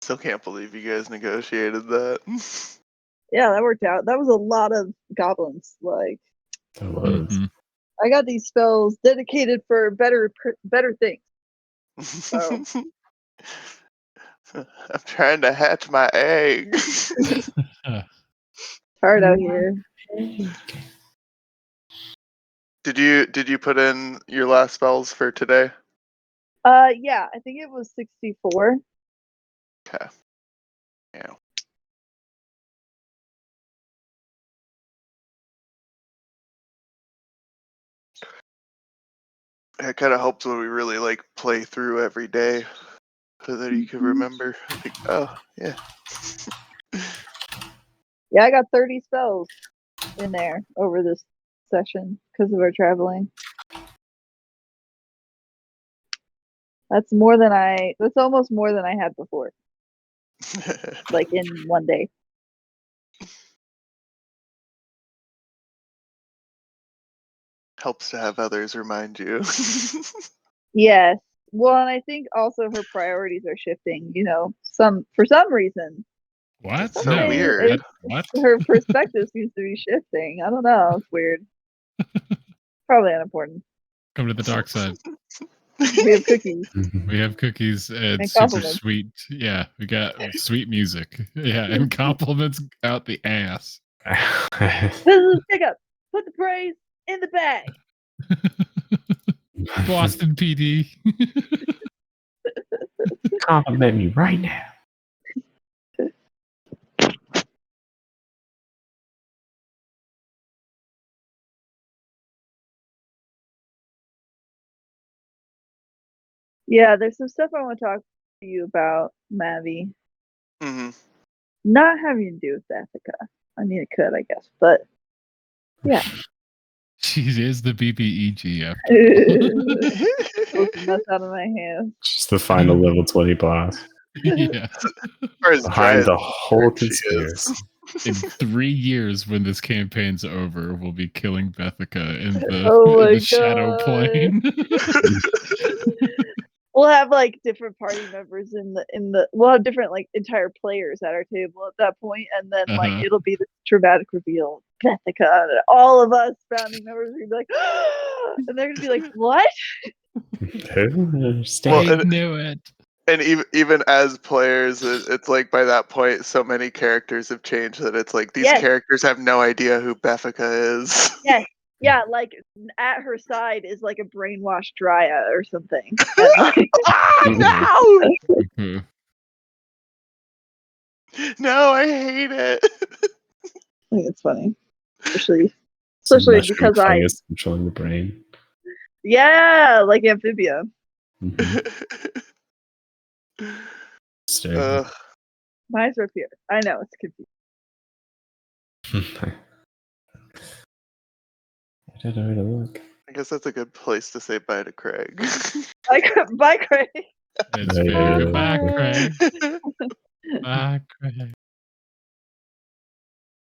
Still can't believe you guys negotiated that. Yeah, that worked out. That was a lot of goblins. Like, That was. I got these spells dedicated for better things. So. I'm trying to hatch my egg. Hard out here. Did you put in your last spells for today? Yeah, I think it was 64. Okay. Yeah. It kind of helps when we really like play through every day, so that you can remember. Like, oh yeah. Yeah, I got 30 spells in there over this session because of our traveling. That's almost more than I had before. Like in one day. Helps to have others remind you. Yes. Well, and I think also her priorities are shifting, for some reason. What? That's so No. weird. What? Her perspective seems to be shifting. I don't know. It's weird. Probably unimportant. Come to the dark side. We have cookies. We have cookies and And super compliments. sweet. Yeah, we got sweet music. Yeah, and compliments out the ass. This is pickup. Put the praise in the bag. Boston PD. Compliment me right now. Yeah, there's some stuff I want to talk to you about, Mavi. Hmm. Not having to do with Ethica. I mean, it could, I guess, but yeah. She is the BBEG after Took the mess out of my hands. Just the final level 20 boss. Yeah. As far as Behind the Dryad's whole concerned, she is. conspiracy. In 3 years, when this campaign's over, we'll be killing Bethica in the, Oh in my the shadow God. plane. We'll have like different party members in the we'll have different like entire players at our table at that point, and then like Uh-huh. it'll be this dramatic reveal. Bethica, and all of us founding members are gonna be like, and they're gonna be like, what? Well, I knew it. And even as players, it's like by that point, so many characters have changed that it's like these Yes. characters have no idea who Bethica is. Yes. Yeah, like at her side is like a brainwashed Dryad or something. And, like, Ah, no! Mhm. No, I hate it. I think it's funny, especially Some mushroom because I fungus controlling the brain. yeah, like Amphibia. Mhm. Stay. Mine's up here. I know it's confusing. I don't know where to look. I guess that's a good place to say bye to Craig. Bye, Craig. It's fair. Goodbye, Craig. Craig. Bye, Craig.